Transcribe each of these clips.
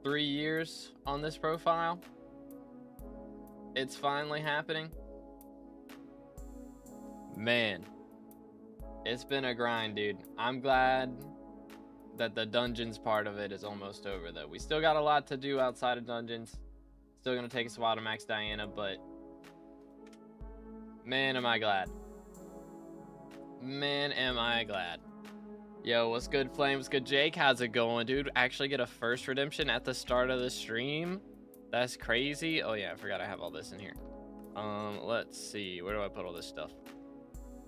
3 years on this profile. It's finally happening. Man, it's been a grind, dude. I'm glad that the dungeons part of it is almost over, though. We still got a lot to do outside of dungeons. Still gonna take us a while to max Diana, but man, am I glad. Man, am I glad. Yo, what's good, Flame? What's good, Jake? How's it going, dude? Actually get a first redemption at the start of the stream? That's crazy. Oh yeah, I forgot I have all this in here. Let's see. Where do I put all this stuff?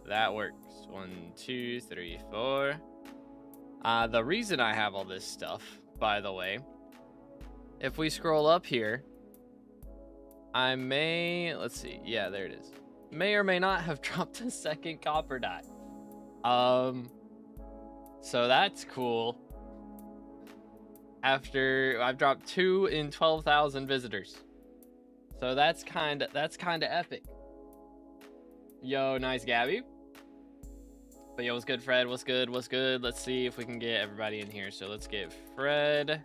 That works. 1, 2, 3, 4. The reason I have all this stuff, by the way, if we scroll up here, I may, let's see. Yeah, there it is. May or may not have dropped a second copper dye. So that's cool. After I've dropped 2 in 12,000 visitors. So that's kind of epic. Yo, nice Gabby. But yo, what's good, Fred? What's good? What's good? Let's see if we can get everybody in here. So let's get Fred.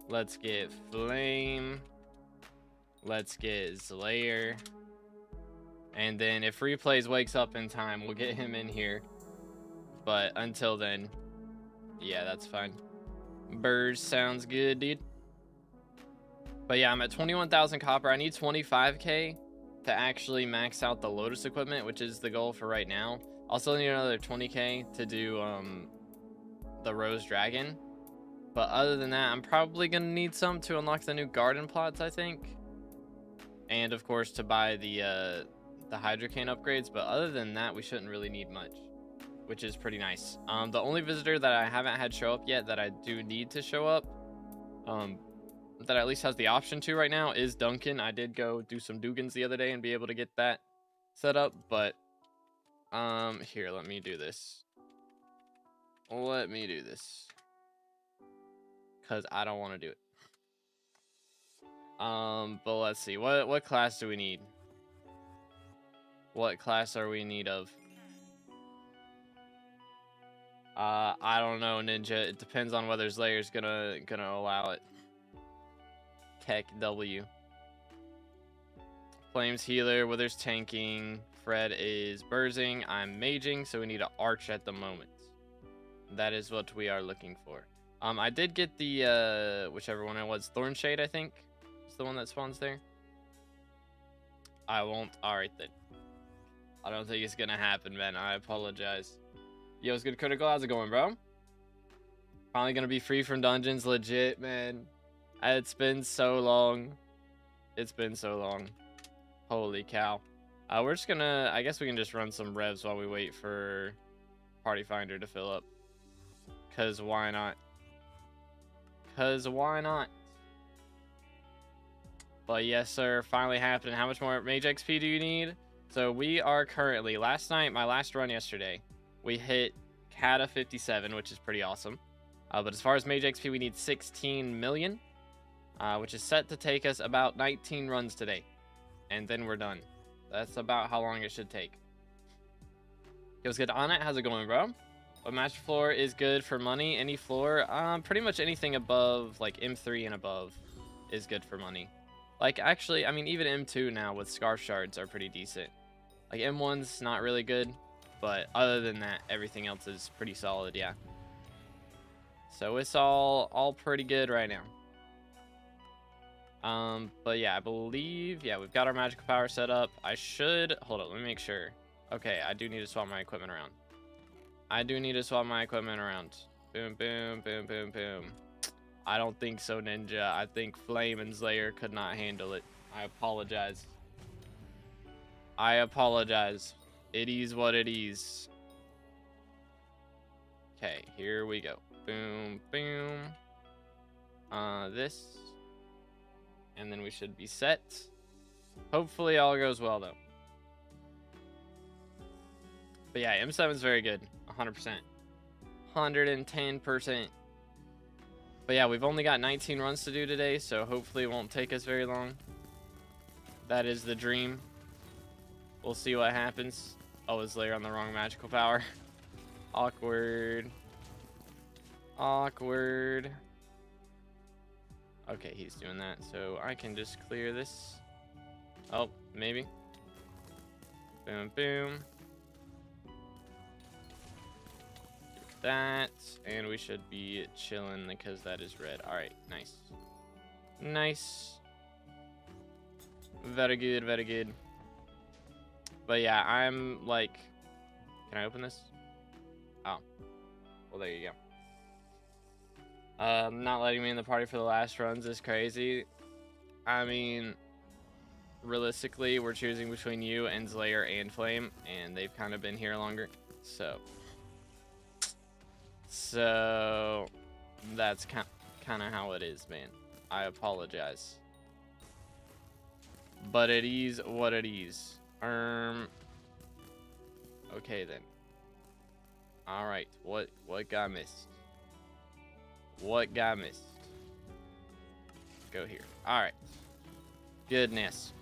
Let's get Flame. Let's get Slayer. And then if Replays wakes up in time, we'll get him in here. But until then, yeah, that's fine. Burrs sounds good, dude. But yeah, I'm at 21,000 copper. I need 25k to actually max out the Lotus equipment, which is the goal for right now. I'll still need another 20k to do the Rose Dragon. But other than that, I'm probably going to need some to unlock the new garden plots, I think. And of course to buy the Hydrocane upgrades. But other than that, we shouldn't really need much, which is pretty nice. The only visitor that I haven't had show up yet that I do need to show up, that at least has the option to right now, is Duncan. I did go do some Dugans the other day and be able to get that set up, but here, let me do this. Let me do this. Because I don't want to do it. But let's see. What class do we need? What class are we in need of? I don't know, Ninja. It depends on whether Slayer's gonna allow it. Tech W. Flames healer, Wither's tanking, Fred is bursing, I'm maging, so we need an arch at the moment. That is what we are looking for. I did get the whichever one it was, Thornshade, I think. It's the one that spawns there. I won't. Alright then. I don't think it's gonna happen, man. I apologize. Yo, it's good, Critical. How's it going, bro? Finally gonna be free from dungeons, legit, man. It's been so long. It's been so long. Holy cow. We're just gonna, I guess we can just run some revs while we wait for Party Finder to fill up. Cause why not? Cause why not? But yes, sir, finally happening. How much more Mage XP do you need? So we are currently, last night, my last run yesterday, we hit Kata 57, which is pretty awesome. But as far as Mage XP, we need 16 million, which is set to take us about 19 runs today. And then we're done. That's about how long it should take. It was good. On it, how's it going, bro? What master floor is good for money? Any floor? Pretty much anything above, like M3 and above is good for money. Like, actually, I mean, even M2 now with Scarf Shards are pretty decent. Like, M1's not really good, but other than that, everything else is pretty solid, yeah. So it's all pretty good right now. But yeah, I believe, yeah, we've got our magical power set up. I should, hold on, let me make sure. Okay, I do need to swap my equipment around. Boom, boom, boom, boom, boom. I don't think so, Ninja. I think Flame and Slayer could not handle it. I apologize. It is what it is. Okay, here we go. Boom, boom. This. And then we should be set. Hopefully all goes well, though. But yeah, M7 is very good. 100%. 110%. But yeah, we've only got 19 runs to do today, so hopefully it won't take us very long. That is the dream. We'll see what happens. Oh, is Slayer on the wrong magical power? Awkward. Okay, he's doing that, so I can just clear this. Oh, maybe. Boom, boom. That, and we should be chilling because that is red. All right, nice. Nice. Very good, very good. But yeah, I'm like, can I open this? Oh, well, there you go. Not letting me in the party for the last runs is crazy. I mean, realistically, we're choosing between you and Slayer and Flame, and they've kind of been here longer, so that's kind of how it is, man. I apologize, but it is what it is. Okay then. All right, what got missed? What got missed? Go here. All right. Goodness.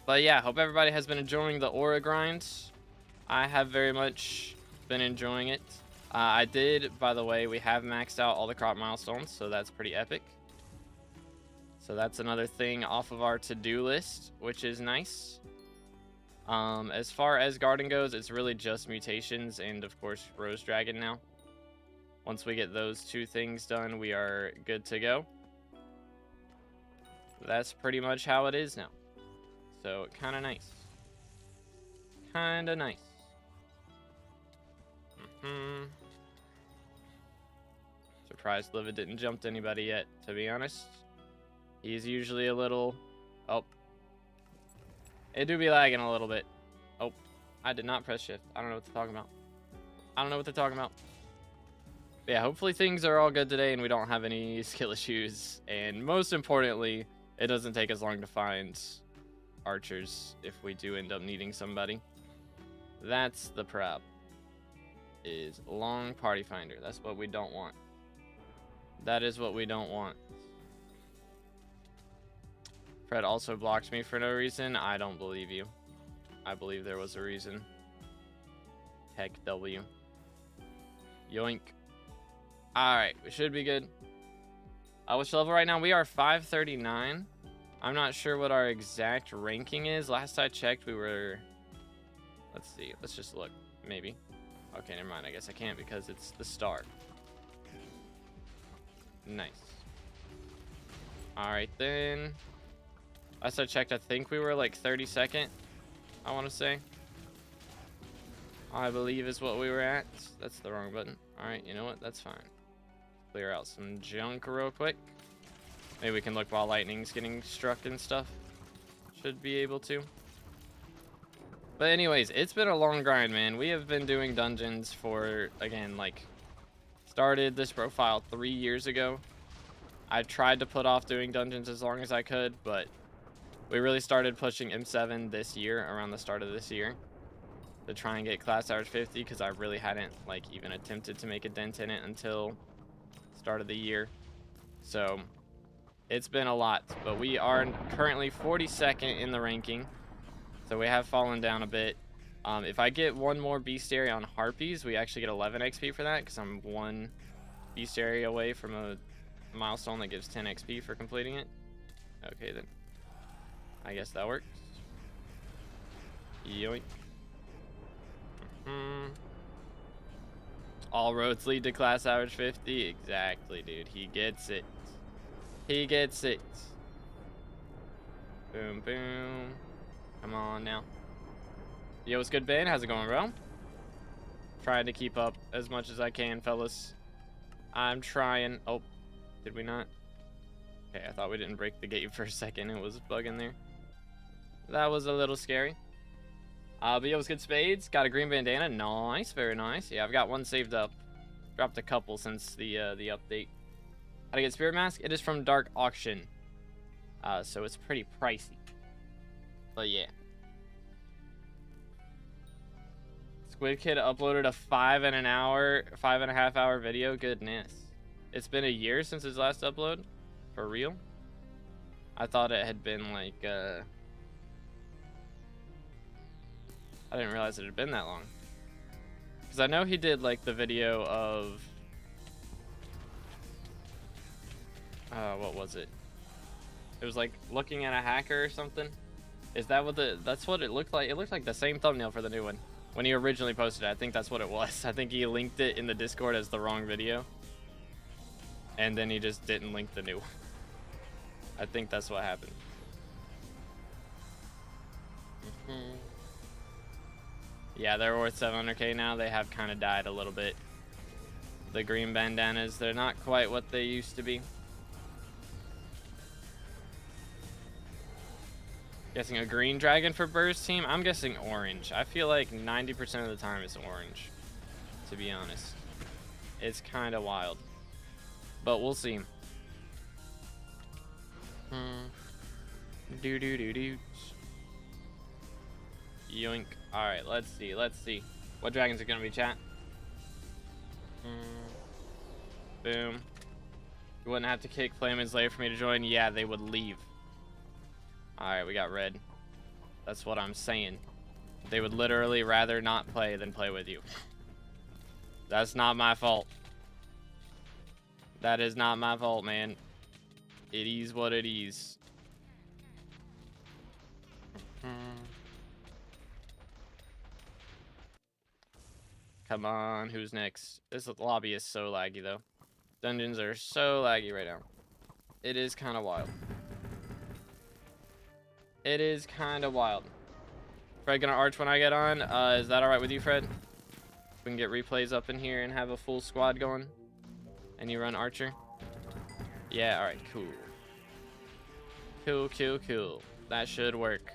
But yeah, hope everybody has been enjoying the aura grind. I have very much been enjoying it. I did, by the way, we have maxed out all the crop milestones, so that's pretty epic. So that's another thing off of our to-do list, which is nice. As far as garden goes, it's really just mutations and, of course, Rose Dragon now. Once we get those two things done, we are good to go. That's pretty much how it is now. So, kind of nice. Kind of nice. Surprised Livid didn't jump to anybody yet, to be honest. He's usually a little... Oh. It do be lagging a little bit. Oh. I did not press shift. I don't know what they're talking about. I don't know what they're talking about. But yeah, hopefully things are all good today and we don't have any skill issues. And most importantly, it doesn't take as long to find archers if we do end up needing somebody. That's the prob. Is long party finder. That's what we don't want. That is what we don't want. Fred also blocked me for no reason. I don't believe you. I believe there was a reason. Heck W. Yoink. Alright, we should be good. Which level right now? We are 539. I'm not sure what our exact ranking is. Last I checked, we were... Let's see. Let's just look. Maybe. Okay, never mind. I guess I can't because it's the star. Nice. Alright then. Last I checked, I think we were like 32nd. I want to say. I believe is what we were at. That's the wrong button. Alright, you know what? That's fine. Clear out some junk real quick. Maybe we can look while lightning's getting struck and stuff. Should be able to. But anyways, it's been a long grind, man. We have been doing dungeons for, again, like, started this profile 3 years ago. I tried to put off doing dungeons as long as I could, but we really started pushing M7 this year, around the start of this year, to try and get class average 50, because I really hadn't, like, even attempted to make a dent in it until start of the year. So it's been a lot, but we are currently 42nd in the ranking, so we have fallen down a bit. If I get one more bestiary on harpies, we actually get 11 XP for that, because I'm one bestiary away from a milestone that gives 10 XP for completing it. Okay then, I guess that works. Yoink. All roads lead to class average 50. Exactly, dude. He gets it. He gets it. Boom, boom. Come on now. Yo, what's good, Ben? How's it going, bro? Trying to keep up as much as I can, fellas. I'm trying. Oh, did we not? Okay, I thought we didn't break the gate for a second. It was bugging there. That was a little scary. But yo, what's good, Spades? Got a green bandana. Nice, very nice. Yeah, I've got one saved up. Dropped a couple since the update. How to get spirit mask? It is from Dark Auction. So it's pretty pricey. But yeah. Squid Kid uploaded a 5.5 hour video. Goodness. It's been a year since his last upload. For real? I thought it had been like I didn't realize it had been that long. Because I know he did like the video of what was it? It was like looking at a hacker or something. Is that what that's what it looked like? It looked like the same thumbnail for the new one. When he originally posted it, I think that's what it was. I think he linked it in the Discord as the wrong video. And then he just didn't link the new one. I think that's what happened. Yeah, they're worth 700k now. They have kind of died a little bit. The green bandanas, they're not quite what they used to be. Guessing a green dragon for Burr's team? I'm guessing orange. I feel like 90% of the time it's orange, to be honest. It's kind of wild. But we'll see. Do. Yoink. Alright, let's see. What dragons are going to be, chat? Boom. You wouldn't have to kick Flamin's Lair for me to join? Yeah, they would leave. Alright, we got red. That's what I'm saying. They would literally rather not play than play with you. That's not my fault. That is not my fault, man. It is what it is. Come on, who's next? This lobby is so laggy, though. Dungeons are so laggy right now. It is kind of wild. It is kind of wild. Fred gonna arch when I get on. Is that alright with you, Fred? We can get replays up in here and have a full squad going. And you run archer? Yeah, alright, cool. Cool. That should work.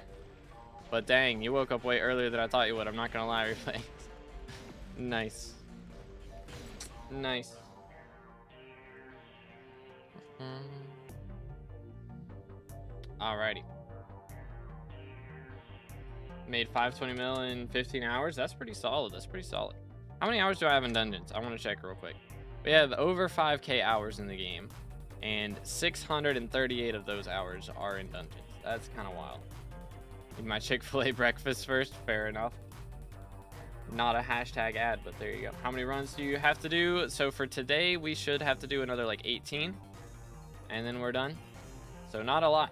But dang, you woke up way earlier than I thought you would. I'm not gonna lie, replays. Nice. Alrighty. Made 520 mil in 15 hours. That's pretty solid. How many hours do I have in dungeons? I want to check real quick. We have over 5k hours in the game, and 638 of those hours are in dungeons. That's kind of wild. Eat my Chick-fil-A breakfast first. Fair enough. Not a hashtag ad, but there you go. How many runs do you have to do? So for today, we should have to do another like 18, and then we're done. So not a lot.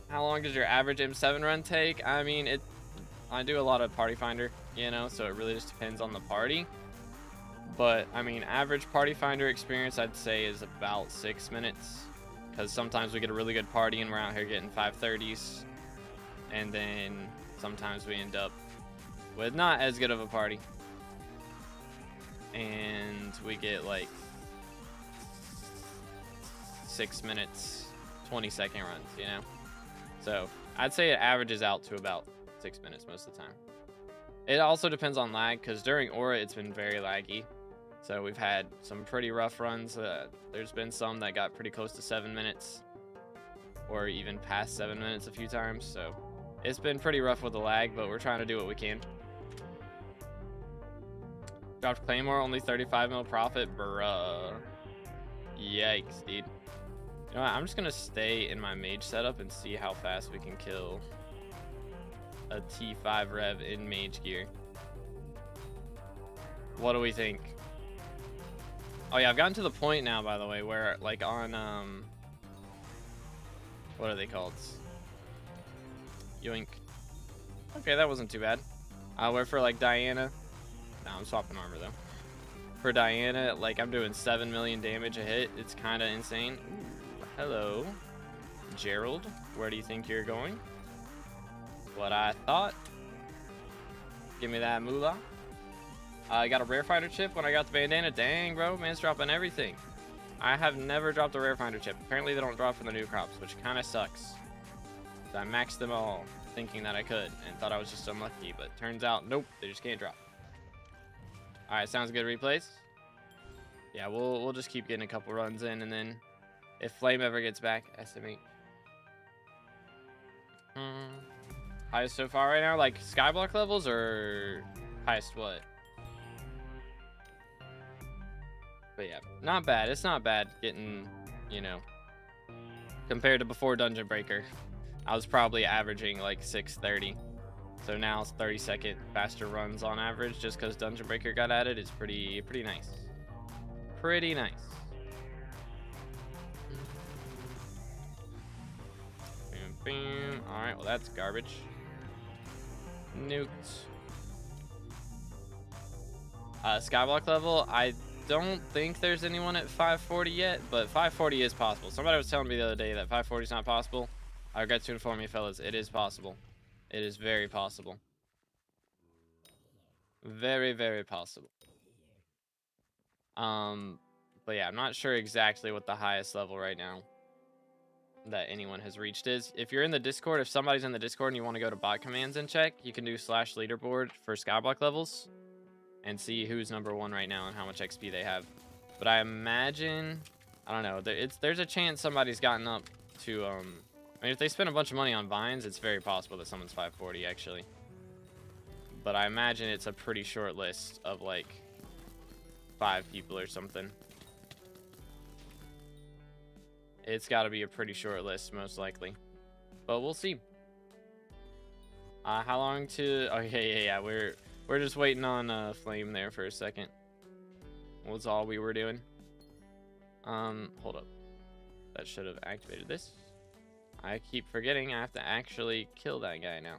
How long does your average M7 run take? I mean, I do a lot of party finder, you know, so it really just depends on the party. But I mean, average party finder experience, I'd say, is about 6 minutes, because sometimes we get a really good party and we're out here getting 530s, and then sometimes we end up with not as good of a party, and we get like 6 minutes, 20-second runs, you know. So I'd say it averages out to about 6 minutes most of the time. It also depends on lag, because during Aura it's been very laggy. So we've had some pretty rough runs. There's been some that got pretty close to 7 minutes, or even past 7 minutes a few times. So it's been pretty rough with the lag, but we're trying to do what we can. Dropped Claymore, only 35 mil profit, bruh. Yikes, dude. You know what? I'm just gonna stay in my mage setup and see how fast we can kill a T5 rev in mage gear. What do we think? Oh yeah, I've gotten to the point now, by the way, where like on what are they called? Yoink. Okay, that wasn't too bad. Where for like Diana. No, I'm swapping armor though. For Diana, like I'm doing 7 million damage a hit. It's kind of insane. Ooh, hello, Gerald. Where do you think you're going? What I thought. Give me that moolah. I got a rare finder chip when I got the bandana. Dang, bro, man's dropping everything. I have never dropped a rare finder chip. Apparently they don't drop from the new crops, which kind of sucks. So I maxed them all, thinking that I could, and thought I was just unlucky, but turns out, nope, they just can't drop. Alright, sounds good. Replays? Yeah, we'll just keep getting a couple runs in, and then if Flame ever gets back, SMH. Highest so far right now, like skyblock levels, or highest what? But yeah, not bad. It's not bad getting, you know, compared to before Dungeon Breaker. I was probably averaging like 630. So now it's 30-second faster runs on average, just because Dungeon Breaker got added. It's pretty nice. Pretty nice. Boom. Alright, well that's garbage. Nuked. Skyblock level, I don't think there's anyone at 540 yet, but 540 is possible. Somebody was telling me the other day that 540 is not possible. I regret to inform you, fellas, it is possible. It is very possible. Very, very possible. But yeah, I'm not sure exactly what the highest level right now that anyone has reached is. If you're in the Discord, if somebody's in the Discord and you want to go to bot commands and check, you can do /leaderboard for Skyblock levels and see who's #1 right now and how much XP they have. But I imagine, I don't know, there's a chance somebody's gotten up to, I mean, if they spend a bunch of money on vines, it's very possible that someone's 540 actually. But I imagine it's a pretty short list of like 5 people or something. It's got to be a pretty short list, most likely. But we'll see. How long to... Oh, yeah. We're just waiting on Flame there for a second. Was all we were doing. Hold up. That should have activated this. I keep forgetting I have to actually kill that guy now.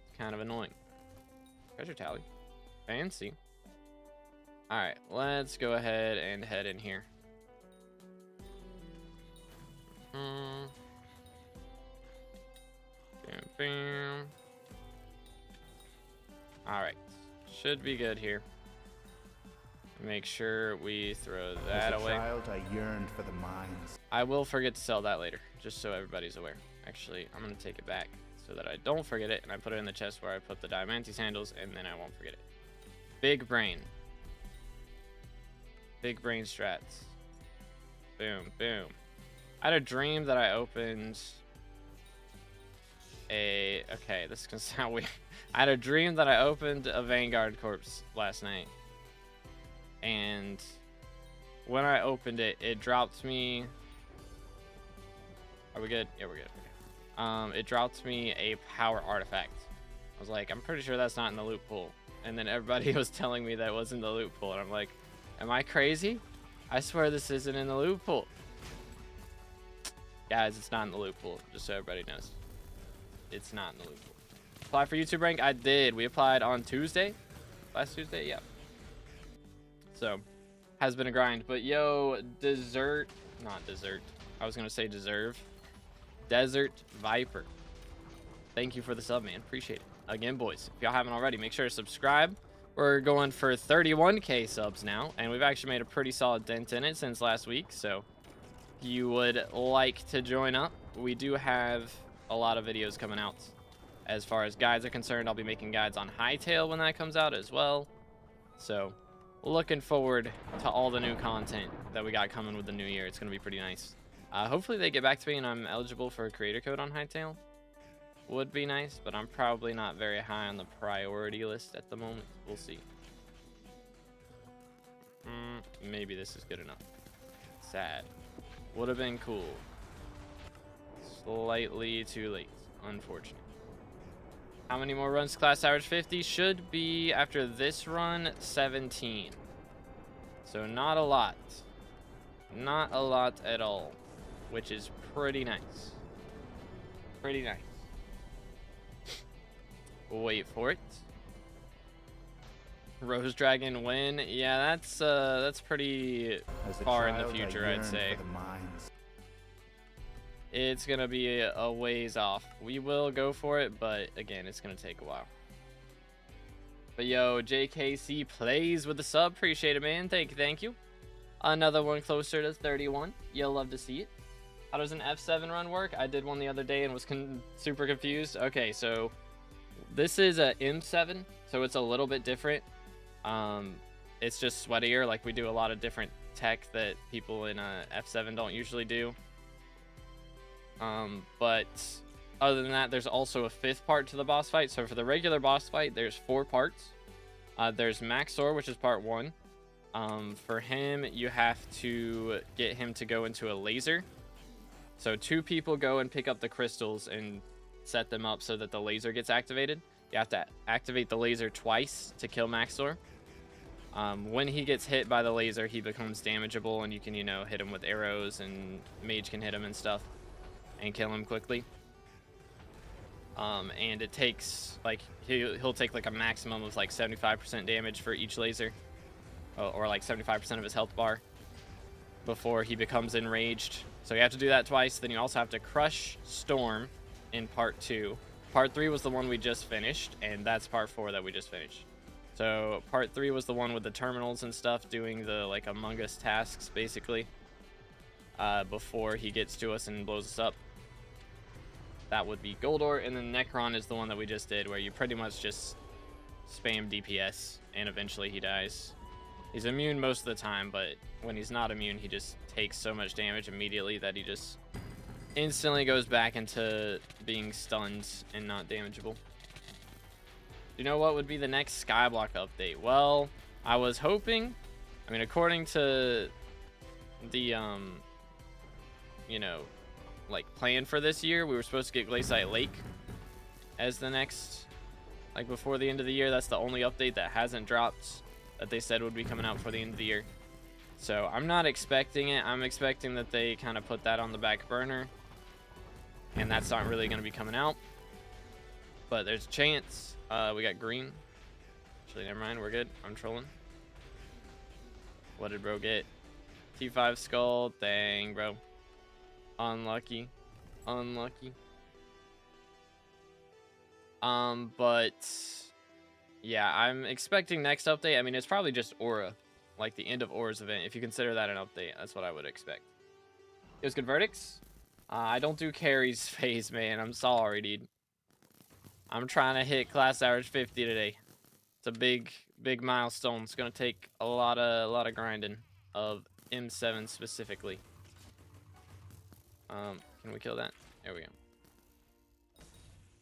It's kind of annoying. Treasure tally. Fancy. Alright, let's go ahead and head in here. Bam, bam. Alright, should be good here. Make sure we throw that away. As a child, I yearned for the mines. I will forget to sell that later, just so everybody's aware. Actually, I'm going to take it back so that I don't forget it, and I put it in the chest where I put the Diamante sandals, and then I won't forget it. Big brain. Big brain strats. Boom, boom. I had a dream that I opened a... Okay, this is going to sound weird. I had a dream that I opened a Vanguard corpse last night. And when I opened it, it dropped me... Are we good? Yeah, we're good. Okay. It dropped me a power artifact. I was like, I'm pretty sure that's not in the loot pool. And then everybody was telling me that was in the loot pool. And I'm like, am I crazy? I swear this isn't in the loot pool. Guys, it's not in the loot pool, just so everybody knows. It's not in the loot pool. Apply for YouTube rank? I did. We applied on Tuesday. Last Tuesday? Yeah. So, has been a grind. But yo, not dessert. I was going to say deserve. Desert Viper. Thank you for the sub, man. Appreciate it. Again, boys, if y'all haven't already, make sure to subscribe. We're going for 31K subs now, and we've actually made a pretty solid dent in it since last week. So, if you would like to join up, we do have a lot of videos coming out. As far as guides are concerned, I'll be making guides on Hightail when that comes out as well. So, looking forward to all the new content that we got coming with the new year. It's going to be pretty nice. Hopefully they get back to me and I'm eligible for a creator code on Hightail. Would be nice, but I'm probably not very high on the priority list at the moment. We'll see. Maybe this is good enough. Sad. Would have been cool. Slightly too late, unfortunately. How many more runs? Class average 50 should be, after this run, 17. So not a lot. Not a lot at all, which is pretty nice. Pretty nice. Wait for it. Rose Dragon win. Yeah, that's pretty far in the future, I'd say. It's gonna be a ways off. We will go for it, but again, it's gonna take a while. But yo, JKC plays with the sub. Appreciate it, man. Thank you. Another one closer to 31. You'll love to see it. How does an F7 run work? I did one the other day and was super confused. Okay, so this is a M7, so it's a little bit different. It's just sweatier. Like, we do a lot of different tech that people in a F7 don't usually do. But other than that, there's also a 5th part to the boss fight. So for the regular boss fight, there's 4 parts. There's Maxor, which is part 1. For him, you have to get him to go into a laser. So 2 people go and pick up the crystals and set them up so that the laser gets activated. You have to activate the laser twice to kill Maxor. When he gets hit by the laser, he becomes damageable, and you can, hit him with arrows, and Mage can hit him and stuff. and kill him quickly. And it takes like he'll take like a maximum of like 75% damage for each laser, or like 75% of his health bar before he becomes enraged. So you have to do that twice. Then you also have to crush Storm in part 2. Part 3 was the one we just finished, and that's part 4 that we just finished. So part 3 was the one with the terminals and stuff, doing the like Among Us tasks basically, before he gets to us and blows us up. That would be Goldor, and then Necron is the one that we just did, where you pretty much just spam DPS and eventually he dies. He's immune most of the time, but when he's not immune, he just takes so much damage immediately that he just instantly goes back into being stunned and not damageable. You know what would be the next SkyBlock update? Well, I was hoping, I mean, according to the, you know, like plan for this year, we were supposed to get Glaciite Lake as the next, like before the end of the year. That's the only update that hasn't dropped that they said would be coming out before the end of the year. So I'm not expecting it. I'm expecting that they kind of put that on the back burner, and that's not really going to be coming out. But there's a chance. We got green. Actually, never mind. We're good. I'm trolling. What did bro get? T5 skull. Dang, bro. Unlucky. Unlucky. But yeah, I'm expecting next update. I mean, it's probably just Aura, like the end of Aura's event. If you consider that an update, that's what I would expect. It was good verdicts. I don't do carries phase, man. I'm sorry, dude. I'm trying to hit class average 50 today. It's a big milestone. It's gonna take a lot of grinding of M7 specifically. Can we kill that? There we go.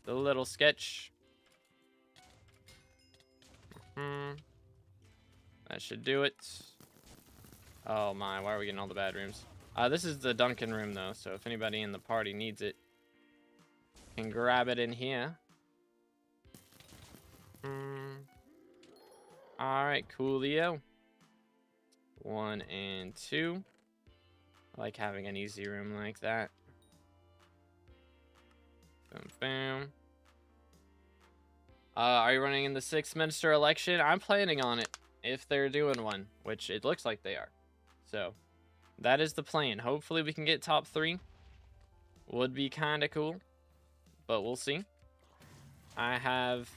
The little sketch. That should do it. Oh my, why are we getting all the bad rooms? This is the Duncan room though, so if anybody in the party needs it, can grab it in here. Alright, coolio. 1 and 2. I like having an easy room like that. Boom, boom. Are you running in the 6th Minster election? I'm planning on it, if they're doing one, which it looks like they are. So, that is the plan. Hopefully we can get top 3. Would be kind of cool, but we'll see. I have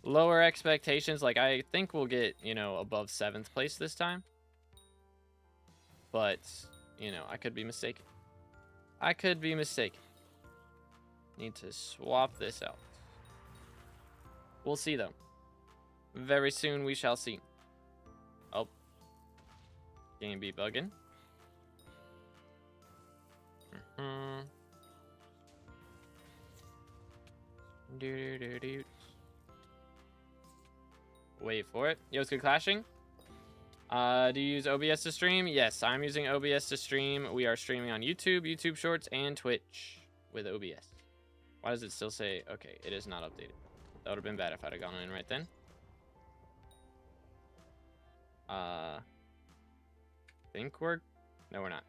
lower expectations. Like, I think we'll get, you know, above 7th place this time. But, you know, I could be mistaken. I could be mistaken. Need to swap this out. We'll see, though. Very soon we shall see. Oh. Game be bugging. Wait for it. Yo, it's good clashing. Do you use OBS to stream? Yes, I'm using OBS to stream. We are streaming on YouTube, YouTube Shorts, and Twitch with OBS. Why does it still say... Okay, it is not updated. That would have been bad if I'd have gone in right then. Think we're... No, we're not.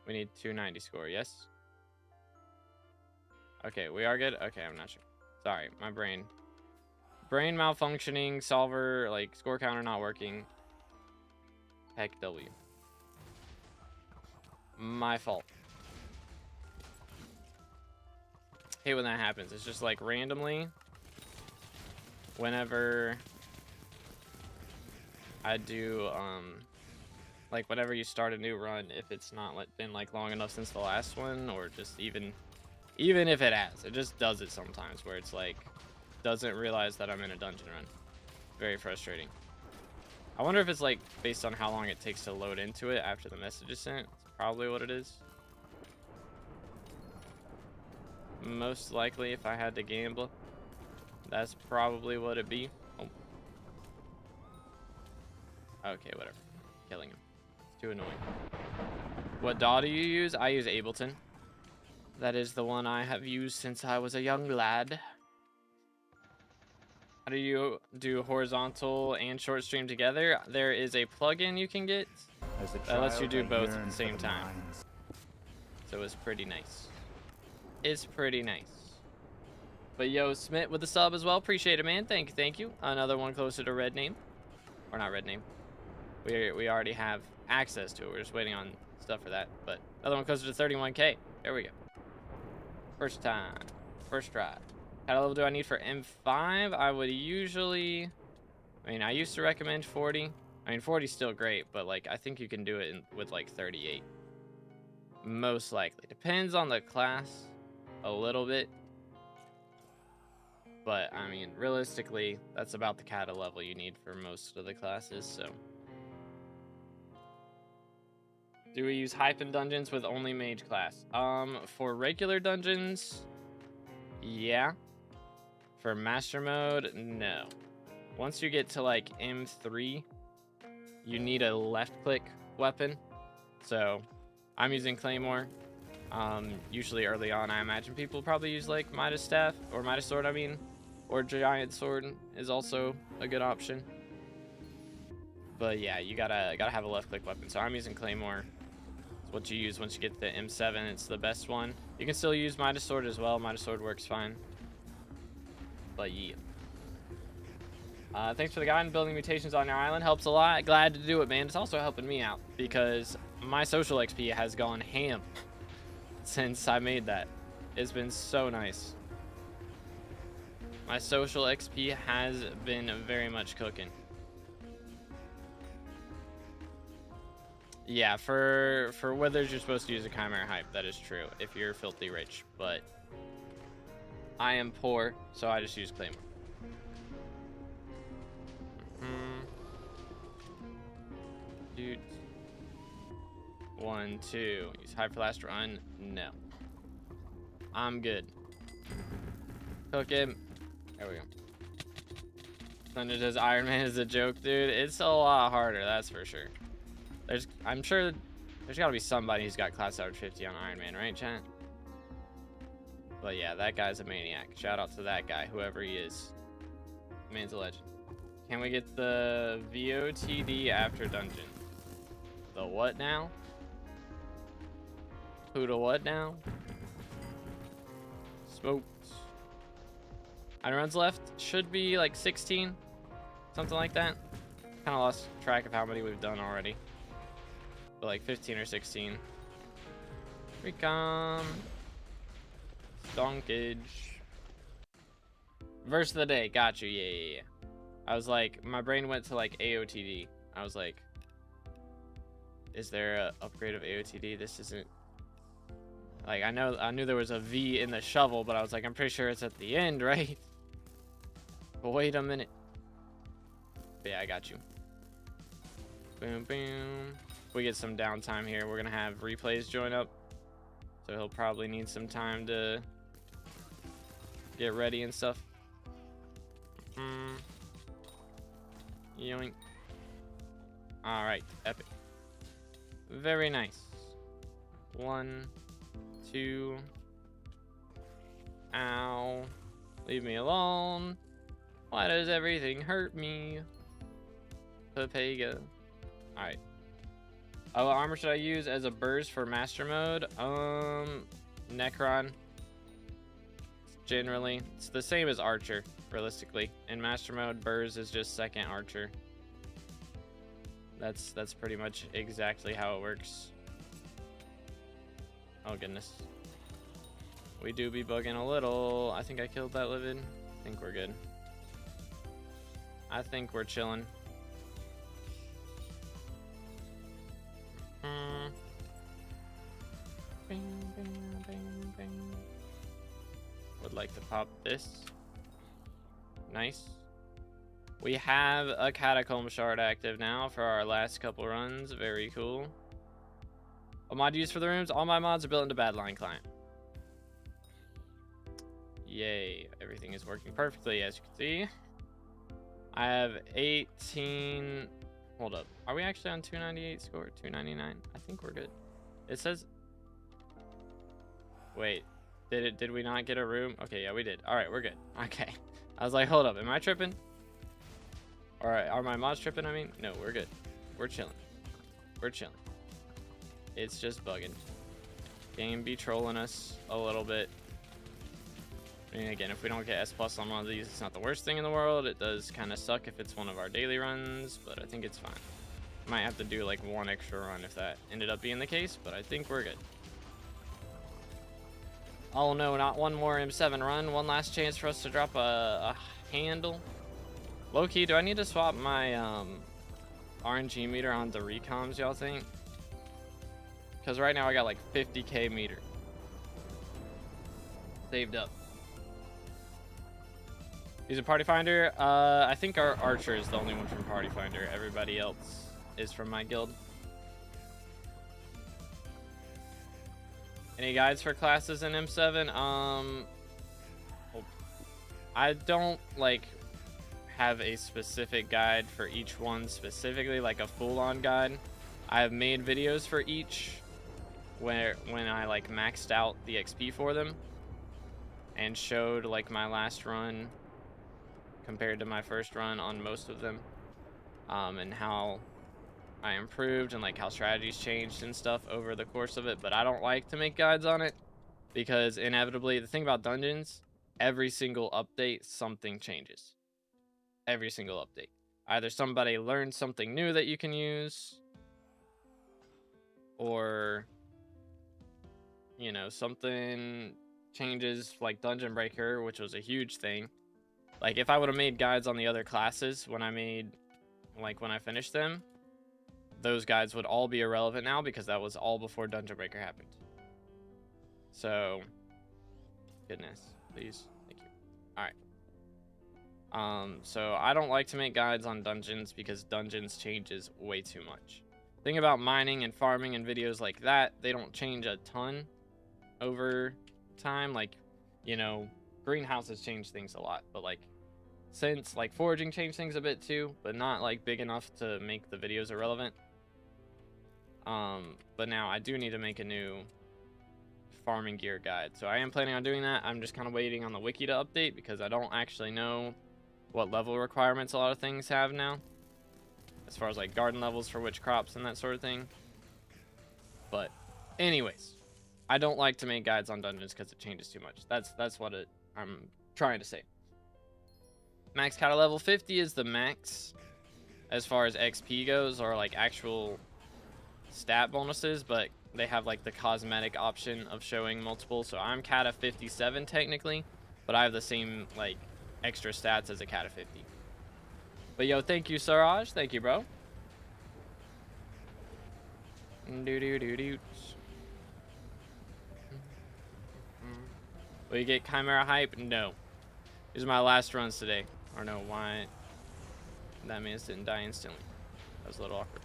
We need 290 score, yes? Okay, we are good? Okay, I'm not sure. Sorry, my brain. Brain malfunctioning, solver, like, score counter not working. Heck W. My fault. Hate when that happens. It's just like randomly. Whenever I do, like whenever you start a new run, if it's not been like long enough since the last one, or just even if it has, it just does it sometimes where it's like, doesn't realize that I'm in a dungeon run. Very frustrating. I wonder if it's like based on how long it takes to load into it after the message is sent. It's probably what it is. Most likely, if I had to gamble, that's probably what it'd be. Oh. Okay, whatever. Killing him. It's too annoying. What DAW do you use? I use Ableton. That is the one I have used since I was a young lad. How do you do horizontal and short stream together? There is a plugin you can get that lets you do both at the same time. So it's pretty nice. It's pretty nice. But yo, Smith with the sub as well. Appreciate it, man. Thank you, thank you. Another one closer to red name. Or not red name. We already have access to it. We're just waiting on stuff for that. But another one closer to 31K. There we go. First time. First try. How level do I need for M5? I would usually... I mean, I used to recommend 40. I mean, 40 is still great, but like I think you can do it with like 38. Most likely. Depends on the class a little bit. But I mean, realistically, that's about the kata level you need for most of the classes, so. Do we use hype in dungeons with only mage class? For regular dungeons, yeah. For master mode, no. Once you get to like M3, you need a left click weapon. So I'm using Claymore. Usually early on, I imagine people probably use like Midas Staff, or Midas Sword, I mean, or Giant Sword is also a good option. But yeah, you gotta have a left click weapon. So I'm using Claymore. It's what you use once you get the M7. It's the best one. You can still use Midas Sword as well. Midas Sword works fine. But yeah. Thanks for the guide and building mutations on your island. Helps a lot. Glad to do it, man. It's also helping me out because my social XP has gone ham since I made that. It's been so nice. My social XP has been very much cooking. Yeah, for withers, you're supposed to use a Chimera Hype. That is true if you're filthy rich, but I am poor, so I just use Claymore. Dude. 1, 2. Use hype for last run. No. I'm good. Cook him. There we go. Thunder does Iron Man is a joke, dude. It's a lot harder, that's for sure. I'm sure there's gotta be somebody who's got class average 50 on Iron Man, right, chat? But yeah, that guy's a maniac. Shout out to that guy, whoever he is. Man's a legend. Can we get the VOTD after dungeon? The what now? Who to what now? Smokes. Iron runs left should be like 16, something like that. Kind of lost track of how many we've done already. But like 15 or 16. Recom. Stonkage. Verse of the day. Got you. Yeah. I was like, my brain went to like AOTD. I was like, is there a upgrade of AOTD? This isn't. Like, I knew there was a V in the shovel, but I was like, I'm pretty sure it's at the end, right? But wait a minute. But yeah, I got you. Boom, boom. We get some downtime here. We're gonna have replays join up, so he'll probably need some time to get ready and stuff. Yoink. All right, epic. Very nice. 1, 2. Ow. Leave me alone. Why does everything hurt me? Papega. Alright. What armor should I use as a burst for master mode? Necron. Generally. It's the same as archer, realistically. In master mode, burst is just second archer. That's pretty much exactly how it works. Oh goodness. We do be bugging a little. I think I killed that livid. I think we're good. I think we're chilling. Bing, bing, bing, bing. Would like to pop this. Nice. We have a catacomb shard active now for our last couple runs. Very cool. A mod used for the rooms. All my mods are built into Badline client. Yay. Everything is working perfectly, as you can see. I have 18. Hold up. Are we actually on 298 score? 299? I think we're good. It says. Wait. Did we not get a room? Okay, yeah, we did. All right, we're good. Okay. I was like, hold up. Am I tripping? All right. Are my mods tripping? I mean, no, we're good. We're chilling. We're chilling. It's just bugging. Game be trolling us a little bit. I mean, again, if we don't get S+ on one of these, it's not the worst thing in the world. It does kind of suck if it's one of our daily runs, but I think it's fine. Might have to do like one extra run if that ended up being the case, but I think we're good. Oh no, not one more M7 run. One last chance for us to drop a handle. Low-key, do I need to swap my RNG meter on the recoms, y'all think? Because right now I got like 50k meter saved up. Use a party finder. I think our archer is the only one from party finder. Everybody else is from my guild. Any guides for classes in M7? I don't like have a specific guide for each one specifically, like a full-on guide. I have made videos for each when I like maxed out the XP for them and showed like my last run compared to my first run on most of them, and how I improved and like how strategies changed and stuff over the course of it. But I don't like to make guides on it because inevitably, the thing about dungeons, every single update something changes. Every single update, either somebody learned something new that you can use, or you know, something changes, like Dungeon Breaker, which was a huge thing. Like if I would have made guides on the other classes when I finished them, those guides would all be irrelevant now because that was all before Dungeon Breaker happened. So, goodness, please, thank you. All right. So I don't like to make guides on dungeons because dungeons changes way too much. Thing about mining and farming and videos like that, they don't change a ton over time. Like, you know, greenhouses change things a lot, but like since like foraging changed things a bit too, but not like big enough to make the videos irrelevant. But now I do need to make a new farming gear guide, so I am planning on doing that. I'm just kind of waiting on the wiki to update because I don't actually know what level requirements a lot of things have now, as far as like garden levels for which crops and that sort of thing. But anyways, I don't like to make guides on dungeons because it changes too much. That's what I'm trying to say. Max cattle level 50 is the max as far as XP goes, or like actual stat bonuses, but they have like the cosmetic option of showing multiple. So I'm Cata 57 technically, but I have the same like extra stats as a Cata 50. But yo, thank you, Suraj. Thank you, bro. Will you get Chimera hype? No. These are my last runs today. Or no, why? That means didn't die instantly. That was a little awkward.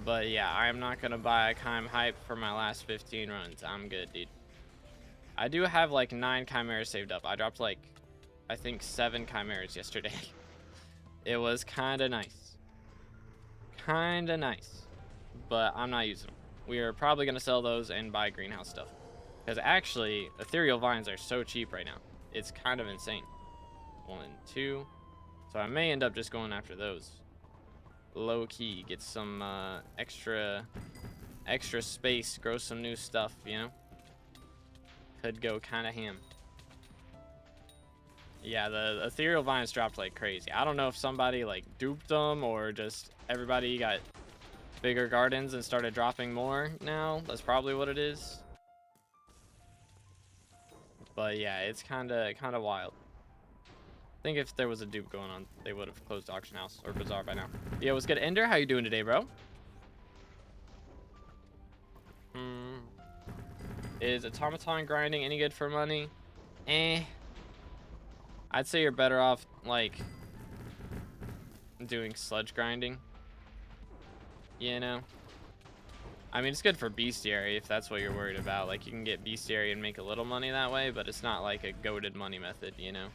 But yeah, I'm not gonna buy a Chime hype for my last 15 runs. I'm good, dude. I do have like 9 Chimeras saved up. I dropped like, I think 7 Chimeras yesterday. It was kind of nice. Kind of nice. But I'm not using them. We are probably gonna sell those and buy greenhouse stuff. Because actually, ethereal vines are so cheap right now. It's kind of insane. 1 and 2. So I may end up just going after those. Low key, get some extra space, grow some new stuff, you know? Could go kind of ham. Yeah, the ethereal vines dropped like crazy. I don't know if somebody like duped them or just everybody got bigger gardens and started dropping more now. That's probably what it is. But yeah, it's kind of wild. I think if there was a dupe going on, they would have closed Auction House or Bazaar by now. Yo, what's good, Ender? How you doing today, bro? Is automaton grinding any good for money? Eh. I'd say you're better off, like, doing sludge grinding. You know? I mean, it's good for bestiary if that's what you're worried about. Like, you can get bestiary and make a little money that way, but it's not like a goated money method, you know?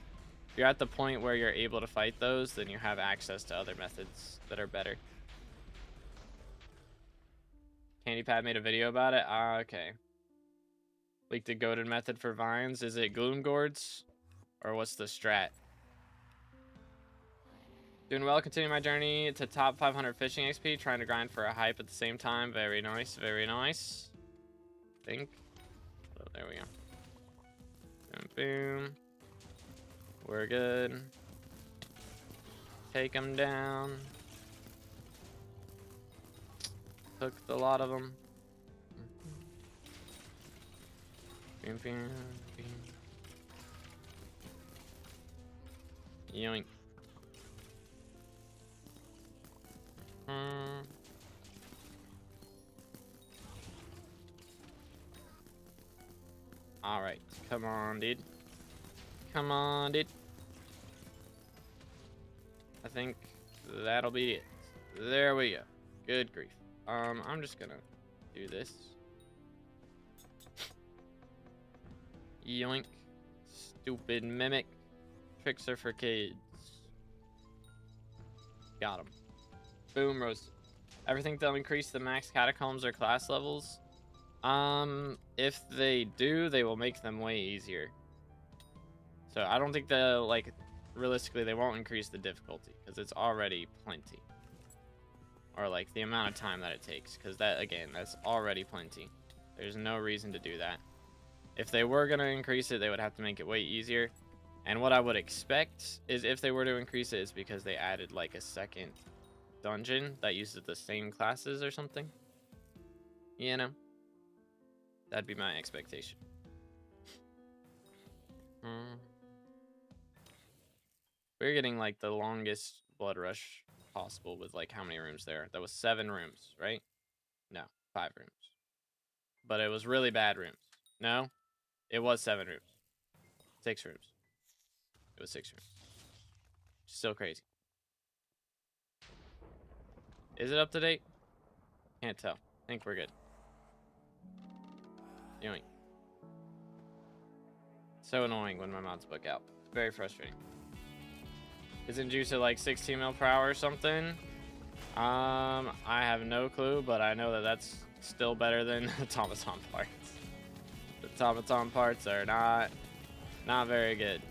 If you're at the point where you're able to fight those, then you have access to other methods that are better. CandyPad made a video about it? Ah, okay. Leaked the goated method for vines. Is it gloom gourds? Or what's the strat? Doing well, continuing my journey to top 500 fishing XP, trying to grind for a hype at the same time. Very nice, very nice. I think. Oh, there we go. Boom, boom. We're good. Take them down. Hooked a lot of them. Boom, boom, boom. Yoink. All right, come on, dude. Come on, dude. I think that'll be it. There we go. Good grief. I'm just gonna do this. Yoink. Stupid mimic. Tricks are for kids. Got him. Boom, roast. Everything they'll increase the max catacombs or class levels. If they do, they will make them way easier. So I don't think they'll, like, realistically, they won't increase the difficulty because it's already plenty. Or, like, the amount of time that it takes, because that, again, that's already plenty. There's no reason to do that. If they were going to increase it, they would have to make it way easier. And what I would expect is if they were to increase it, is because they added, like, a second dungeon that uses the same classes or something. You know? That'd be my expectation. We're getting, like, the longest blood rush possible with, like, how many rooms there? That was 7 rooms, right? No, 5 rooms. But it was really bad rooms. No? It was 7 rooms. 6 rooms. It was 6 rooms. Still crazy. Is it up to date? Can't tell. I think we're good. Yoink. So annoying when my mods book out. Very frustrating. Isn't Juice at like 16 mil per hour or something? I have no clue, but I know that that's still better than automaton parts. The automaton parts are not very good.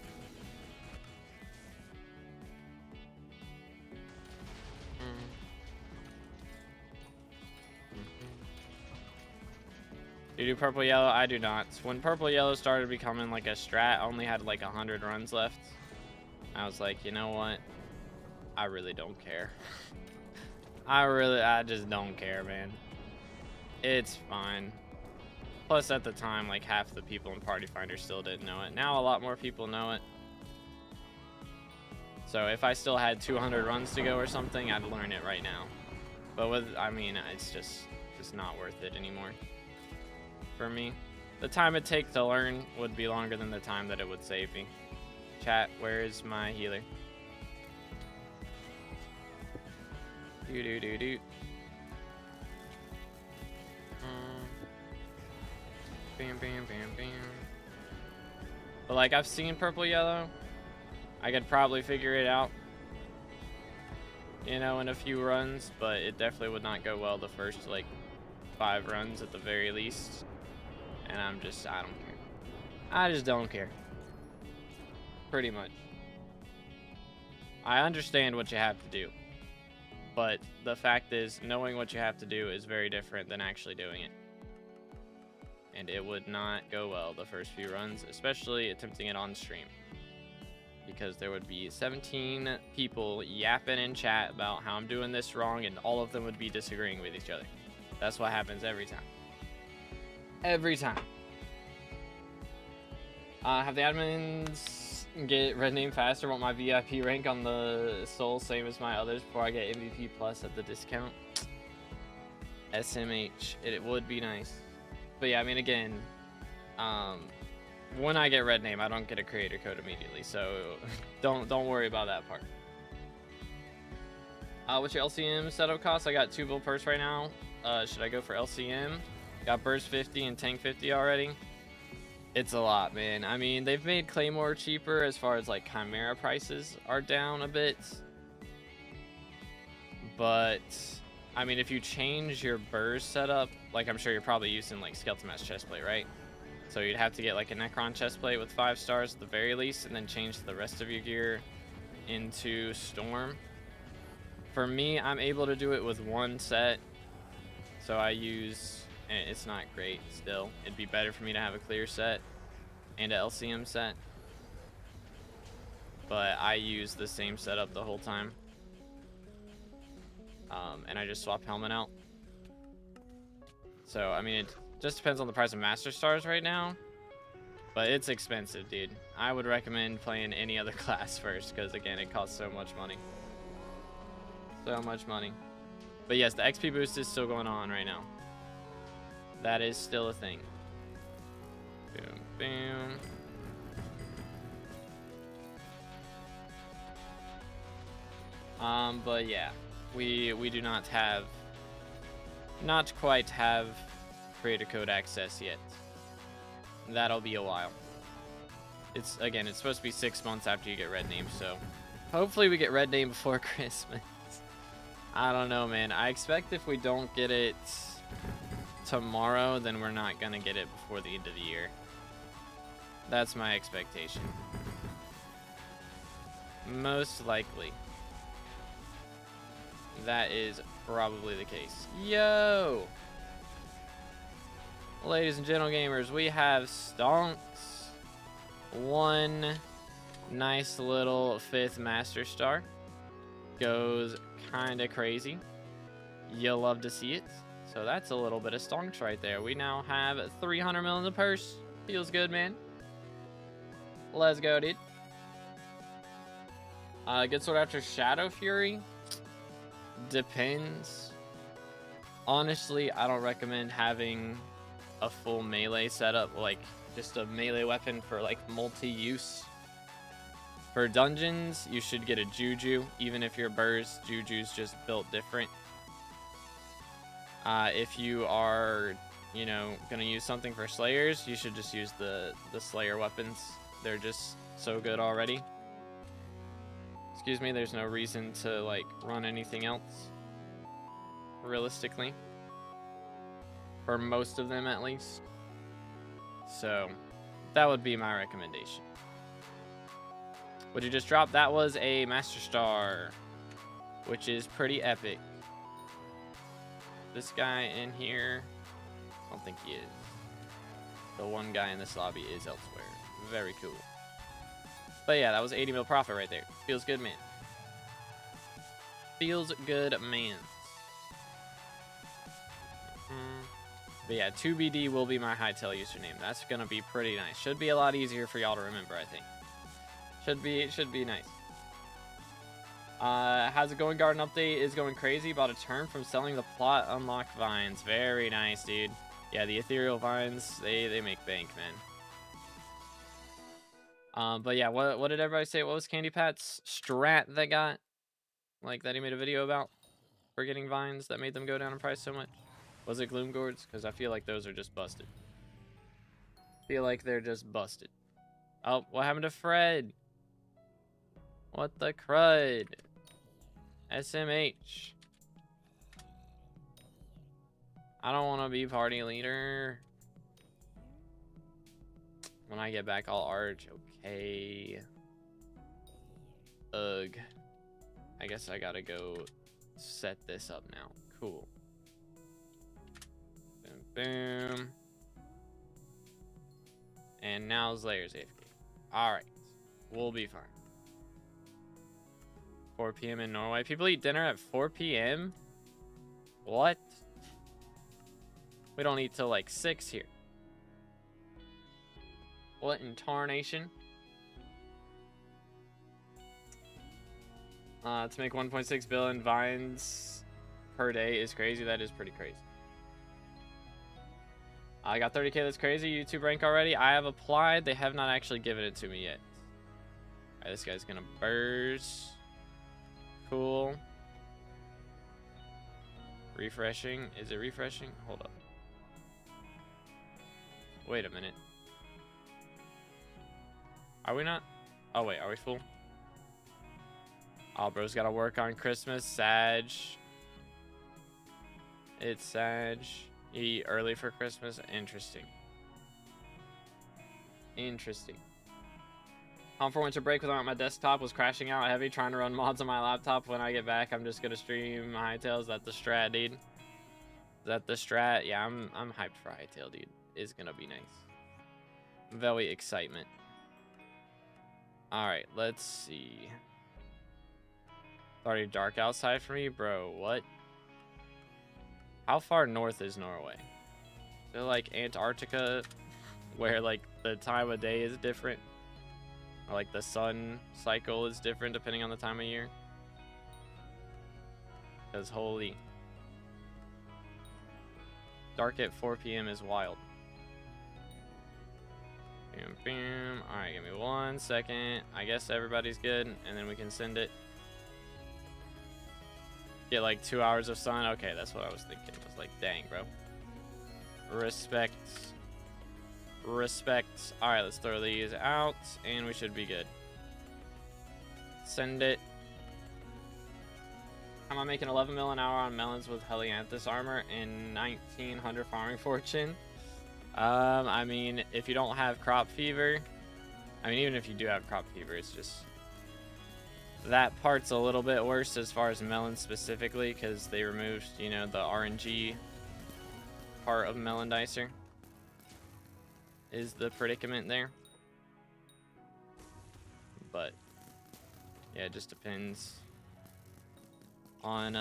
Do you do purple yellow? I do not. When purple yellow started becoming like a strat, I only had like 100 runs left. I was like, you know what? I really don't care. I just don't care, man. It's fine. Plus at the time, like half the people in Party Finder still didn't know it. Now a lot more people know it. So if I still had 200 runs to go or something, I'd learn it right now. But I mean, it's just not worth it anymore. For me, the time it takes to learn would be longer than the time that it would save me. Chat, where is my healer? Do. Bam, bam, bam, bam. But like, I've seen purple yellow. I could probably figure it out, you know, in a few runs, but it definitely would not go well the first like 5 runs at the very least. And I don't care. I just don't care. Pretty much. I understand what you have to do. But the fact is, knowing what you have to do is very different than actually doing it. And it would not go well the first few runs, especially attempting it on stream. Because there would be 17 people yapping in chat about how I'm doing this wrong, and all of them would be disagreeing with each other. That's what happens every time. Every time. Have the admins get red name faster? Want my VIP rank on the soul same as my others before I get MVP plus at the discount? SMH. It would be nice. But yeah, I mean, again, when I get red name, I don't get a creator code immediately, so don't worry about that part. What's your LCM setup cost? I got 2 bull purse right now. Should I go for LCM? Got burst 50 and tank 50 already. It's a lot, man. I mean, they've made Claymore cheaper as far as like Chimera prices are down a bit. But I mean, if you change your burst setup, like I'm sure you're probably using like Skeleton Mask chestplate, right? So you'd have to get like a Necron chestplate with 5 stars at the very least, and then change the rest of your gear into Storm. For me, I'm able to do it with one set. So I use, and it's not great still. It'd be better for me to have a clear set and a LCM set. But I use the same setup the whole time. And I just swap helmet out. So, I mean, it just depends on the price of Master Stars right now. But it's expensive, dude. I would recommend playing any other class first, because, again, it costs so much money. So much money. But yes, the XP boost is still going on right now. That is still a thing. Boom, boom. But yeah, we do not quite have creator code access yet. That'll be a while. It's supposed to be 6 months after you get red name, so hopefully we get red name before Christmas. I don't know, man. I expect if we don't get it tomorrow, then we're not gonna get it before the end of the year. That's my expectation. Most likely. That is probably the case. Yo! Ladies and gentle gamers, we have Stonks. One nice little 5th Master Star. Goes kinda crazy. You'll love to see it. So that's a little bit of Stonks right there. We now have 300 mil in the purse. Feels good, man. Let's go, dude. Good sword after Shadow Fury. Depends. Honestly, I don't recommend having a full melee setup, like just a melee weapon for like multi-use. For dungeons, you should get a Juju, even if you're burst. Juju's just built different. If you are, you know, gonna use something for Slayers, you should just use the Slayer weapons. They're just so good already. Excuse me, there's no reason to like run anything else, realistically, for most of them at least. So that would be my recommendation. What you just dropped, that was a Master Star, which is pretty epic. This guy in here, I don't think he is. The one guy in this lobby is elsewhere. Very cool. But yeah, that was 80 mil profit right there. Feels good, man. Feels good, man. But yeah, 2BD will be my Hytel username. That's gonna be pretty nice. Should be a lot easier for y'all to remember, I think. Should be nice. How's it going? Garden update is going crazy. About a turn from selling the plot unlock vines. Very nice, dude. Yeah, the ethereal vines, they make bank, man. But yeah, what did everybody say? What was Candy Pat's strat that got, like, that he made a video about for getting vines that made them go down in price so much? Was it Gloom Gourds? Because I feel like those are just busted. Feel like they're just busted. Oh, what happened to Fred? What the crud? SMH. I don't want to be party leader. When I get back, I'll arch. Okay. Ugh. I guess I gotta go set this up now. Cool. Boom, boom. And now Slayer's AFK. Alright. We'll be fine. 4 p.m. in Norway. People eat dinner at 4 p.m.? What? We don't eat till like 6 here. What in tarnation? To make 1.6 billion vines per day is crazy. That is pretty crazy. I got 30k. That's crazy. YouTube rank already. I have applied. They have not actually given it to me yet. Alright, this guy's gonna burst. Cool. Refreshing. Is it refreshing? Hold up. Wait a minute. Are we not? Oh, wait. Are we full? Oh, bro's gotta work on Christmas. Sag. It's Sag. Eat early for Christmas. Interesting. Interesting. Home for winter break without my desktop was crashing out heavy trying to run mods on my laptop. When I get back, I'm just gonna stream Hytale. Is that the strat, dude? Is that the strat? Yeah, I'm hyped for Hytale, dude. It's gonna be nice. Very excitement. All right, let's see. It's already dark outside for me, bro. What? How far north is Norway? Is it like Antarctica, where like the time of day is different? Or like the sun cycle is different depending on the time of year? Because holy. Dark at 4 p.m. is wild. Bam, bam. Alright, give me 1 second. I guess everybody's good, and then we can send it. Get like 2 hours of sun. Okay, that's what I was thinking. I was like, dang, bro. Respect. Respect. Alright, let's throw these out, and we should be good. Send it. Am I making 11 mil an hour on melons with Helianthus armor and 1900 farming fortune? I mean, if you don't have crop fever, I mean, even if you do have crop fever, it's just that part's a little bit worse as far as melons specifically, because they removed, you know, the RNG part of Melon Dicer is the predicament there. But yeah, it just depends on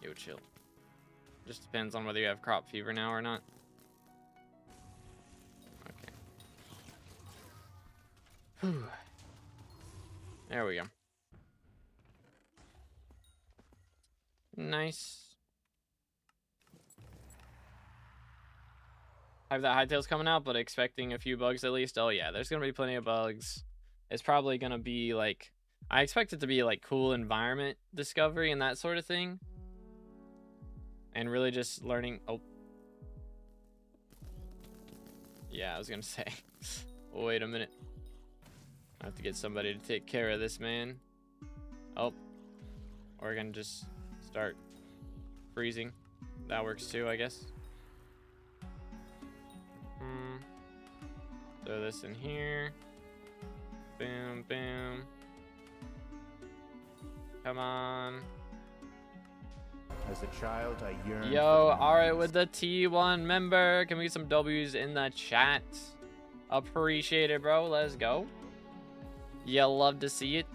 yo, chill. Just depends on whether you have crop fever now or not. Okay. Whew. There we go. Nice. I have that Hytale's coming out, but expecting a few bugs at least. Oh yeah, there's gonna be plenty of bugs. It's probably gonna be like, I expect it to be like cool environment discovery and that sort of thing. And really just learning. Oh. Yeah, I was gonna say. Wait a minute. I have to get somebody to take care of this, man. Oh. Or we're gonna just start freezing. That works too, I guess. Throw this in here. Boom, boom. Come on. As a child, I yearned. Yo, alright with the T1 member. Can we get some W's in the chat? Appreciate it, bro. Let's go. Yeah, love to see it.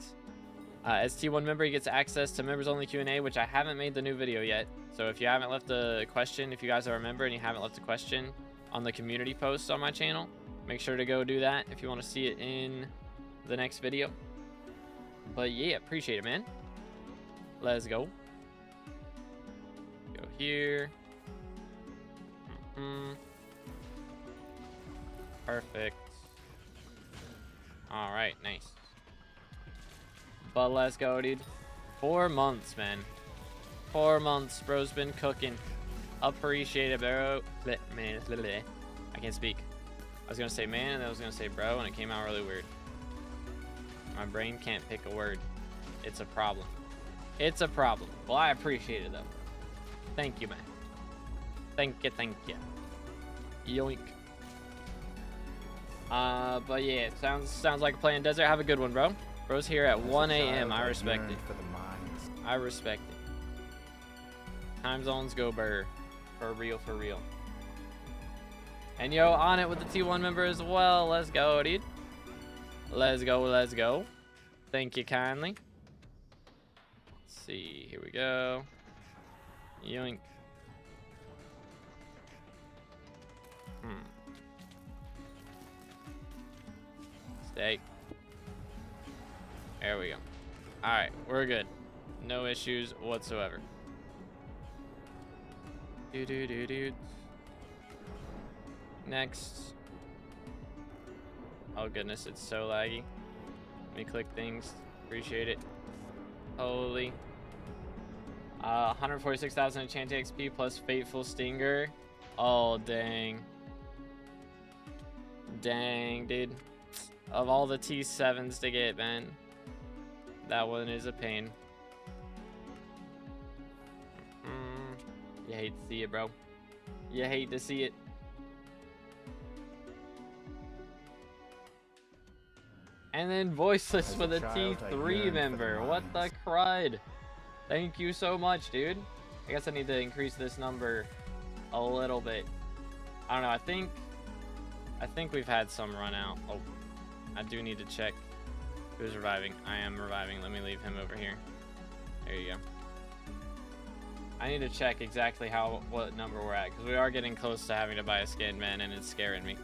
As T1 member, he gets access to members only Q&A, which I haven't made the new video yet. So if you haven't left a question, if you guys are a member and you haven't left a question on the community post on my channel, make sure to go do that if you want to see it in the next video. But yeah, appreciate it, man. Let's go. Go here. Perfect. All right, nice. But let's go, dude. 4 months, man. 4 months, bro's been cooking. Appreciate it, bro. Man, I can't speak. I was gonna say man, and then I was gonna say bro, and it came out really weird. My brain can't pick a word. It's a problem. It's a problem. Well, I appreciate it, though. Thank you, man. Thank you, thank you. Yoink. But yeah, it sounds like a plan. Desert, have a good one, bro. Bro's here at 1 a.m. I respect it. I respect it. Time zones go burr. For real, for real. And yo, on it with the T1 member as well. Let's go, dude. Let's go, let's go. Thank you kindly. Let's see, here we go. Yoink. Stay. There we go. Alright, we're good. No issues whatsoever. Do. Next. Oh goodness, it's so laggy. Let me click things. Appreciate it. Holy. 146,000 enchanted XP plus Fateful Stinger. Oh, dang. Dang, dude. Of all the T7s to get, man, that one is a pain. You hate to see it, bro. You hate to see it. And then Voiceless As with a child, I T3 yearned for member. the What the mines. crud? Thank you so much, dude. I guess I need to increase this number a little bit. I don't know. I think we've had some run out. Oh, I do need to check who's reviving. I am reviving. Let me leave him over here. There you go. I need to check exactly what number we're at, because we are getting close to having to buy a skin, man, and it's scaring me.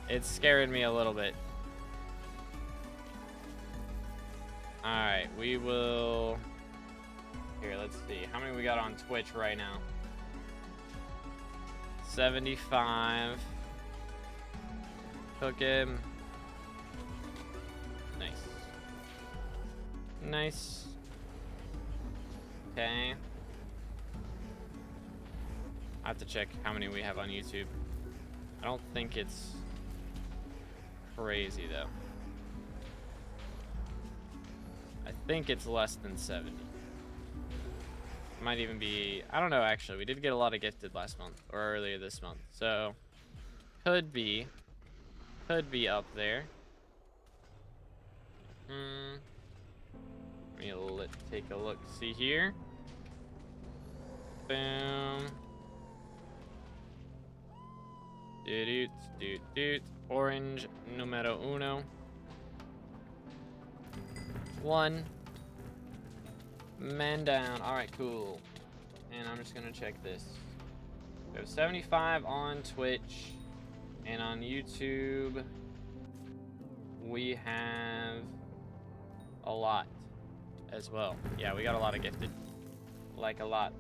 It's scaring me a little bit. Alright, we will... Here, let's see. How many we got on Twitch right now? 75. Hook him. Nice. Nice. Okay. I have to check how many we have on YouTube. I don't think it's crazy though. I think it's less than 70. It might even be, I don't know actually. We did get a lot of gifted last month or earlier this month. So could be up there. Let me take a look, see here. Boom. Doot. Orange numero uno. 1. Man down. Alright, cool. And I'm just gonna check this. We have 75 on Twitch. And on YouTube, we have a lot as well. Yeah, we got a lot of gifted. Like a lot.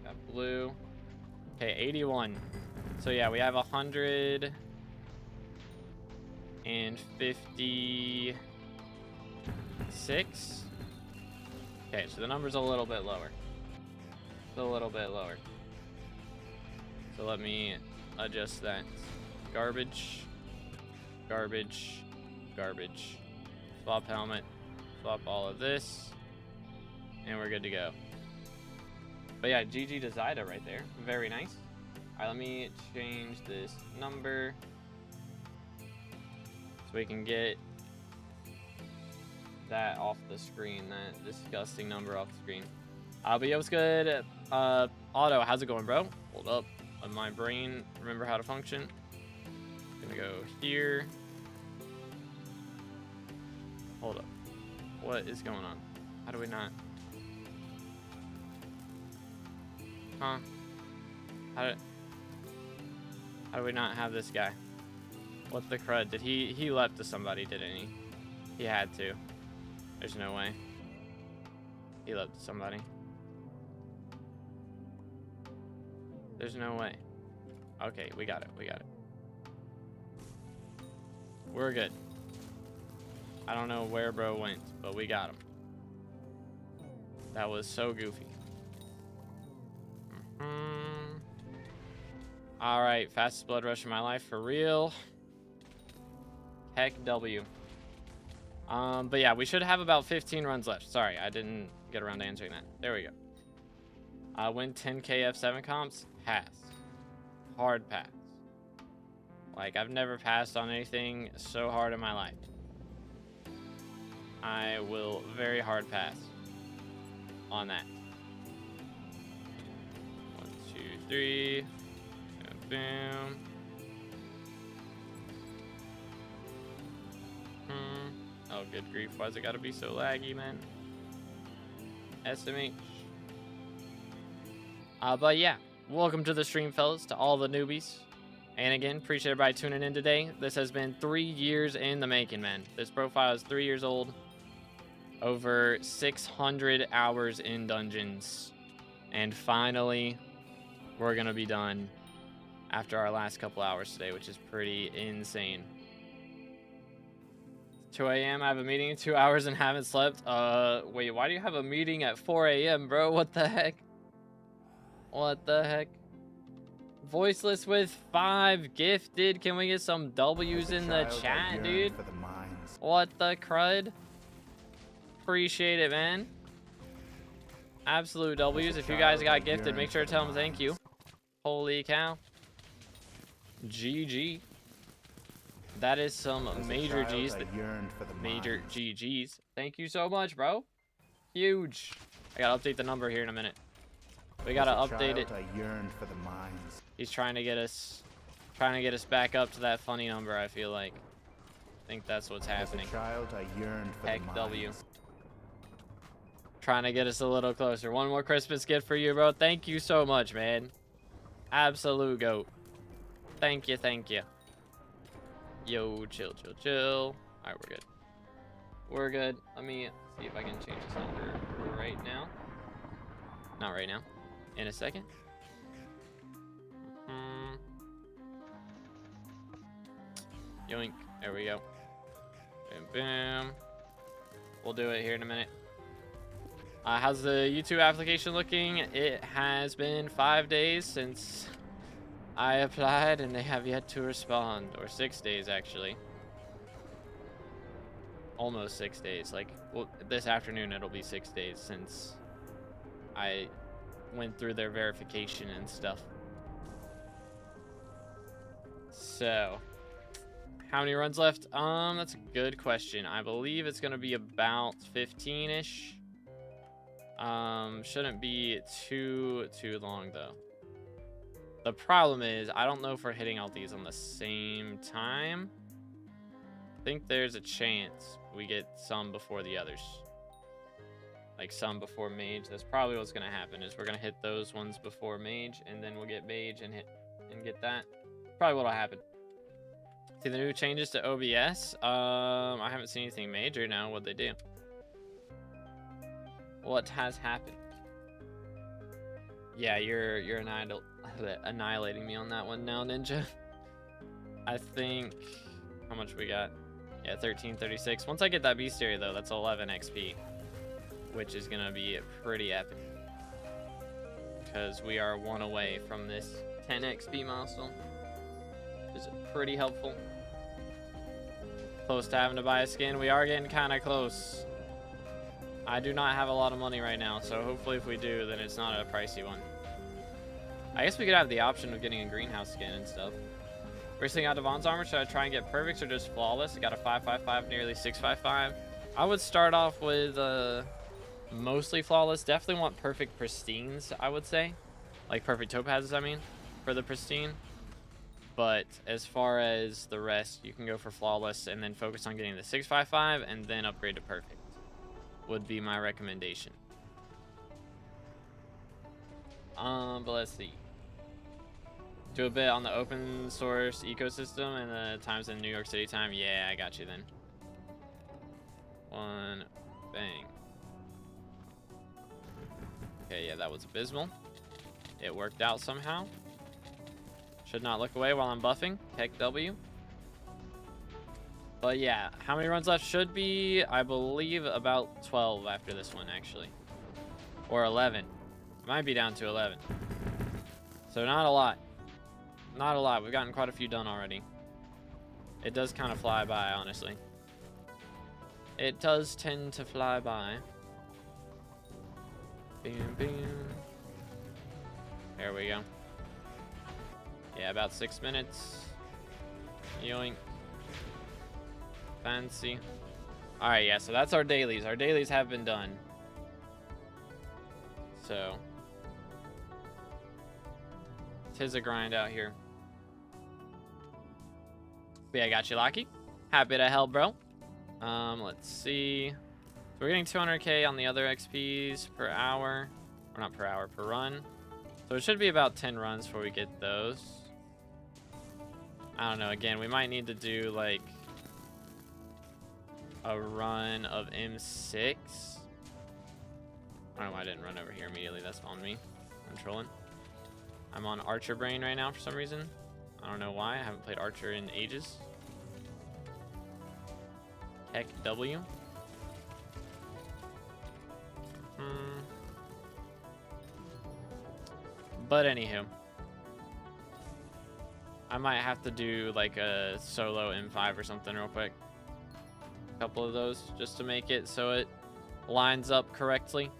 Got blue. Okay, 81. So yeah, we have 156. Okay, so the number's a little bit lower. It's a little bit lower. So let me adjust that. Garbage. Garbage. Garbage. Swap helmet. Swap all of this. And we're good to go. But yeah, GG to Zyda right there. Very nice. Alright, let me change this number so we can get that off the screen, that disgusting number off the screen. But yeah, what's good? Otto, how's it going, bro? Hold up. Let my brain remember how to function. Gonna go here. Hold up. What is going on? How do we not? Huh? How do we not have this guy? What the crud? Did he leapt to somebody, didn't he? He had to. There's no way. He leapt to somebody. There's no way. Okay, we got it. We got it. We're good. I don't know where bro went, but we got him. That was so goofy. Alright, fastest blood rush in my life for real. Heck W. But yeah, we should have about 15 runs left. Sorry, I didn't get around to answering that. There we go. Win 10k F7 comps? Pass. Hard pass. Like, I've never passed on anything so hard in my life. I will very hard pass on that. 1, 2, 3. Boom. Oh, good grief. Why's it gotta be so laggy, man? SMH. But yeah, welcome to the stream, fellas, to all the newbies. And again, appreciate everybody tuning in today. This has been 3 years in the making, man. This profile is 3 years old. Over 600 hours in dungeons. And finally, we're gonna be done after our last couple hours today, which is pretty insane. 2 a.m. I have a meeting in 2 hours and haven't slept. Wait, why do you have a meeting at 4 a.m., bro? What the heck? What the heck? Voiceless with 5 gifted. Can we get some W's in the chat, dude? What the crud? Appreciate it, man. Absolute W's. If you guys got gifted, make sure to tell them thank you. Holy cow. GG. That is some As a major child, G's. I yearned for the Major mines. GGs. Thank you so much, bro. Huge. I gotta update the number here in a minute. We gotta As a update it. child, I yearned for the mines. He's trying to get us back up to that funny number, I feel like. I think that's what's happening. As a child, I yearned for Heck the mines. W. Trying to get us a little closer. One more Christmas gift for you, bro. Thank you so much, man. Absolute goat. Thank you, thank you. Yo, chill, chill, chill. All right, we're good. We're good. Let me see if I can change this number right now. Not right now. In a second. Yoink. There we go. Boom, boom. We'll do it here in a minute. How's the YouTube application looking? It has been 5 days since I applied and they have yet to respond. Or 6 days, actually. Almost 6 days. Like, well, this afternoon it'll be 6 days since I went through their verification and stuff. So, how many runs left? That's a good question. I believe it's gonna be about 15-ish. Shouldn't be too long though. The problem is I don't know if we're hitting all these on the same time. I think there's a chance we get some before the others. Like some before mage. That's probably what's gonna happen, is we're gonna hit those ones before mage, and then we'll get mage and get that. Probably what'll happen. See the new changes to OBS? I haven't seen anything major now. What'd they do? What has happened? Yeah, you're annihilating me on that one now, Ninja. I think, how much we got? Yeah, 1336. Once I get that Beastery though, that's 11 XP, which is gonna be pretty epic, because we are 1 away from this 10 XP milestone, which is pretty helpful. Close to having to buy a skin. We are getting kind of close. I do not have a lot of money right now, so hopefully if we do, then it's not a pricey one. I guess we could have the option of getting a greenhouse skin and stuff. Racing out Devon's armor, should I try and get perfects or just flawless? I got a 555, nearly 655. I would start off with mostly flawless. Definitely want perfect pristines, I would say. Like perfect topazes, I mean, for the pristine. But as far as the rest, you can go for flawless and then focus on getting the 655 and then upgrade to perfect. Would be my recommendation. But let's see. Do a bit on the open source ecosystem and the times in New York City time. Yeah, I got you then. One, bang. Okay, yeah, that was abysmal. It worked out somehow. Should not look away while I'm buffing. Heck W. But yeah, how many runs left? Should be, I believe, about 12 after this one, actually. Or 11. Might be down to 11. So not a lot. Not a lot. We've gotten quite a few done already. It does kind of fly by, honestly. It does tend to fly by. Bam, bam. There we go. Yeah, about 6 minutes. Yoink. Fancy. Alright, yeah, so that's our dailies. Our dailies have been done. So, tis a grind out here. But yeah, I got you, Locky. Happy to help, bro. Let's see. So we're getting 200k on the other XPs per hour. Or not per hour, per run. So it should be about 10 runs before we get those. I don't know, again, we might need to do like a run of M6. I don't know why I didn't run over here immediately. That's on me. I'm trolling. I'm on Archer brain right now for some reason. I don't know why. I haven't played Archer in ages. Heck W. But anywho, I might have to do like a solo M5 or something real quick. A couple of those just to make it so it lines up correctly.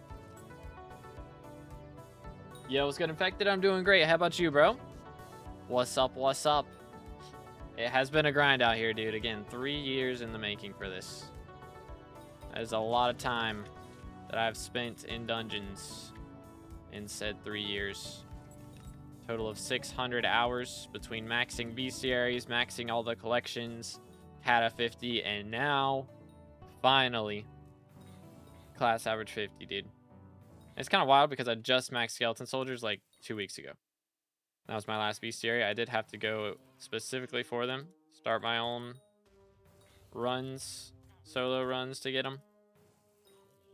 Yo, what's good, Infected? I'm doing great. How about you, bro? What's up? What's up? It has been a grind out here, dude. Again, 3 years in the making for this. That is a lot of time that I've spent in dungeons in said 3 years. Total of 600 hours between maxing bestiaries, maxing all the collections, Kata 50, and now, finally, class average 50, dude. It's kind of wild because I just maxed skeleton soldiers like 2 weeks ago. That was my last bestiary. I did have to go specifically for them. Start my own runs, solo runs to get them.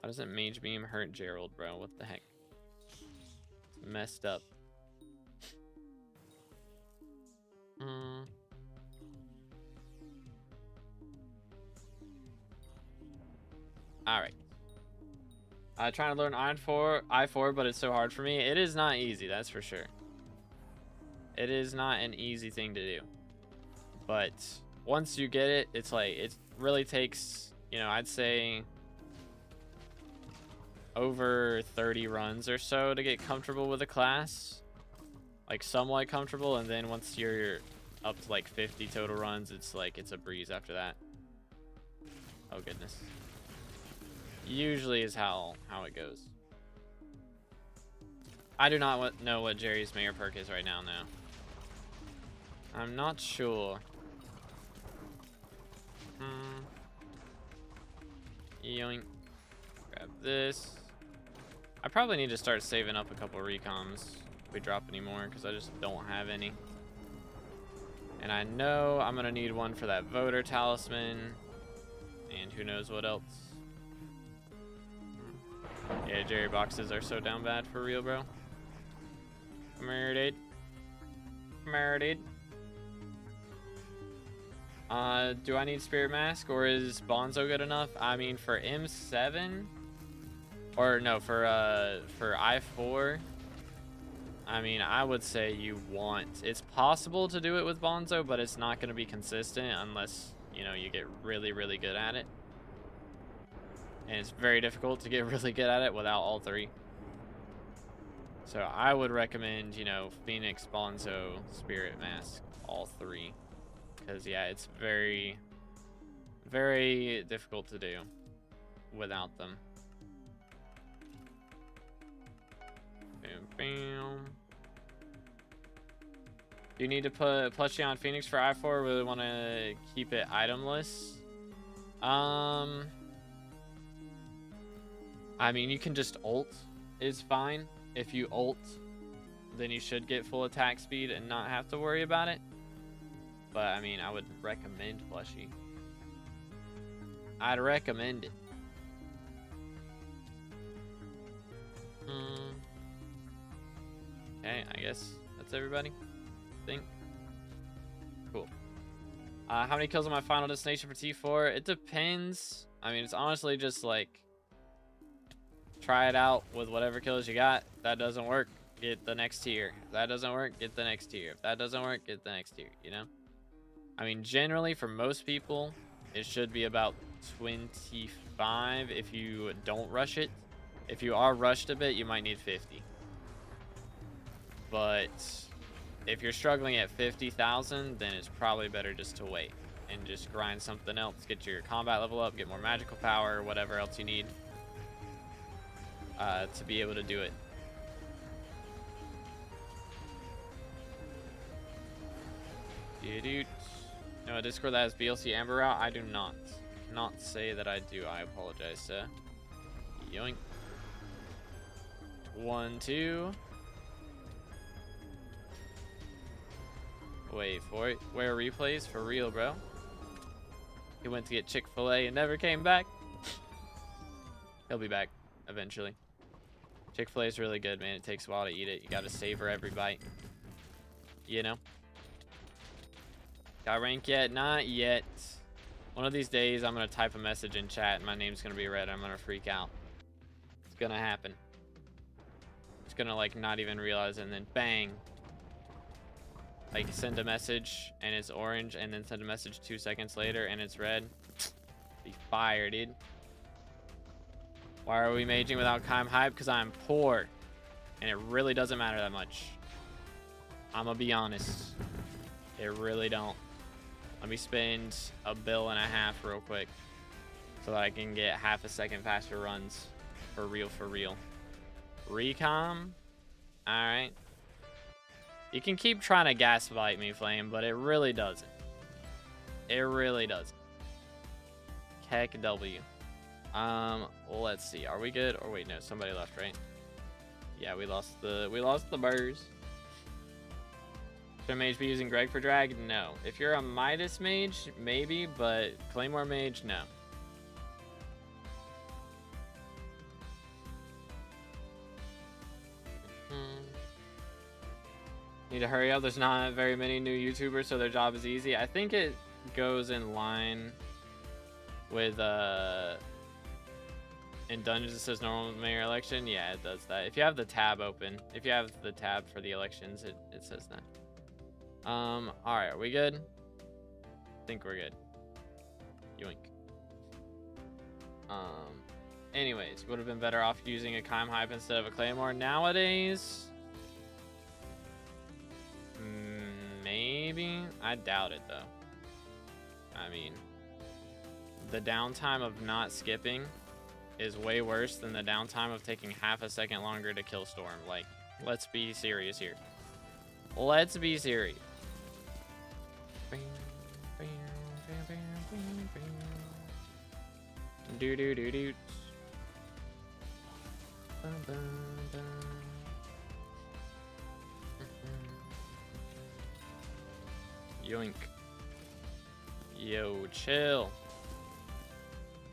Why doesn't Mage Beam hurt Gerald, bro? What the heck? It's messed up. Alright. Trying to learn I4, but it's so hard for me. It is not easy, that's for sure. It is not an easy thing to do. But once you get it, it's like, it really takes, you know, I'd say over 30 runs or so to get comfortable with a class. Like somewhat comfortable, and then once you're up to like 50 total runs, it's like, it's a breeze after that. Oh goodness. Usually is how it goes. I do not know what Jerry's mayor perk is right now, no. I'm not sure. Yoink. Grab this. I probably need to start saving up a couple recoms if we drop any more, because I just don't have any. And I know I'm going to need one for that voter talisman. And who knows what else. Yeah, Jerry boxes are so down bad for real, bro. Come here, dude. Come here, dude. Do I need Spirit Mask, or is Bonzo good enough? I mean, for M7, or no, for I4, I mean, I would say you want, it's possible to do it with Bonzo, but it's not going to be consistent unless, you know, you get really, really good at it. And it's very difficult to get really good at it without all three. So I would recommend, you know, Phoenix, Bonzo, Spirit Mask, all three. Because, yeah, it's very, very difficult to do without them. Bam, bam. Do you need to put plushie on Phoenix for I4, or really want to keep it itemless? I mean, you can just ult is fine. If you ult, then you should get full attack speed and not have to worry about it. But, I mean, I would recommend plushie. I'd recommend it. Okay, I guess that's everybody. I think. Cool. How many kills on my final destination for T4? It depends. I mean, it's honestly just like, try it out with whatever kills you got. If that doesn't work, get the next tier. If that doesn't work, get the next tier. If that doesn't work, get the next tier, you know? I mean, generally, for most people, it should be about 25 if you don't rush it. If you are rushed a bit, you might need 50. But if you're struggling at 50,000, then it's probably better just to wait and just grind something else. Get your combat level up, get more magical power, whatever else you need to be able to do it. No, a Discord that has BLC Amber Route? I do not. Cannot say that I do. I apologize, sir. Yoink. 1, 2. Wait for it. Where replays? For real, bro. He went to get Chick-fil-A and never came back. He'll be back eventually. Chick-fil-A is really good, man. It takes a while to eat it. You gotta savor every bite. You know? Got rank yet? Not yet. One of these days, I'm gonna type a message in chat and my name's gonna be read. I'm gonna freak out. It's gonna happen. It's gonna, like, not even realize it, and then bang. Like, send a message and it's orange, and then send a message 2 seconds later and it's red. Be fire, dude. Why are we maging without Kime Hype? Because I'm poor. And it really doesn't matter that much. I'm gonna be honest. It really don't. Let me spend $1.5 billion real quick so that I can get half a second faster runs. For real, for real. Recom. Alright. You can keep trying to gaslight me, Flame, but it really doesn't. It really doesn't. Heck W. Let's see. Are we good? Or wait, no, somebody left, right? Yeah, we lost the Burrs. Should a mage be using Greg for drag? No. If you're a Midas mage, maybe, but Claymore mage, no. Need to hurry up. There's not very many new YouTubers, so their job is easy. I think it goes in line with in Dungeons it says normal mayor election. Yeah, it does that. If you have the tab open, if you have the tab for the elections, it says that. All right, are we good? I think we're good. Yoink. Anyways, would have been better off using a Chime Hype instead of a Claymore nowadays. Maybe. I doubt it though. I mean, the downtime of not skipping is way worse than the downtime of taking half a second longer to kill Storm. Like, let's be serious here. Let's be serious. Do do do do. Yoink. Yo, chill.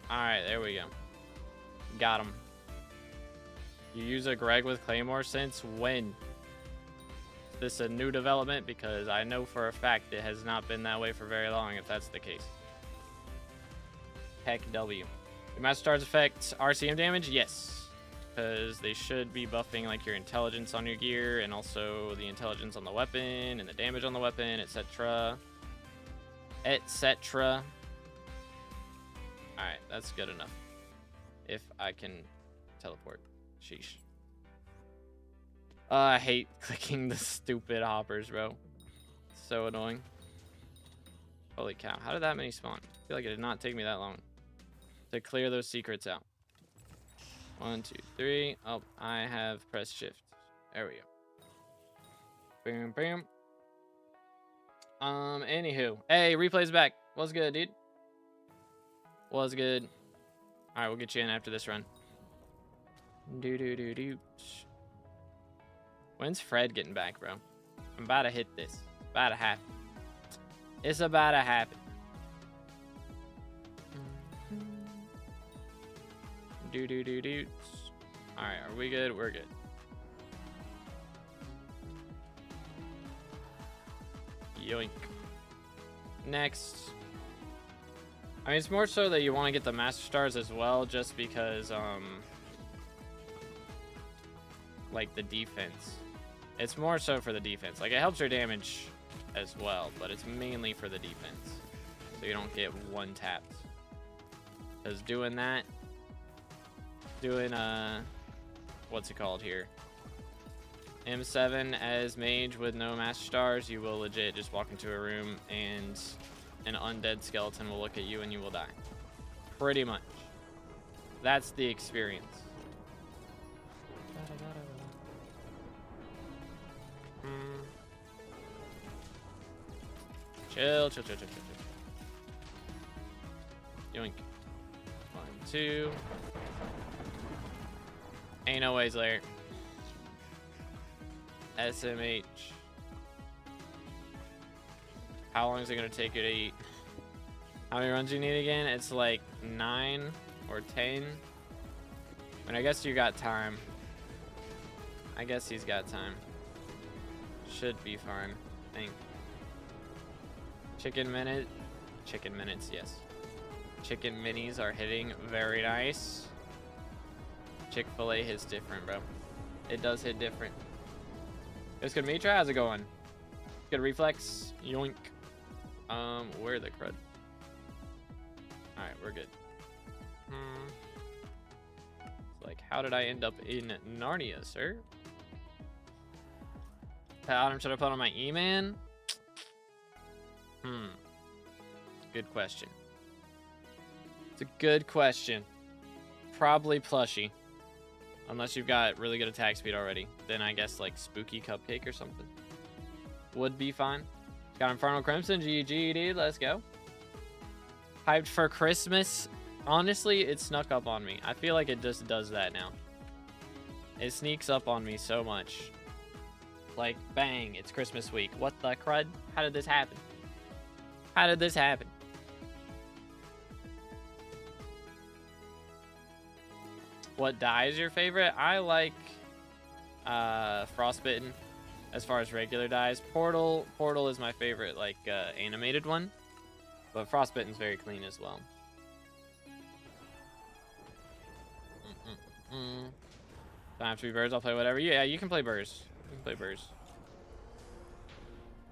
Alright, there we go. Got him. You use a Greg with Claymore since when? Is this a new development? Because I know for a fact it has not been that way for very long, if that's the case. Heck W. Do Master Stars affect RCM damage? Yes. Because they should be buffing like your intelligence on your gear and also the intelligence on the weapon and the damage on the weapon, etc. Etc. Alright, that's good enough. If I can teleport. Sheesh. I hate clicking the stupid hoppers, bro. It's so annoying. Holy cow. How did that many spawn? I feel like it did not take me that long to clear those secrets out. 1, 2, 3. Oh, I have pressed shift. There we go. Boom, boom. Anywho. Hey, replay's back. What's good, dude? What's good? Alright, we'll get you in after this run. Do do do do. When's Fred getting back, bro? I'm about to hit this. It's about to happen. It's about to happen. Do do do do. Alright, are we good? We're good. Yoink. Next. I mean, it's more so that you want to get the Master Stars as well, just because, like, the defense. It's more so for the defense. Like, it helps your damage as well, but it's mainly for the defense. So you don't get one tapped. Because doing that, what's it called here? M7 as mage with no Master Stars, you will legit just walk into a room and an undead skeleton will look at you and you will die. Pretty much. That's the experience. Chill, chill, chill, chill, chill, chill. Yoink. 1, 2. Ain't no ways, Larry. SMH. How long is it gonna take you to eat? How many runs do you need again? It's like 9 or 10. I mean, I guess you got time. I guess he's got time. Should be fine, I think. Chicken minutes, yes. Chicken minis are hitting very nice. Chick-fil-A hits different, bro. It does hit different. It's good, Mitra. How's it going? Good reflex. Yoink. Where the crud? Alright, we're good. Like, how did I end up in Narnia, sir? What item should I put on my E-Man? Good question. It's a good question. Probably plushie. Unless you've got really good attack speed already. Then I guess like spooky cupcake or something. Would be fine. Got Infernal Crimson. GG, dude. Let's go. Hyped for Christmas. Honestly, it snuck up on me. I feel like it just does that now. It sneaks up on me so much. Like, bang, it's Christmas week. What the crud? How did this happen? How did this happen? What dye is your favorite? I like Frostbitten as far as regular dyes. Portal is my favorite, like, animated one. But Frostbitten's very clean as well. Don't have to be birds, I'll play whatever. Yeah, you can play birds. You can play birds.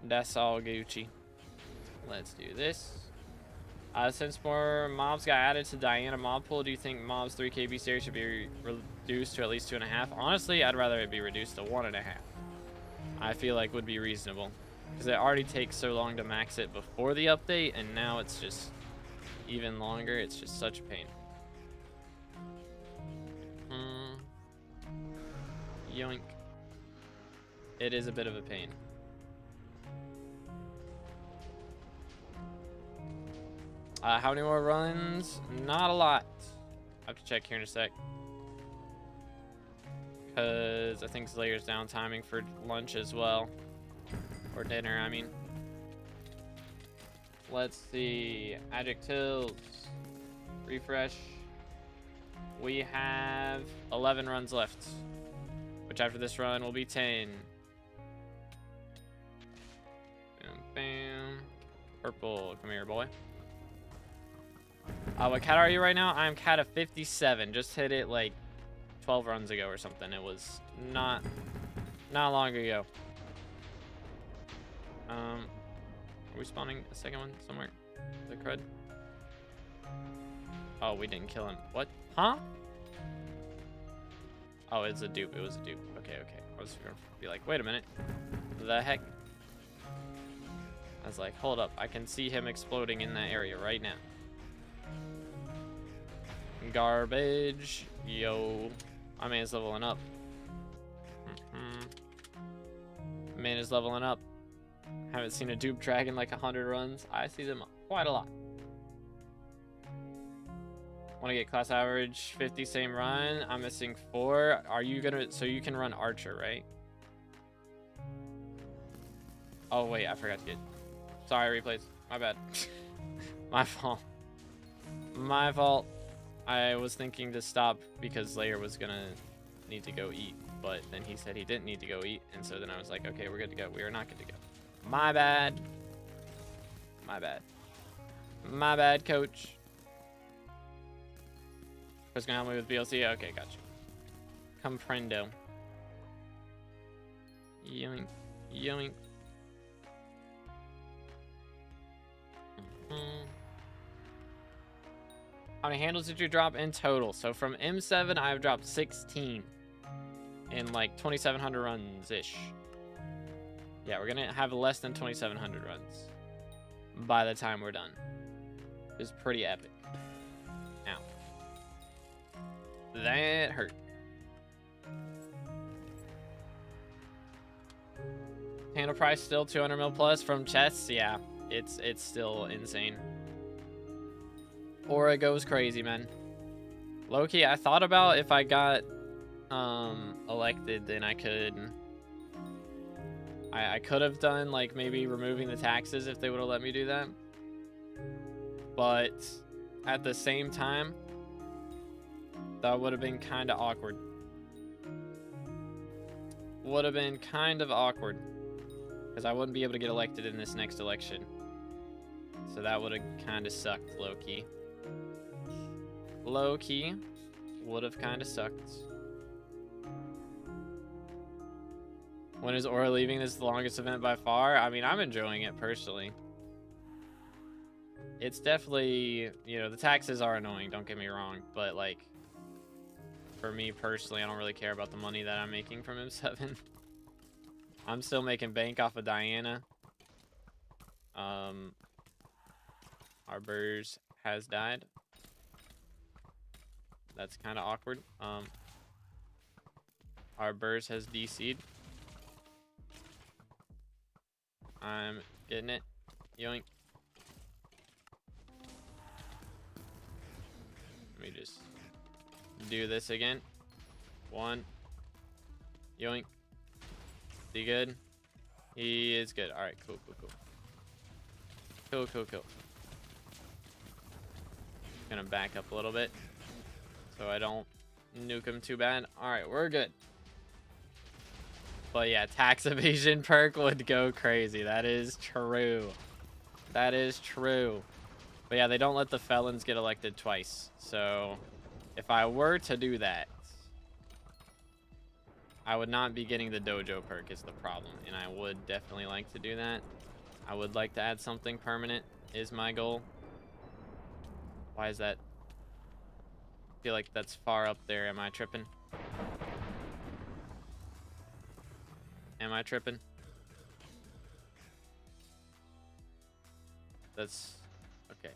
That's all Gucci. Let's do this. Since more mobs got added to Diana mob pool, do you think mobs 3KB series should be reduced to at least 2.5? Honestly, I'd rather it be reduced to 1.5. I feel like would be reasonable. Because it already takes so long to max it before the update, and now it's just even longer. It's just such a pain. Yoink. It is a bit of a pain. How many more runs? Not a lot. I have to check here in a sec. Because I think Slayer's down timing for lunch as well. Or dinner, I mean. Let's see. Adjectives. Refresh. We have 11 runs left. Which after this run will be 10. Bam, bam. Purple, come here, boy. What cat are you right now? I'm cat of 57. Just hit it like 12 runs ago or something. It was not long ago. Are we spawning a second one somewhere? The crud? Oh, we didn't kill him. What? Huh? Oh, it's a dupe. It was a dupe. Okay, okay. I was gonna be like, wait a minute. The heck? I was like, hold up. I can see him exploding in that area right now. Garbage. Yo. My man's leveling up. Man is leveling up. Haven't seen a dupe dragon like 100 runs. I see them quite a lot. Want to get class average 50 same run. I'm missing 4. Are you gonna, so you can run Archer, right? Oh wait, I forgot to get, sorry, replays, my bad. My fault. My fault. I was thinking to stop because Slayer was gonna need to go eat, but then he said he didn't need to go eat, and so then I was like, okay, we're good to go. We are not good to go. My bad. My bad. My bad, coach. Chris gonna help me with BLC? Okay, gotcha. Comprendo. Yoink. Yoink. How many handles did you drop in total? So from M7, I've dropped 16 in like 2,700 runs-ish. Yeah, we're gonna have less than 2,700 runs by the time we're done. It's pretty epic. Ow. That hurt. Handle price still 200 mil plus from chests. Yeah, it's still insane. Aura goes crazy, man. Low-key, I thought about if I got elected, then I could have done like maybe removing the taxes if they would have let me do that. But at the same time, that would have been kind of awkward. Would have been kind of awkward because I wouldn't be able to get elected in this next election. So that would have kind of sucked, low-key. Low-key would have kind of sucked. When is Aura leaving? This is the longest event by far. I mean, I'm enjoying it personally. It's definitely, you know, the taxes are annoying, don't get me wrong, but like for me personally, I don't really care about the money that I'm making from M7. I'm still making bank off of Diana. Our burrs has died. That's kind of awkward. Our burrs has DC'd. I'm getting it. Yoink. Let me just do this again. One. Yoink. Is he good? He is good. Alright, cool. Cool. Gonna back up a little bit so I don't nuke him too bad. Alright, we're good. But yeah, tax evasion perk would go crazy. That is true. That is true. But yeah, they don't let the felons get elected twice. So if I were to do that, I would not be getting the dojo perk is the problem. And I would definitely like to do that. I would like to add something permanent is my goal. Why is that? I feel like that's far up there. Am I tripping? Am I tripping? That's okay.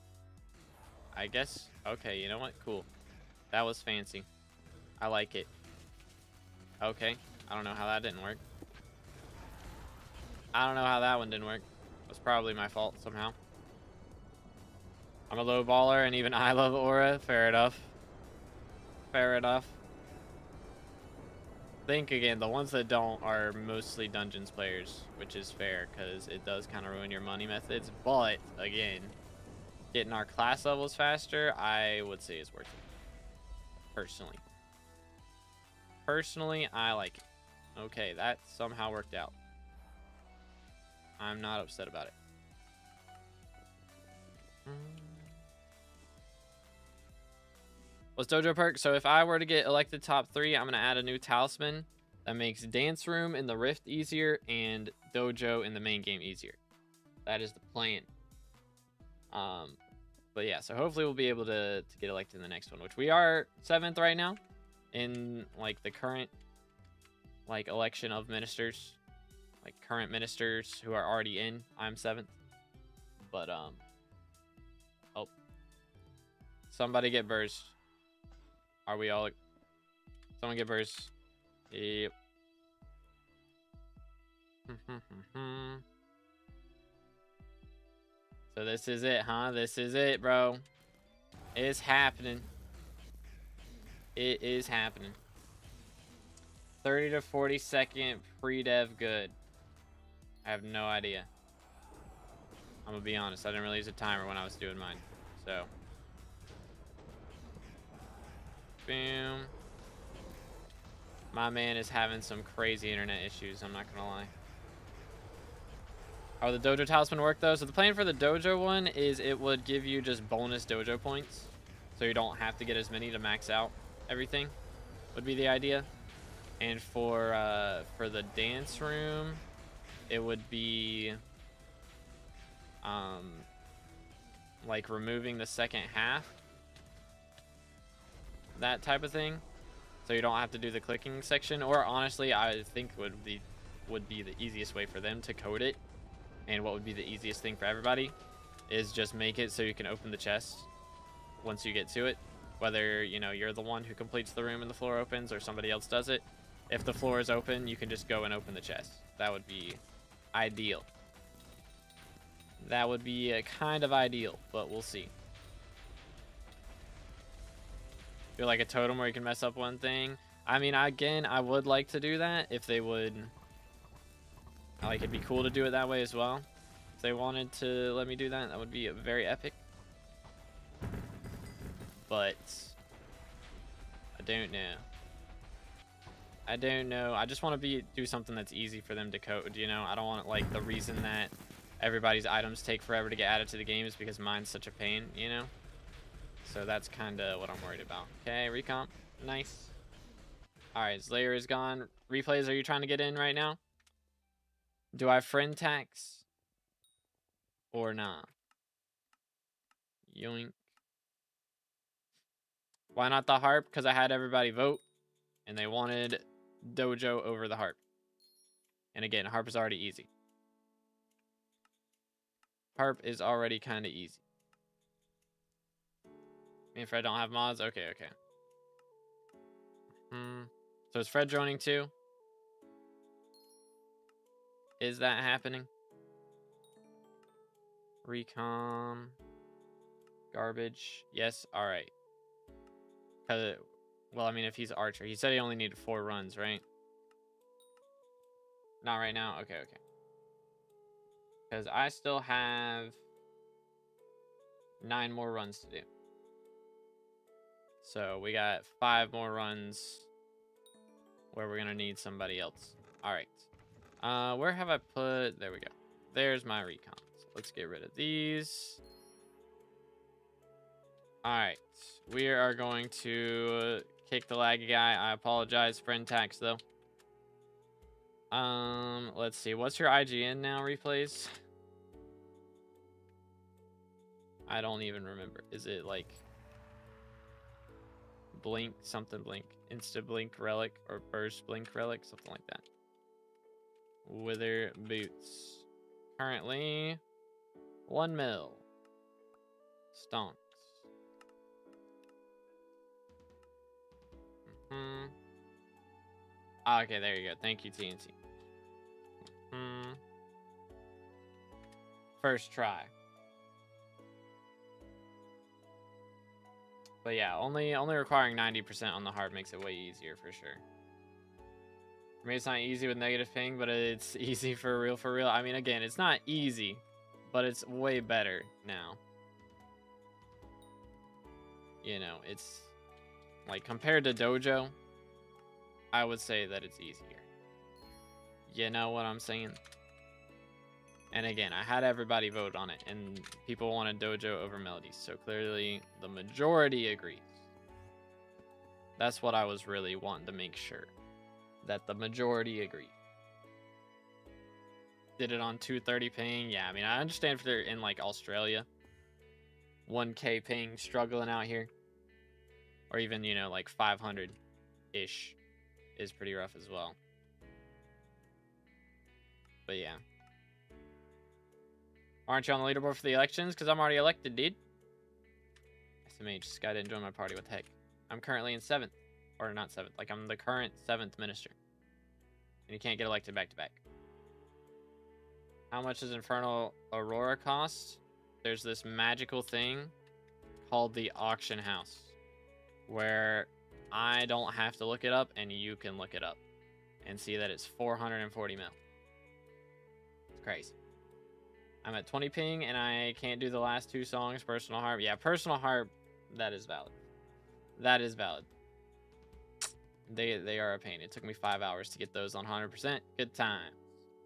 I guess. Okay, you know what? Cool. That was fancy. I like it. Okay. I don't know how that didn't work. I don't know how that one didn't work. It was probably my fault somehow. I'm a low baller and even I love aura. Fair enough. Fair enough. Think again, the ones that don't are mostly dungeons players, which is fair because it does kind of ruin your money methods. But again, getting our class levels faster, I would say is worth it. Personally, I like it. Okay, that somehow worked out. I'm not upset about it. What's dojo perk? So if I were to get elected top 3, I'm going to add a new talisman that makes dance room in the rift easier and dojo in the main game easier. That is the plan. But yeah, so hopefully we'll be able to get elected in the next one, which we are 7th right now in like the current like election of ministers, like current ministers who are already in. I'm 7th. But oh, somebody get burst. Are we all? Someone get burst. Yep. So this is it, huh? This is it, bro. It's happening. It is happening. 30 to 40 second pre-dev good. I have no idea. I'm gonna be honest. I didn't really use a timer when I was doing mine. So. Boom. My man is having some crazy internet issues, I'm not gonna lie. How would the dojo talisman work though? So the plan for the dojo one is it would give you just bonus dojo points. So you don't have to get as many to max out everything, would be the idea. And for the dance room, it would be like removing the second half. That type of thing, so you don't have to do the clicking section. Or honestly, I think would be the easiest way for them to code it, and what would be the easiest thing for everybody is just make it so you can open the chest once you get to it, whether you know you're the one who completes the room and the floor opens or somebody else does it. If the floor is open, you can just go and open the chest. That would be ideal. That would be kind of ideal, but we'll see. Feel like a totem where you can mess up one thing. I mean, again, I would like to do that if they would. Like, it'd be cool to do it that way as well. If they wanted to let me do that, that would be very epic. But I don't know. I don't know. I just want to do something that's easy for them to code, you know? I don't want, like, the reason that everybody's items take forever to get added to the game is because mine's such a pain, you know? So that's kind of what I'm worried about. Okay, recomp. Nice. Alright, Slayer is gone. Replays, are you trying to get in right now? Do I friend tax? Or not? Yoink. Why not the harp? Because I had everybody vote. And they wanted dojo over the harp. And again, harp is already easy. Harp is already kind of easy. Me and Fred don't have mods? Okay, okay. So is Fred joining too? Is that happening? Recom. Garbage. Yes, alright. Well, I mean, if he's Archer. He said he only needed 4 runs, right? Not right now? Okay, okay. Because I still have 9 more runs to do. So we got 5 more runs where we're going to need somebody else. Alright. Where have I put... There we go. There's my recons. Let's get rid of these. Alright. We are going to kick the laggy guy. I apologize. Friend tax, though. Let's see. What's your IGN now, replays? I don't even remember. Is it like blink something blink, insta blink relic, or burst blink relic, something like that? Wither boots. Currently 1 mil. Stonks. Okay, there you go. Thank you, TNT. First try. But yeah, only requiring 90% on the hard makes it way easier for sure. For me, it's not easy with negative ping, but it's easy for real, for real. I mean, again, it's not easy, but it's way better now. You know, it's like compared to Dojo, I would say that it's easier. You know what I'm saying? And again, I had everybody vote on it, and people wanted Dojo over Melodies, so clearly the majority agrees. That's what I was really wanting to make sure, that the majority agreed. Did it on 230 ping? Yeah, I mean, I understand if they're in like Australia, 1K ping, struggling out here, or even, you know, like 500-ish is pretty rough as well. But yeah. Aren't you on the leaderboard for the elections? Because I'm already elected, dude. SMH, this guy didn't join my party. What the heck? I'm currently in 7th. Or not 7th. Like, I'm the current 7th minister. And you can't get elected back-to-back. How much does Infernal Aurora cost? There's this magical thing called the auction house, where I don't have to look it up, and you can look it up and see that it's 440 mil. It's crazy. I'm at 20 ping, and I can't do the last 2 songs. Personal Harp. Yeah, Personal Harp, that is valid. That is valid. They are a pain. It took me 5 hours to get those on 100%. Good time.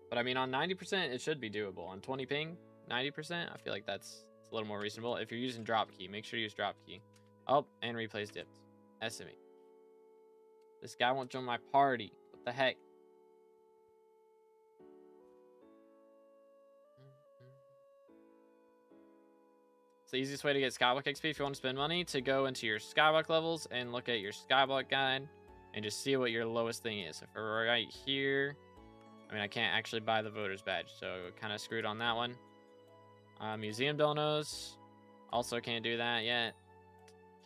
But I mean, on 90%, it should be doable. On 20 ping, 90%, I feel like it's a little more reasonable. If you're using drop key, make sure you use drop key. Oh, and replays dipped. SME. This guy won't join my party. What the heck? It's the easiest way to get SkyBlock XP if you want to spend money, to go into your SkyBlock levels and look at your SkyBlock guide and just see what your lowest thing is. If we're right here, I mean, I can't actually buy the voter's badge, so kind of screwed on that one. Museum donos, also can't do that yet.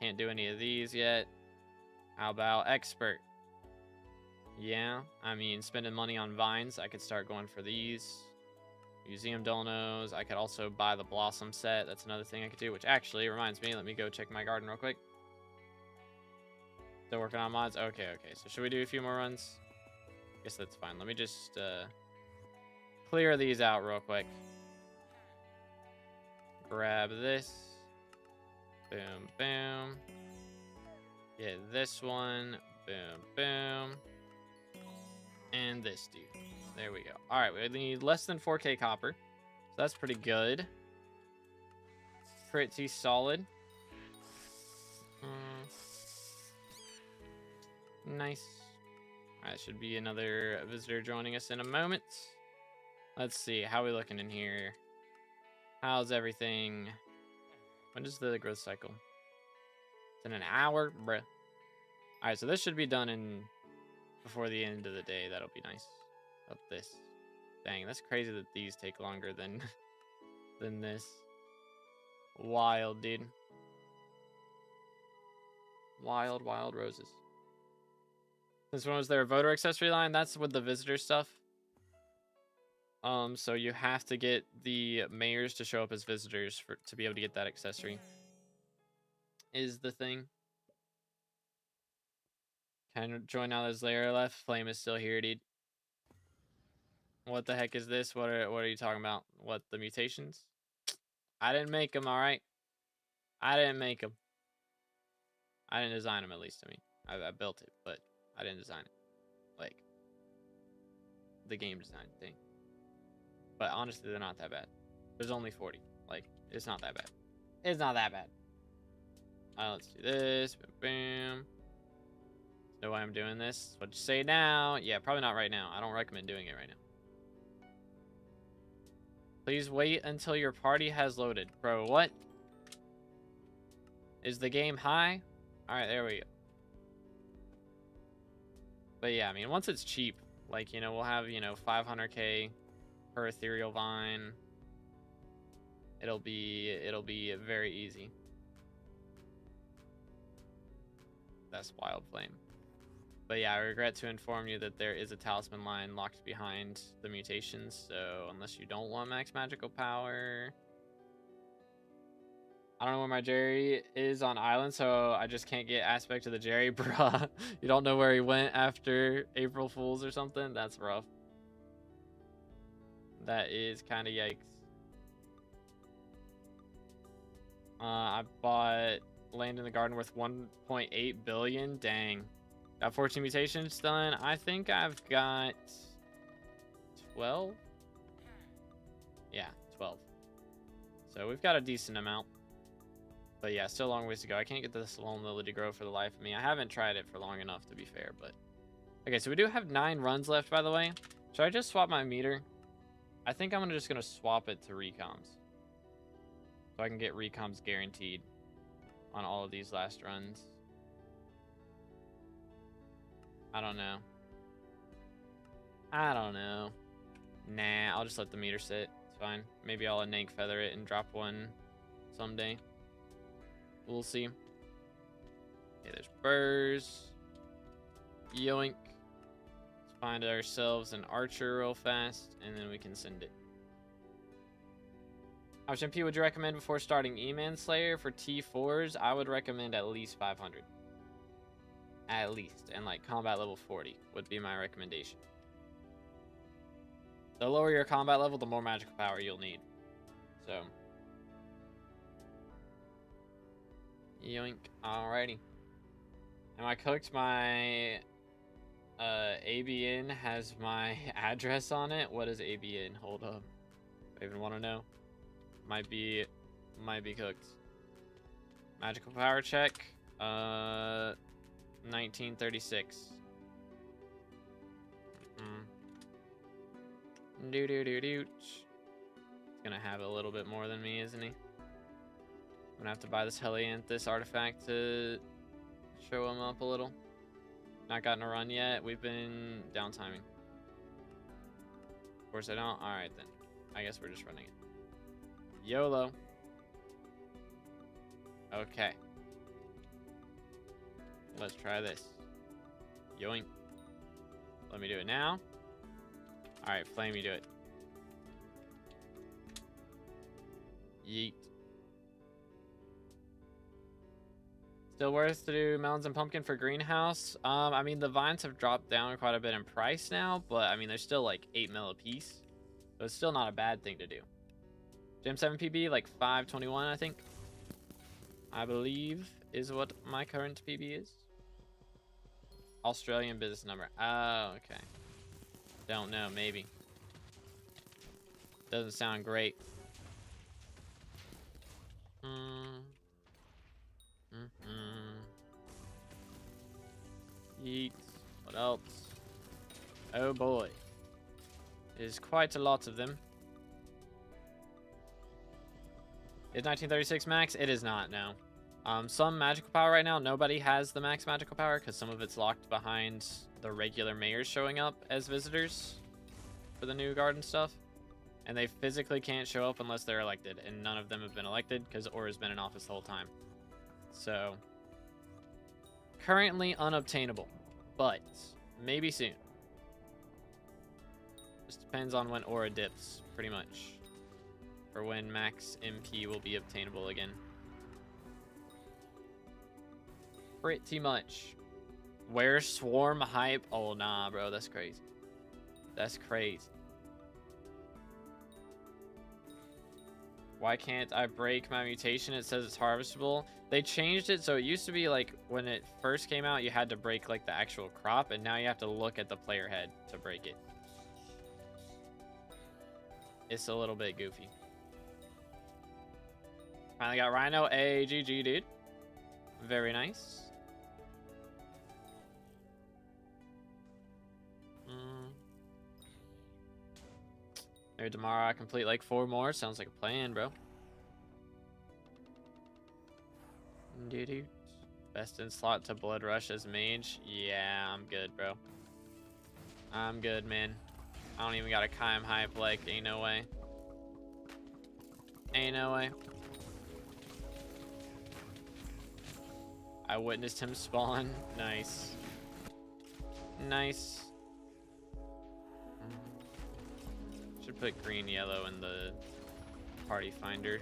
Can't do any of these yet. How about expert? Yeah, I mean, spending money on vines, I could start going for these. Museum donos. I could also buy the blossom set. That's another thing I could do, which actually reminds me, let me go check my garden real quick. Still working on mods? Okay, okay. So should we do a few more runs? Guess that's fine. Let me just clear these out real quick. Grab this. Boom, boom. Get this one. Boom, boom. And this dude. There we go. All right, we need less than 4K copper. So that's pretty good. Pretty solid. Nice. All right, should be another visitor joining us in a moment. Let's see. How are we looking in here? How's everything? When does the growth cycle? It's in an hour? Bruh. All right, so this should be done in before the end of the day. That'll be nice. Up this. Dang, that's crazy that these take longer than this. Wild, dude. Wild, wild roses. This one was their voter accessory line. That's with the visitor stuff. So you have to get the mayors to show up as visitors to be able to get that accessory. Is the thing. Can I join now? There's layer left. Flame is still here, dude. What the heck is this? What are you talking about? What, the mutations? I didn't make them, all right. I didn't make them. I didn't design them, at least. I mean, I built it, but I didn't design it. Like, the game design thing. But honestly, they're not that bad. There's only 40. Like, it's not that bad. It's not that bad. Let's do this. Bam, bam. Know why I'm doing this? What you say now? Yeah, probably not right now. I don't recommend doing it right now. Please wait until your party has loaded. Bro, what? Is the game high? Alright, there we go. But yeah, I mean, once it's cheap, like, you know, we'll have, you know, 500k per ethereal vine. It'll be very easy. That's Wild Flame. But yeah, I regret to inform you that there is a talisman line locked behind the mutations, so unless you don't want max magical power... I don't know where my Jerry is on island, so I just can't get aspect of the Jerry. Bruh, you don't know where he went after April Fools or something? That's rough. That is kind of yikes. I bought land in the garden worth 1.8 billion. Dang. Got 14 mutations done. I think I've got 12. Yeah, 12. So we've got a decent amount. But yeah, still a long ways to go. I can't get this Lone Lily to grow for the life of me. I haven't tried it for long enough, to be fair, but... Okay, so we do have 9 runs left, by the way. Should I just swap my meter? I think I'm just going to swap it to recoms. So I can get recoms guaranteed on all of these last runs. I don't know. I don't know. Nah, I'll just let the meter sit. It's fine. Maybe I'll Nank Feather it and drop one someday. We'll see. Okay, there's burrs. Yoink. Let's find ourselves an archer real fast, and then we can send it. How much MP would you recommend before starting E-Man Slayer? For T4s, I would recommend at least 500. At least. And like combat level 40 would be my recommendation. The lower your combat level, the more magical power you'll need. So... Yoink. Alrighty. Am I cooked? My ABN has my address on it. What is ABN? Hold up. I even want to know. Might be cooked. Magical power check. 1936. He's gonna have a little bit more than me, isn't he? I'm gonna have to buy this Helianthus artifact to show him up a little. Not gotten a run yet. We've been down timing. Of course I don't. Alright then. I guess we're just running it. YOLO. Okay. Let's try this. Yoink. Let me do it now. Alright, Flame, you do it. Yeet. Still worth to do melons and pumpkin for greenhouse. I mean, the vines have dropped down quite a bit in price now, but I mean, they're still like 8 mil a piece. So it's still not a bad thing to do. Gem 7 PB, like 521, I think. I believe is what my current PB is. Australian business number. Oh, okay. Don't know, maybe. Doesn't sound great. Yeet. What else? Oh boy. There's quite a lot of them. Is 1936 max? It is not, no. Some magical power right now, nobody has the max magical power because some of it's locked behind the regular mayors showing up as visitors for the new garden stuff. And they physically can't show up unless they're elected, and none of them have been elected because Aura's been in office the whole time. So, Currently unobtainable, but maybe soon. Just depends on when aura dips, pretty much. Or when max MP will be obtainable again. Pretty much. Where's Swarm Hype? Oh, nah, bro. That's crazy. That's crazy. Why can't I break my mutation? It says it's harvestable. They changed it, so it used to be like when it first came out, you had to break like the actual crop, and now you have to look at the player head to break it. It's a little bit goofy. Finally got Rhino. AGG, dude. Very nice. Maybe tomorrow I complete like 4 more. Sounds like a plan, bro. Dude. Best in slot to Blood Rush as mage. Yeah, I'm good, bro. I'm good, man. I don't even got a Kaim hype, like, ain't no way. Ain't no way. I witnessed him spawn. Nice. Nice. Should put green, yellow in the party finder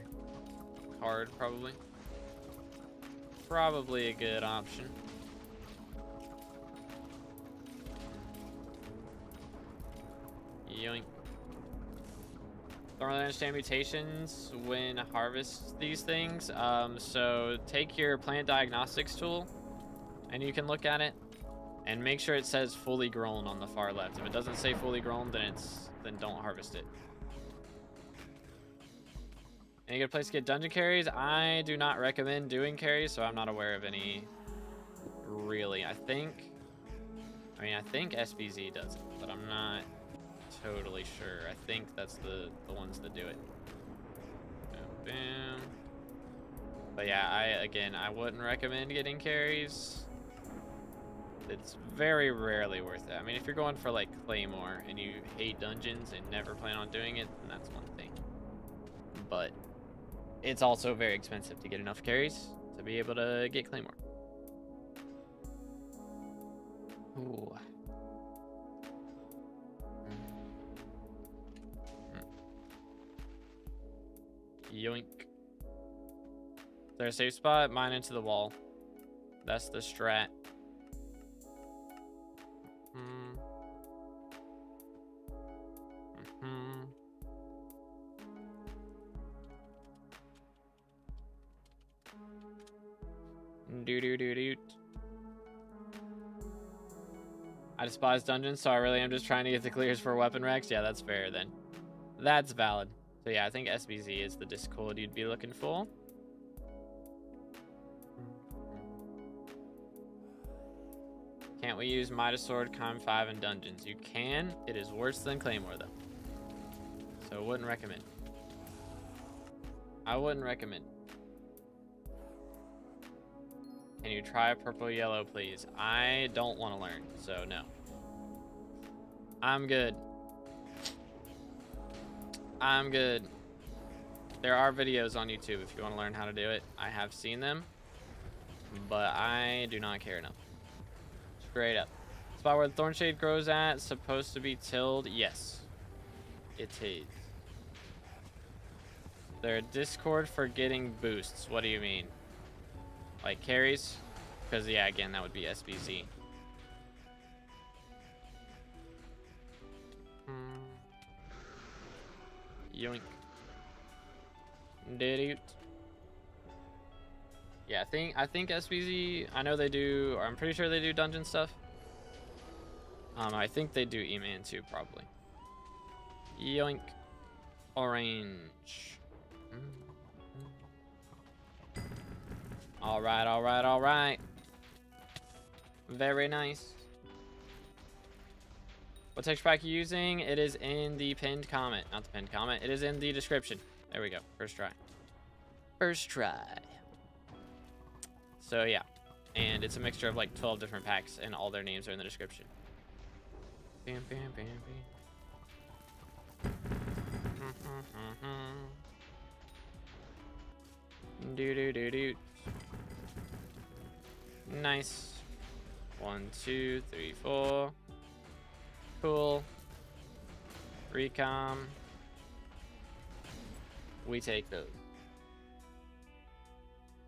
card, probably. Probably a good option. Yoink. Don't really understand mutations when harvest these things. So take your plant diagnostics tool and you can look at it and make sure it says fully grown on the far left. If it doesn't say fully grown, then don't harvest it. Any good place to get dungeon carries? I do not recommend doing carries, so I'm not aware of any really. I think SBZ does it, but I'm not totally sure. I think that's the ones that do it. Boom, boom. But yeah, I wouldn't recommend getting carries. It's very rarely worth it. I mean, if you're going for like Claymore and you hate dungeons and never plan on doing it, then that's one thing. But it's also very expensive to get enough carries to be able to get Claymore. Ooh. Yoink. Is there a safe spot? Mine into the wall. That's the strat. I despise dungeons, so I really am just trying to get the clears for weapon racks. Yeah, that's fair then. That's valid. So yeah, I think SBZ is the Discord you'd be looking for. Can't we use Midas Sword, Kaim 5 in dungeons? You can. It is worse than Claymore though. So I wouldn't recommend. I wouldn't recommend. Can you try purple yellow, please? I don't want to learn, so no. I'm good. I'm good. There are videos on YouTube if you want to learn how to do it. I have seen them, but I do not care enough. Straight up. Spot where the thorn shade grows at, supposed to be tilled? Yes. It is. There a Discord for getting boosts. What do you mean? Like carries? Because yeah, again, that would be SBZ. Yoink. Did yeah, I think SBZ, I know they do, or I'm pretty sure they do dungeon stuff. I think they do E-Man too, probably. Yoink. Orange. Alright, alright, alright. Very nice. What texture pack are you using? It is in the pinned comment. Not the pinned comment. It is in the description. There we go. First try. First try. So yeah. And it's a mixture of like 12 different packs and all their names are in the description. Bam, bam, bam, bam. Do. Nice. 2, 3, 4. Cool. Recom. We take those.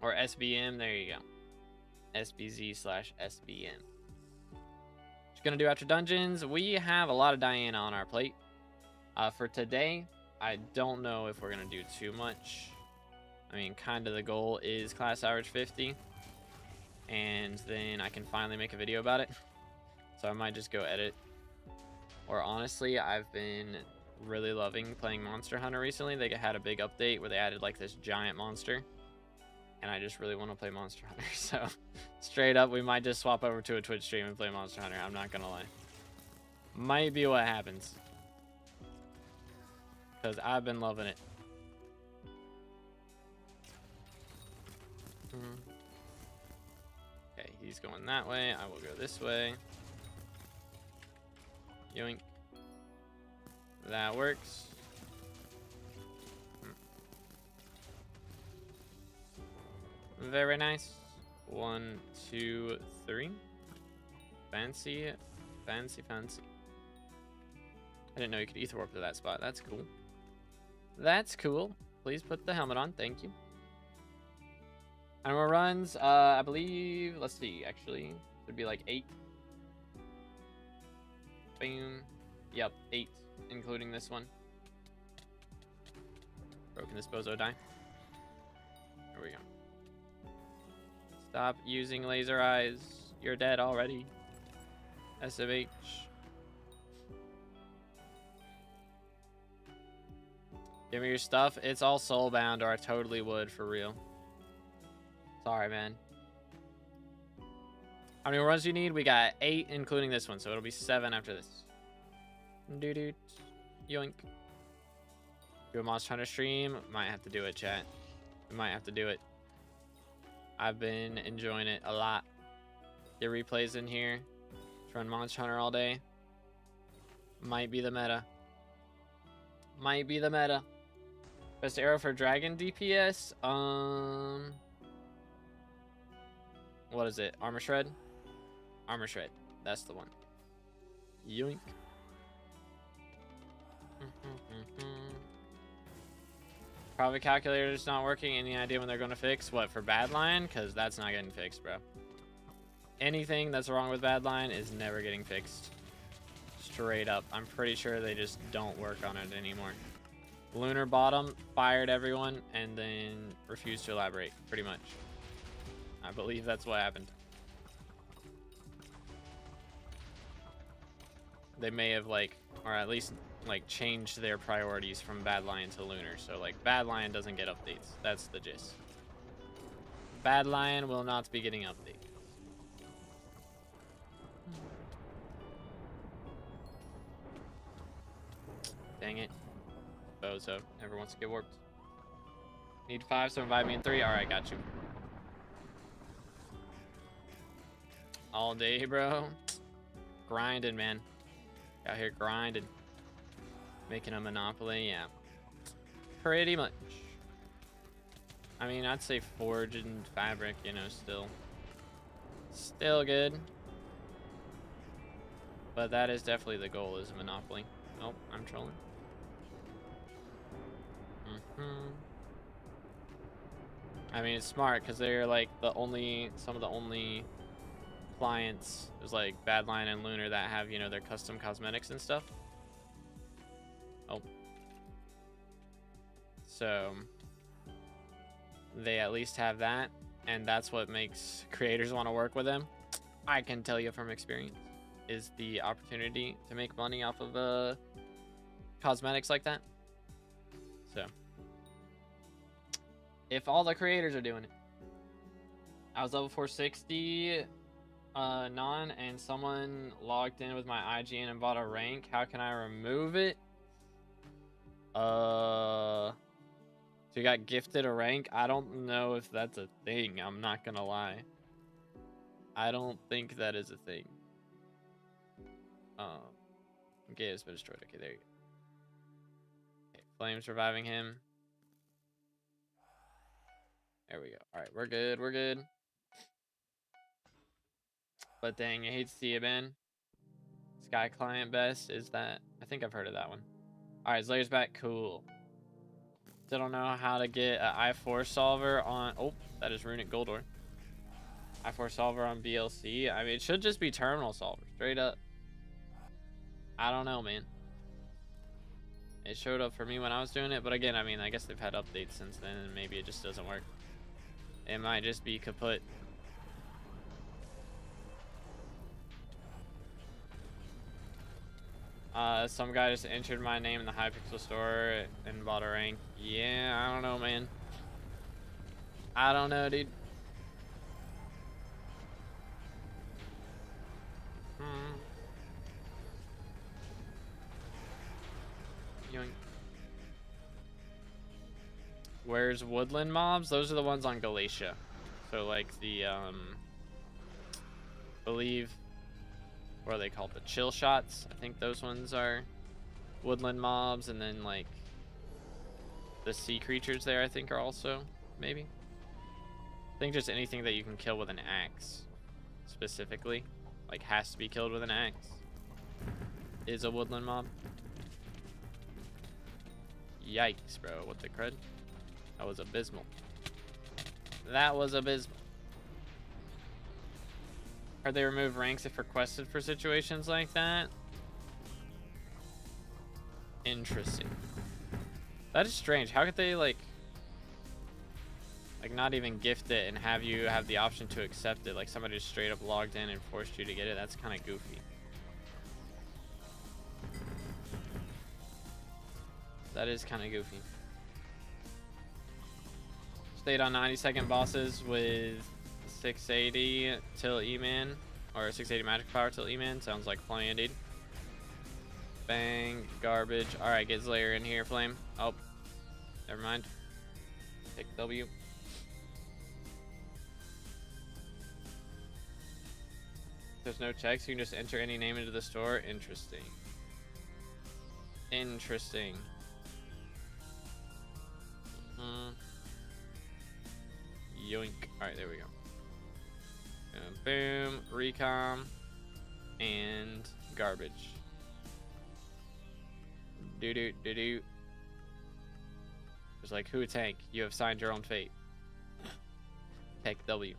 Or SBM, there you go. SBZ/SBM. Just gonna do after dungeons. We have a lot of Diana on our plate. For today, I don't know if we're gonna do too much. I mean, kind of the goal is class average 50. And then I can finally make a video about it. So I might just go edit. Or honestly, I've been really loving playing Monster Hunter recently. They had a big update where they added like this giant monster. And I just really want to play Monster Hunter. So straight up, we might just swap over to a Twitch stream and play Monster Hunter. I'm not going to lie. Might be what happens. Because I've been loving it. Okay, he's going that way. I will go this way. Yoink. That works. Very nice. 1, 2, 3. Fancy, fancy, fancy. I didn't know you could ether warp to that spot. That's cool. That's cool. Please put the helmet on. Thank you. Animal runs, I believe, let's see, actually, it'd be like 8. Boom. Yep, 8, including this one. Broken this bozo die. There we go. Stop using laser eyes. You're dead already. SFH. Give me your stuff. It's all soulbound, or I totally would, for real. Sorry, man. How many runs do you need? We got 8, including this one, so it'll be 7 after this. Doo-doo. Yoink. Do a Monster Hunter stream. Might have to do it, chat. We might have to do it. I've been enjoying it a lot. Get replays in here. Just run Monster Hunter all day. Might be the meta. Might be the meta. Best arrow for dragon DPS? What is it? Armor Shred? Armor Shred. That's the one. Yoink. Probably calculator's not working. Any idea when they're going to fix? What, for Badlion? Because that's not getting fixed, bro. Anything that's wrong with Badlion is never getting fixed. Straight up. I'm pretty sure they just don't work on it anymore. Lunar Bottom fired everyone and then refused to elaborate, pretty much. I believe that's what happened. They may have, like, or at least, like, changed their priorities from Badlion to Lunar. So, like, Badlion doesn't get updates. That's the gist. Badlion will not be getting updates. Dang it. Bozo. Never wants to get warped. Need 5, so invite me in 3. Alright, got you. All day, bro. Grinding, man. Out here grinding. Making a monopoly, yeah. Pretty much. I mean, I'd say Forge and Fabric, you know, still good. But that is definitely the goal, is a monopoly. Oh, I'm trolling. I mean, it's smart because they're like some of the only clients, there's like Badlion and Lunar, that have, you know, their custom cosmetics and stuff. Oh. So they at least have that, and that's what makes creators want to work with them. I can tell you from experience, is the opportunity to make money off of cosmetics like that. So if all the creators are doing it. I was level 460 non, and someone logged in with my IGN and bought a rank. How can I remove it? So you got gifted a rank? I don't know if that's a thing. I'm not gonna lie. I don't think that is a thing. Okay, it's been destroyed. Okay, there you go. Okay, Flames reviving him. There we go. All right, we're good. We're good. But dang, I hate to see it, man. Sky Client Best, is that? I think I've heard of that one. Alright, Slayer's back. Cool. Still don't know how to get an I4 solver on... Oh, that is Runic Goldor. I4 solver on BLC. I mean, it should just be terminal solver. Straight up. I don't know, man. It showed up for me when I was doing it. But again, I mean, I guess they've had updates since then. And maybe it just doesn't work. It might just be kaput. Some guy just entered my name in the Hypixel store and bought a rank. Yeah, I don't know, man. I don't know, dude. Yoink. Where's woodland mobs? Those are the ones on Galatia. So like the believe, what are they called? The chill shots. I think those ones are woodland mobs, and then like the sea creatures there I think are also maybe. I think just anything that you can kill with an axe specifically, like has to be killed with an axe, is a woodland mob. Yikes, bro. What the crud? That was abysmal. That was abysmal. Heard they remove ranks if requested for situations like that. Interesting. That is strange. How could they like not even gift it and have you have the option to accept it? Like somebody just straight up logged in and forced you to get it. That's kind of goofy. That is kind of goofy. Stayed on 90-second bosses with 680 till E-Man, or 680 magic power till E-Man. Sounds like plenty, indeed. Bang, garbage. All right, get Slayer in here, Flame. Oh, never mind. Pick W. There's no checks. You can just enter any name into the store. Interesting. Interesting. Yoink. Alright, there we go. Boom. Recom. And garbage. Doo-doo, doo-doo. It's like, who tank? You have signed your own fate. Pick W.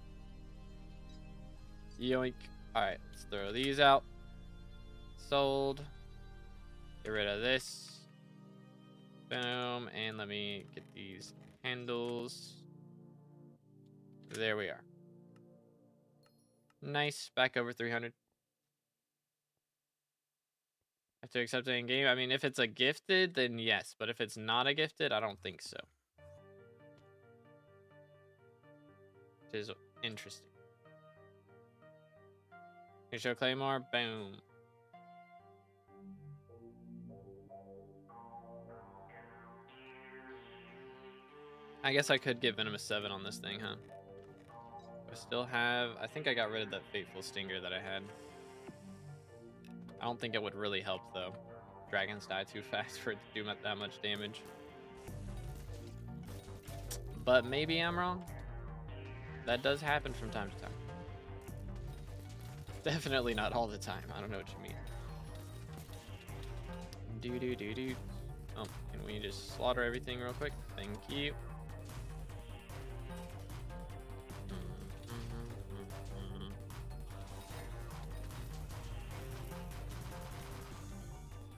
Yoink. Alright, let's throw these out. Sold. Get rid of this. Boom. And let me get these handles. There we are. Nice. Back over 300. Have to accept it in game. I mean, if it's a gifted, then yes. But if it's not a gifted, I don't think so. Which is interesting. Can you show Claymore? Boom. I guess I could get Venomous 7 on this thing, huh? I still have... I think I got rid of that Fateful Stinger that I had. I don't think it would really help, though. Dragons die too fast for it to do that much damage. But maybe I'm wrong. That does happen from time to time. Definitely not all the time. I don't know what you mean. Do-do-do-do. Oh, can we just slaughter everything real quick? Thank you.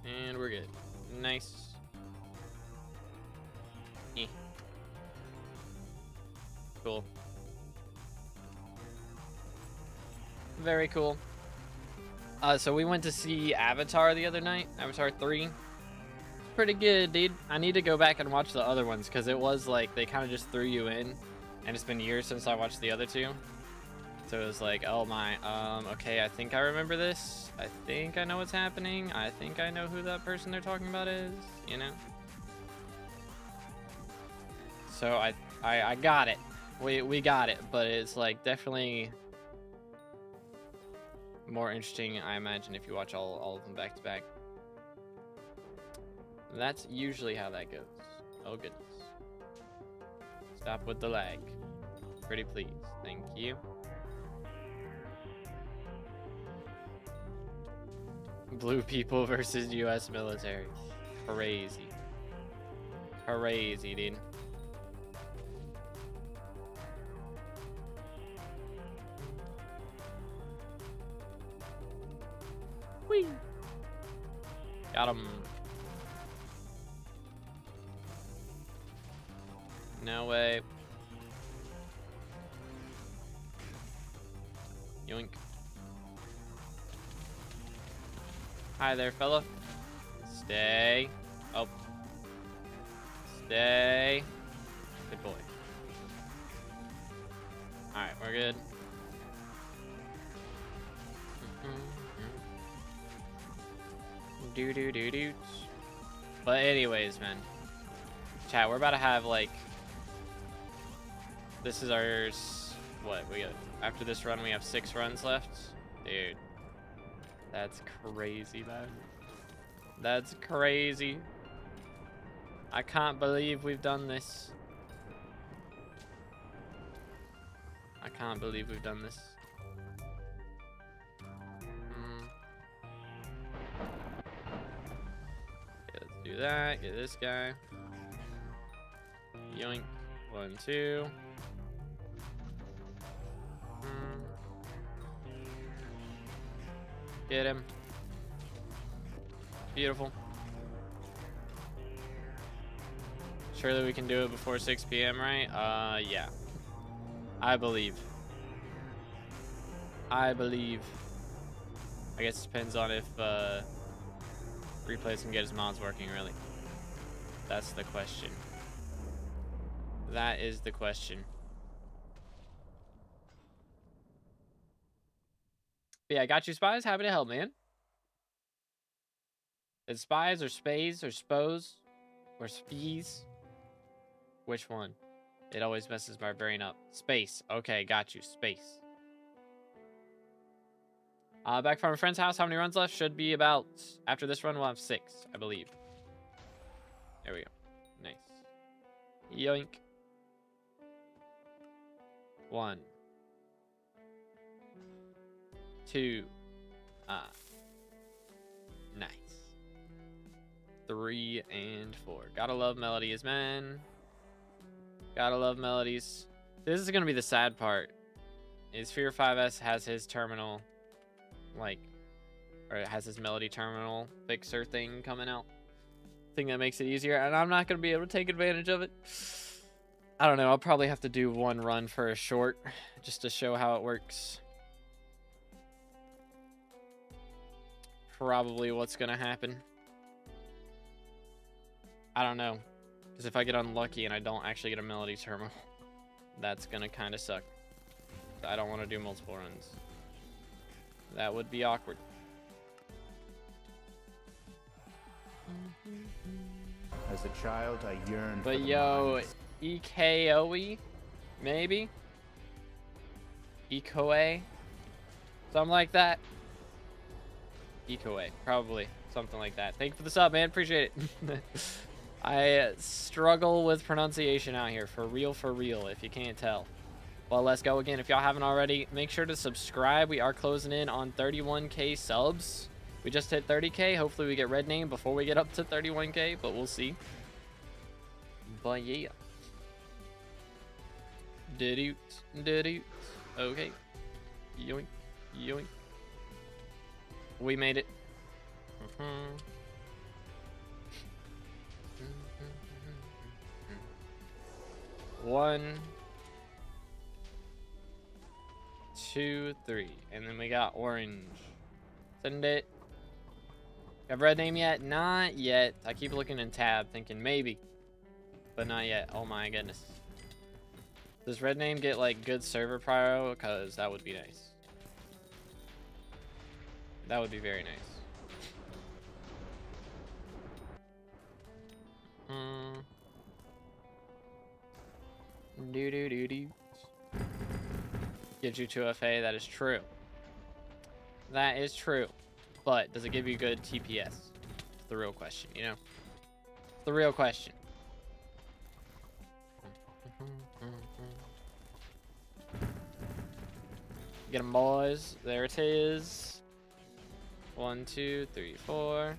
And we're good. Nice. Cool. Very cool. So we went to see Avatar the other night. Avatar 3. Pretty good, dude. I need to go back and watch the other ones because it was like they kind of just threw you in, and it's been years since I watched the other two. So it was like, oh my, okay, I think I remember this. I think I know what's happening. I think I know who that person they're talking about is, you know? So I got it. We got it, but it's like definitely more interesting, I imagine, if you watch all of them back to back. That's usually how that goes. Oh goodness. Stop with the lag. Pretty please. Thank you. Blue people versus U.S. military. Crazy. Crazy, dude. Whee! Got him. No way. Yoink. Hi there, fella. Stay. Oh. Stay. Good boy. Alright, we're good. Do. But anyways, man. Chat, we're about to have like... This is ours. What? We got... After this run, we have 6 runs left. Dude. That's crazy, man. That's crazy. I can't believe we've done this. I can't believe we've done this. Okay, let's do that. Get this guy. Yoink. 1, 2. Get him. Beautiful. Surely we can do it before 6 p.m., right? Yeah. I believe. I guess it depends on if Replays can get his mods working, really. That's the question. That is the question. But yeah, I got you, Spies. Happy to help, man. It's Spies or Spays or Spos or Spies? Which one? It always messes my brain up. Space. Okay, got you. Space. Back from a friend's house. How many runs left? Should be about... After this run, we'll have 6, I believe. There we go. Nice. Yoink. 1. 2. Nice. 3 and 4. Gotta love melodies, man. Gotta love melodies. This is gonna be the sad part. Is Fear 5S has his terminal, like, or it has his melody terminal fixer thing coming out. Thing that makes it easier, and I'm not gonna be able to take advantage of it. I don't know. I'll probably have to do 1 run for a short, just to show how it works. Probably what's gonna happen. I don't know, because if I get unlucky and I don't actually get a melody terminal, that's gonna kind of suck. I don't want to do multiple runs. That would be awkward. As a child, I yearned. But for the yo, mines. EKOE, maybe? EKOE? Something like that. EKOE, probably. Something like that. Thank you for the sub, man. Appreciate it. I struggle with pronunciation out here. For real, if you can't tell. Well, let's go again. If y'all haven't already, make sure to subscribe. We are closing in on 31K subs. We just hit 30K. Hopefully we get red name before we get up to 31K, but we'll see. But yeah. Did okay. Yoink. Yoink. We made it. 1, 2, 3, and then we got orange. Send it. Have red name yet? Not yet. I keep looking in tab, thinking maybe, but not yet. Oh my goodness. Does red name get like good server prio? Because that would be nice. That would be very nice. Do. Gives you 2FA. That is true. That is true. But does it give you good TPS? It's the real question, you know? It's the real question. Get them, boys. There it is. 1, 2, 3, 4.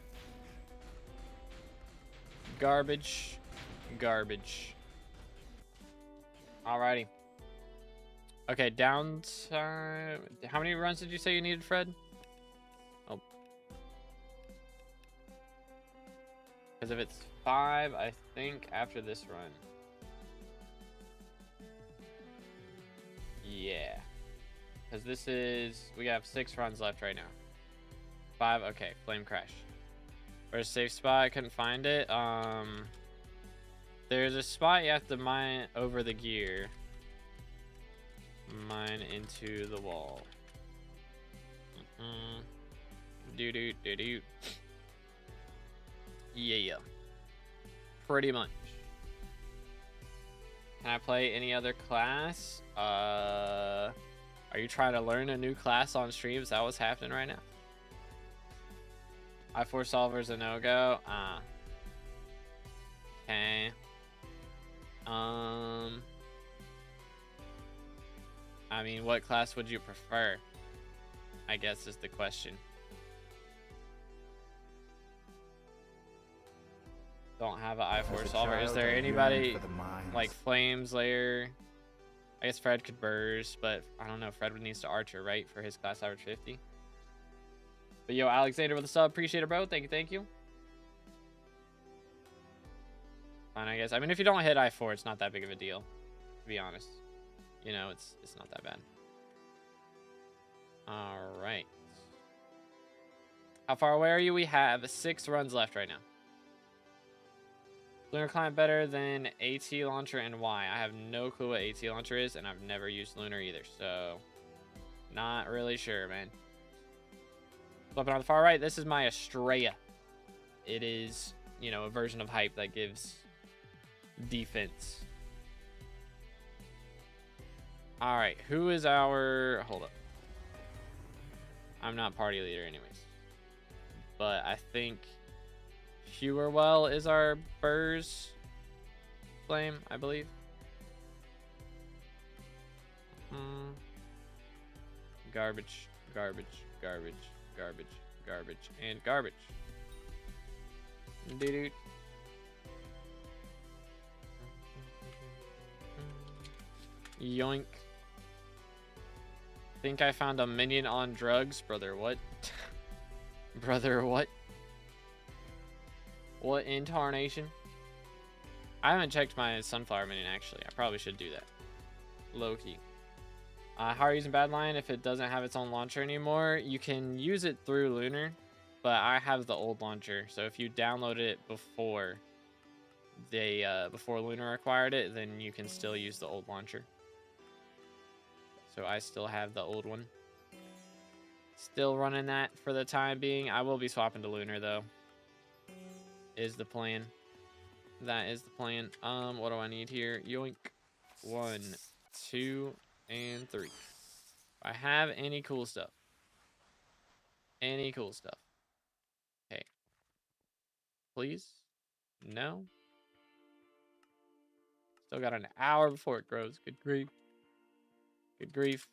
Garbage. Garbage. Alrighty. Okay, downtime. How many runs did you say you needed, Fred? Oh. Because if it's 5, I think after this run. Yeah. Because this is... We have 6 runs left right now. 5, okay. Flame crash. Where's a safe spot? I couldn't find it. There's a spot you have to mine over the gear. Mine into the wall. Do. Yeah. Pretty much. Can I play any other class? Are you trying to learn a new class on stream? Is that what's happening right now? I4 solver's a no-go. Okay. I mean, what class would you prefer? I guess is the question. Don't have an I4 solver. Is there anybody like Flame Slayer? I guess Fred could burst, but I don't know. Fred needs to archer, right, for his class average 50. But yo, Alexander with a sub, appreciate it, bro. Thank you. Fine, I guess. I mean, if you don't hit I4, it's not that big of a deal, to be honest. You know, it's not that bad. All right. How far away are you? We have 6 runs left right now. Lunar Climb better than AT Launcher and why? I have no clue what AT Launcher is, and I've never used Lunar either, so not really sure, man. Flipping on the far right, this is my Estrella. It is, you know, a version of Hype that gives defense. All right, who is our... Hold up. I'm not party leader anyways. But I think Hewerwell is our Burrs flame, I believe. Garbage, garbage, garbage, garbage, garbage, and garbage. Dude. Yoink. Think I found a minion on drugs, brother. What? Brother, what? What in tarnation? I haven't checked my sunflower minion actually. I probably should do that. Low key. How are you using Badlion if it doesn't have its own launcher anymore? You can use it through Lunar, but I have the old launcher. So if you downloaded it before before Lunar acquired it, then you can still use the old launcher. So I still have the old one. Still running that for the time being. I will be swapping to Lunar though. Is the plan. That is the plan. What do I need here? Yoink. 1, 2, and 3. If I have any cool stuff. Any cool stuff. Okay. Please? No? Still got an hour before it grows. Good grief. Good grief.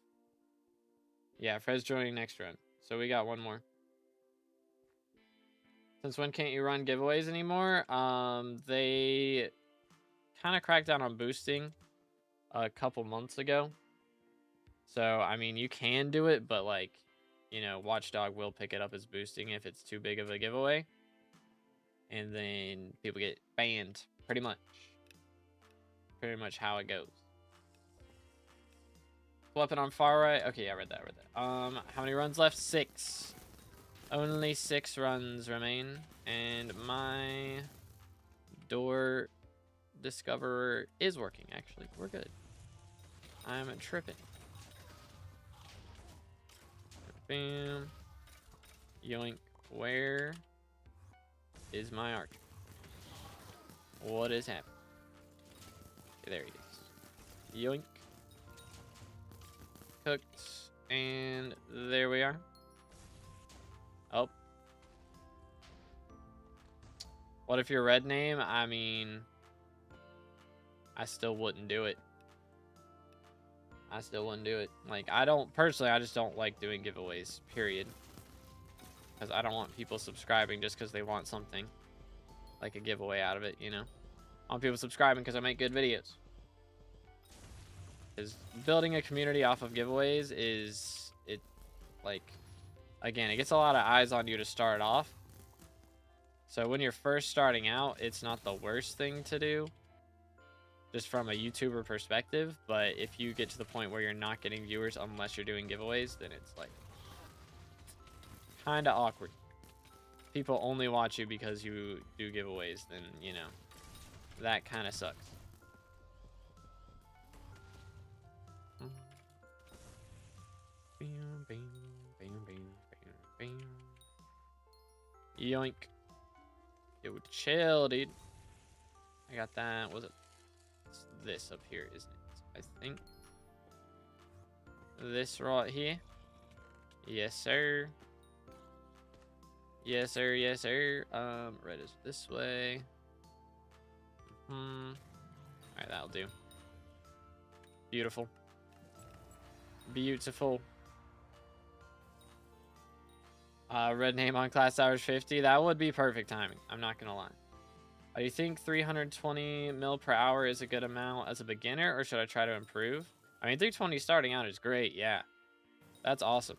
Yeah, Fred's joining next run. So we got one more. Since when can't you run giveaways anymore? They kind of cracked down on boosting a couple months ago. So, I mean, you can do it, but like, you know, Watchdog will pick it up as boosting if it's too big of a giveaway. And then people get banned, pretty much. Pretty much how it goes. Weapon on far right. Okay, yeah, I read that. How many runs left? 6. Only 6 runs remain. And my door discoverer is working, actually. We're good. I'm tripping. Bam. Yoink. Where is my archer? What is happening? Okay, there he is. Yoink. Cooked. And there we are. Oh. What if your red name? I mean, I still wouldn't do it. I still wouldn't do it. Like, I don't, personally, I just don't like doing giveaways, period. because I don't want people subscribing just because they want something like a giveaway out of it, you know. I want people subscribing because I make good videos. Because building a community off of giveaways is, it, like, again, it gets a lot of eyes on you to start off. So when you're first starting out, it's not the worst thing to do, just from a YouTuber perspective. But if you get to the point where you're not getting viewers unless you're doing giveaways, then it's like kind of awkward. People only watch you because you do giveaways, then, you know, that kind of sucks. Yoink. It would chill, dude. I got that. Was it? It's this up here, isn't it? I think. This right here. Yes, sir. Yes, sir. Yes, sir. Red is this way. Alright, that'll do. Beautiful. Beautiful. Red name on class hours 50. That would be perfect timing. I'm not gonna lie. Do you think 320 mil per hour is a good amount as a beginner, or should I try to improve? I mean, 320 starting out is great. Yeah, that's awesome.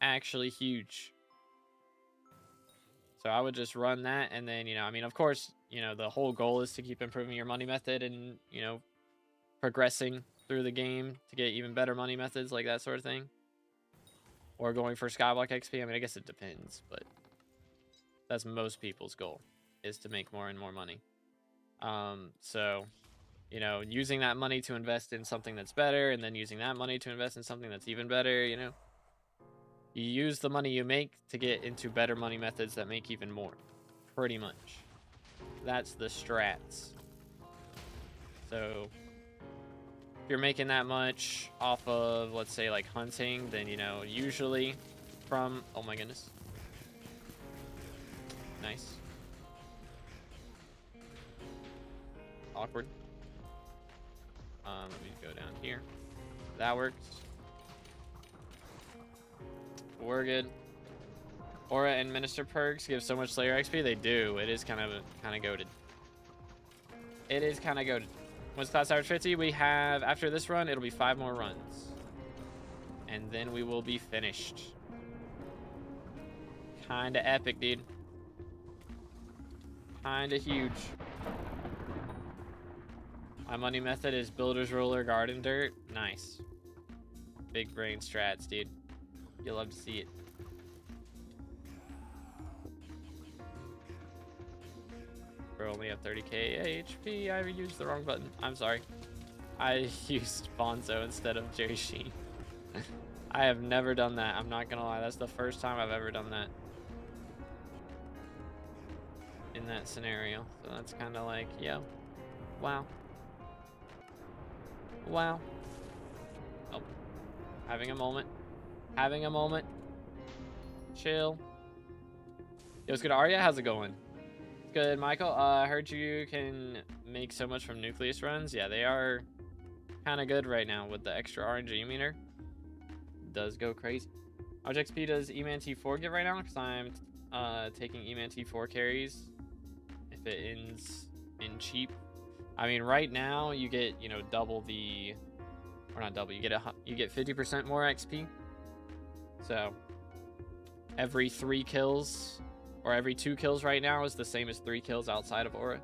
Actually huge. So I would just run that, and then, you know, I mean, of course, you know, the whole goal is to keep improving your money method and, you know, progressing through the game to get even better money methods, like that sort of thing. Or going for SkyBlock XP. I mean, I guess it depends, but that's most people's goal, is to make more and more money. So, you know, using that money to invest in something that's better, and then using that money to invest in something that's even better, you know. You use the money you make to get into better money methods that make even more. Pretty much. That's the strats. So if you're making that much off of, let's say, like hunting, then, you know, usually from, oh my goodness. Nice. Awkward. Let me go down here. That works. We're good. Aura and Minister perks give so much Slayer XP. They do. It is kind of goated. It is kind of goated. Once class average 50, we have, after this run, it'll be 5 more runs. And then we will be finished. Kinda epic, dude. Kinda huge. My money method is builder's roller, garden dirt. Nice. Big brain strats, dude. You'll love to see it. We're only at 30k HP. I used the wrong button. I'm sorry. I used Bonzo instead of Jerry Sheen. I have never done that. I'm not gonna lie. That's the first time I've ever done that. In that scenario. So that's kind of like, yo. Wow. Wow. Oh. Having a moment. Having a moment. Chill. Yo, what's good, Arya? How's it going? Good, Michael. I heard you can make so much from nucleus runs. Yeah, they are kind of good right now with the extra RNG meter. Does go crazy. How much XP does E-Man T4 get right now? Because I'm taking E-Man T4 carries. If it ends in cheap. I mean, right now you get, you know, double the, or not double. You get 50% more XP. So every 3 kills, or every 2 kills right now is the same as 3 kills outside of Aura.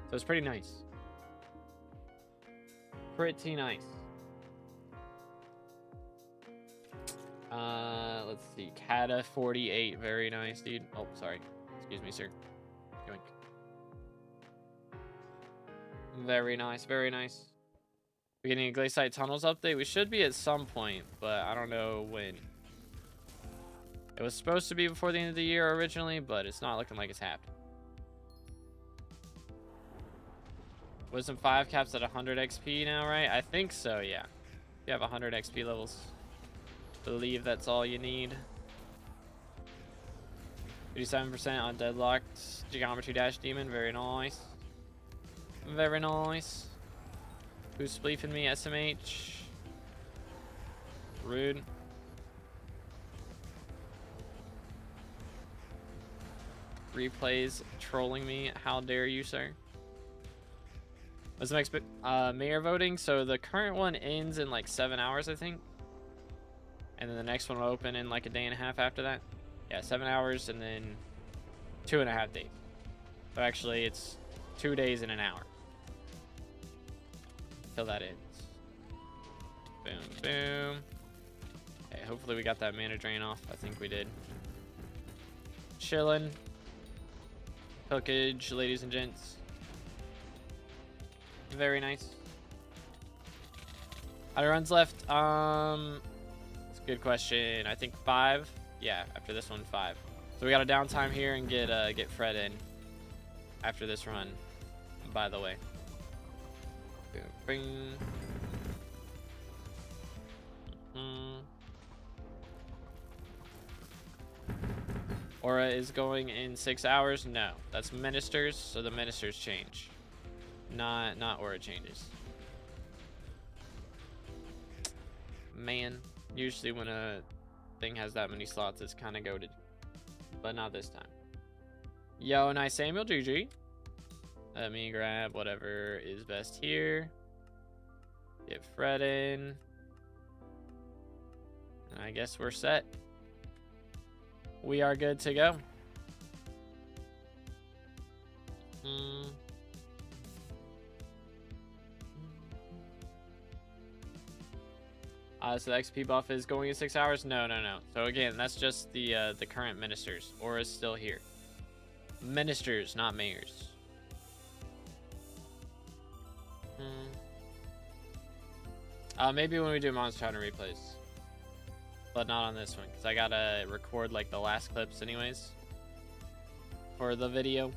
So it's pretty nice. Pretty nice. Let's see. Kata 48. Very nice, dude. Oh, sorry. Excuse me, sir. Yoink. Very nice. Very nice. We're getting a Glaciite Tunnels update. We should be at some point, but I don't know when. It was supposed to be before the end of the year originally, but it's not looking like it's happening. Wisdom 5 caps at 100 XP now, right? I think so, yeah. You have 100 XP levels. Believe that's all you need. 57% on Deadlocked Geometry Dash Demon. Very nice. Very nice. Who's spleefing me? SMH. Rude. replays trolling me. How dare you, sir? What's the next mayor voting? So the current one ends in like 7 hours, I think. And then the next one will open in like a day and a half after that. Yeah, 7 hours and then 2.5 days. So actually it's 2 days and an hour. Till that ends. Boom, boom. Okay, hopefully we got that mana drain off. I think we did. Chillin'. Hookage, ladies and gents. Very nice. How many runs left? It's a good question. I think 5. Yeah, after this one, 5. So we got a downtime here and get Fred in after this run. By the way. Boom, bing. Aura is going in 6 hours. No, that's ministers. So the ministers change. Not aura changes. Man, usually when a thing has that many slots, it's kind of goated, but not this time. Yo, nice Samuel, GG. Let me grab whatever is best here. Get Fred in. And I guess we're set. We are good to go. So the XP buff is going in 6 hours? No. So again, that's just the current ministers. Aura's still here. Ministers, not mayors. Maybe when we do Monster Hunter replays. But not on this one, because I gotta record like the last clips anyways. For the video.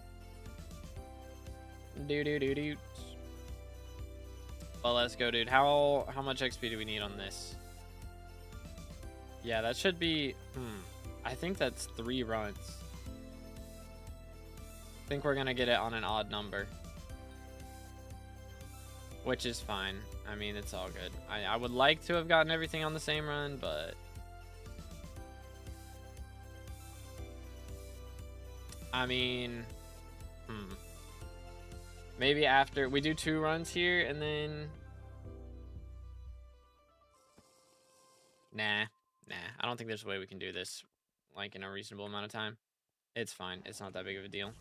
Well, let's go, dude. How much XP do we need on this? Yeah, that should be... I think that's 3 runs. I think we're gonna get it on an odd number. Which is fine. I mean, it's all good. I would like to have gotten everything on the same run, but... I mean... Maybe after... We do 2 runs here, and then... Nah. I don't think there's a way we can do this, like, in a reasonable amount of time. It's fine. It's not that big of a deal.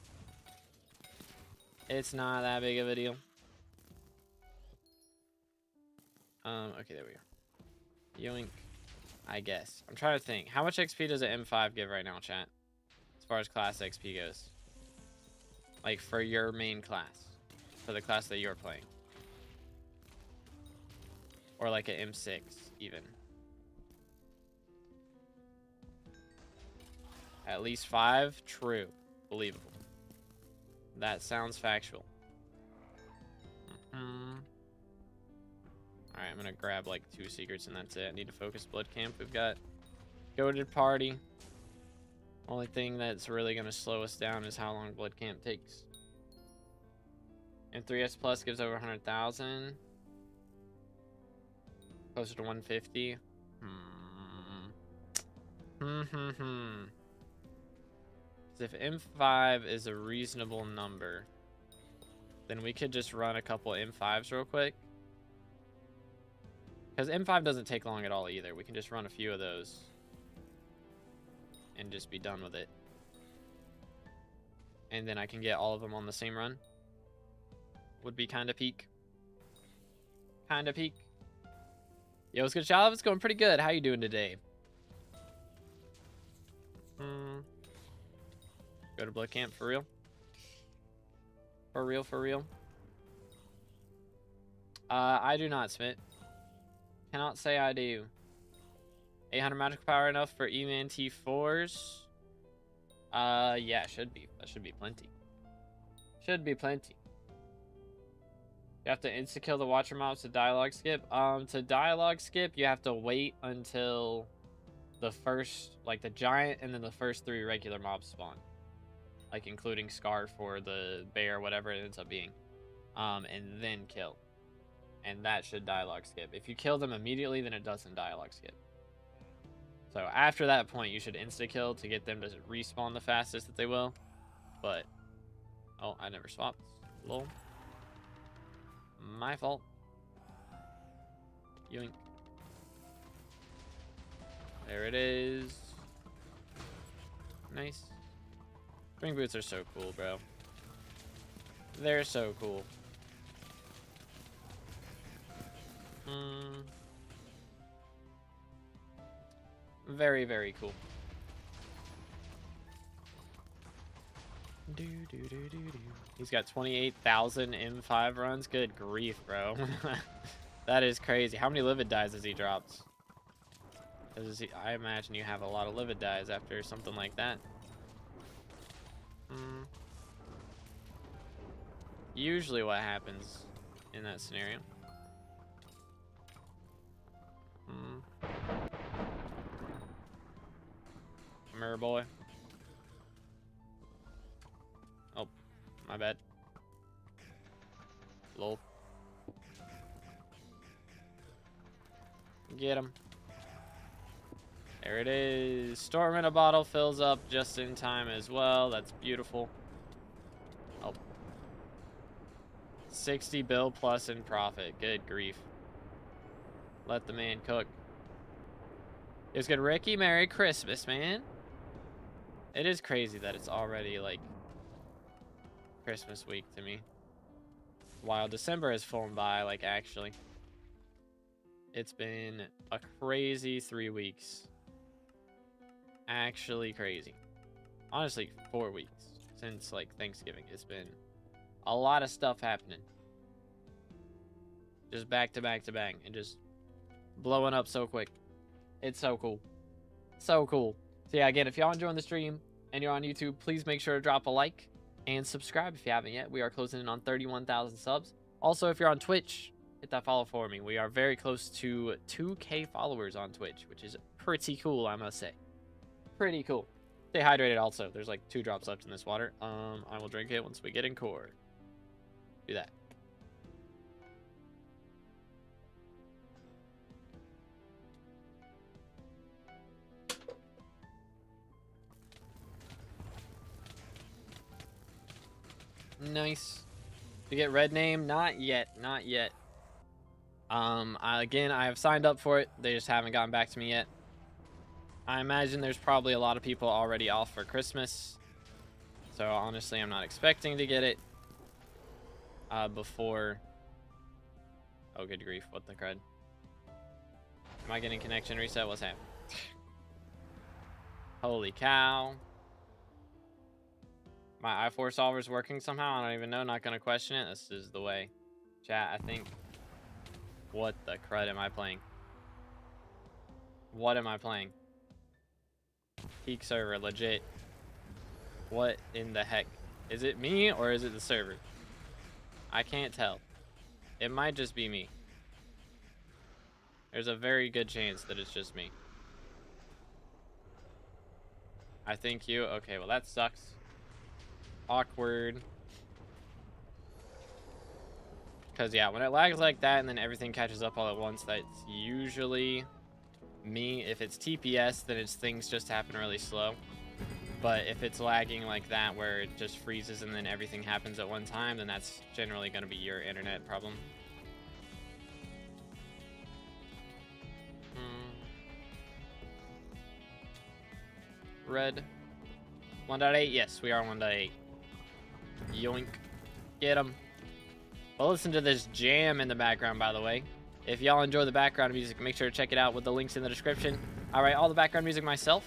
It's not that big of a deal. Okay, there we go. Yoink. I guess. I'm trying to think. How much XP does an M5 give right now, chat? As far as class XP goes. Like, for your main class. For the class that you're playing. Or like an M6, even. At least 5? True. Believable. That sounds factual. Alright, I'm gonna grab like 2 secrets and that's it. I need to focus Blood Camp. We've got Goated Party. Only thing that's really gonna slow us down is how long Blood Camp takes. And 3S Plus gives over 100,000. Closer to 150. If M5 is a reasonable number, then we could just run a couple M5s real quick. Because M5 doesn't take long at all either. We can just run a few of those. And just be done with it. And then I can get all of them on the same run. Would be kind of peak. Yo, what's good, Shalom? It's going pretty good. How you doing today? Go to Blood Camp for real? For real? I do not, Smith. Cannot say I do. 800 magical power enough for E-Man T4s? Yeah, should be. That should be plenty. You have to insta-kill the Watcher mobs to dialogue skip. To dialogue skip, you have to wait until the first, like the giant, and then the first 3 regular mobs spawn. Like including Scarf or the bear, whatever it ends up being. And then kill. And that should dialogue skip. If you kill them immediately, then it doesn't dialogue skip. So after that point, you should insta-kill to get them to respawn the fastest that they will. but... Oh, I never swapped. Lol. My fault. Yoink. There it is. Nice. Spring boots are so cool, bro. They're so cool. Very, very cool. He's got 28,000 M5 runs. Good grief, bro. That is crazy. How many livid dyes has he dropped? I imagine you have a lot of livid dyes after something like that. Usually what happens in that scenario. Mirror boy. Oh, my bad. Lol. Get him. There it is. Storm in a bottle fills up just in time as well. That's beautiful. Oh. 60 bill plus in profit. Good grief. Let the man cook. It was good. Ricky, Merry Christmas, man. It is crazy that it's already like Christmas week to me. While December has flown by, like actually. It's been a crazy 3 weeks. Actually crazy. Honestly, 4 weeks since like Thanksgiving. It's been a lot of stuff happening. Just back to back to back and just blowing up so quick. It's so cool. So cool. So yeah, again, if y'all enjoying the stream and you're on YouTube, please make sure to drop a like and subscribe if you haven't yet. We are closing in on 31,000 subs. Also, if you're on Twitch, hit that follow for me. We are very close to 2K followers on Twitch, which is pretty cool, I must say. Pretty cool. Stay hydrated also. There's like 2 drops left in this water. I will drink it once we get in core. Do that. Nice. To get red name? Not yet. Not yet. Again, I have signed up for it. They just haven't gotten back to me yet. I imagine there's probably a lot of people already off for Christmas. So honestly, I'm not expecting to get it before... Oh, good grief. What the crud? Am I getting connection reset? What's happening? Holy cow. My i4 solver's working somehow. I don't even know. Not going to question it. This is the way. Chat, I think. What the crud am I playing? What am I playing? Peak server, legit. What in the heck? Is it me or is it the server? I can't tell. It might just be me. There's a very good chance that it's just me. I think you... Okay, well that sucks. Awkward. Because yeah, when it lags like that and then everything catches up all at once, that's usually me. If it's TPS, then it's things just happen really slow. But if it's lagging like that where it just freezes and then everything happens at one time, then that's generally going to be your internet problem. Red. 1.8? Yes, we are 1.8. Yoink. Get him. Well, listen to this jam in the background, by the way. If y'all enjoy the background music, make sure to check it out with the links in the description. I write all the background music myself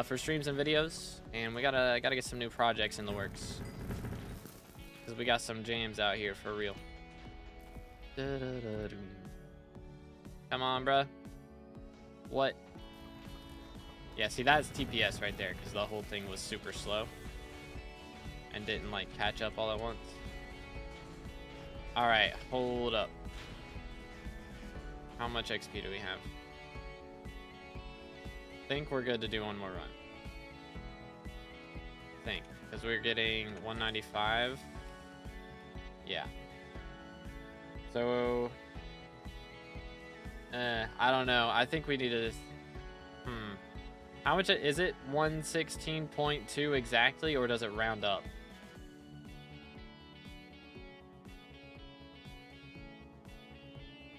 for streams and videos, and we gotta get some new projects in the works because we got some jams out here for real. Come on, bruh. What? Yeah, see, that's TPS right there because the whole thing was super slow and didn't like catch up all at once. All right, hold up. How much XP do we have? I think we're good to do one more run. I think, because we're getting 195. Yeah. So, I don't know. I think we need to. How much is it? 116.2 exactly, or does it round up?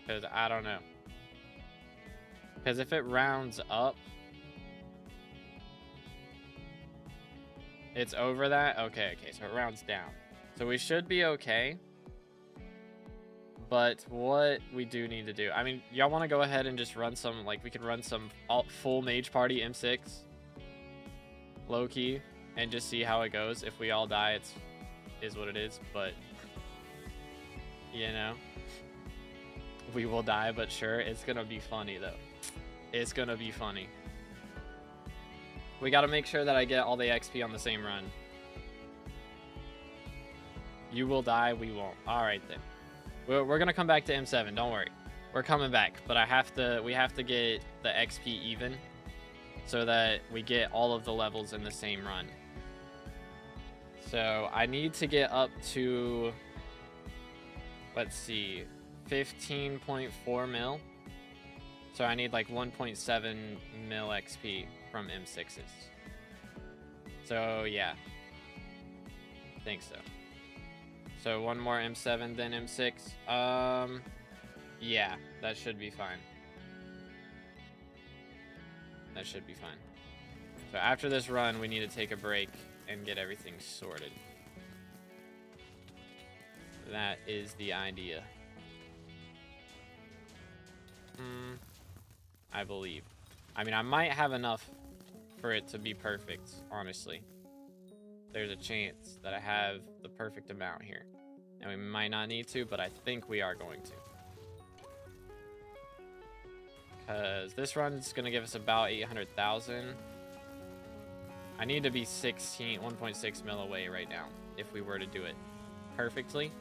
Because I don't know. Because if it rounds up, it's over that? Okay, so it rounds down. So we should be okay. But what we do need to do, I mean, y'all want to go ahead and just run some, like, we could run some full mage party M6 low-key and just see how it goes. If we all die, is what it is, but you know, we will die, but sure, it's gonna be funny though. It's gonna be funny. We gotta make sure that I get all the XP on the same run. You will die, we won't. All right then. We're gonna come back to M7. Don't worry, we're coming back. But we have to get the XP even, so that we get all of the levels in the same run. So I need to get up to, let's see, 15.4 mil. So I need like 1.7 mil XP from M6s. So yeah, I think so. So one more M7, then M6. Yeah, that should be fine. That should be fine. So after this run, we need to take a break and get everything sorted. That is the idea. I believe. I mean, I might have enough for it to be perfect, honestly. There's a chance that I have the perfect amount here. And we might not need to, but I think we are going to. Because this run is going to give us about 800,000. I need to be 1.6 mil away right now if we were to do it perfectly.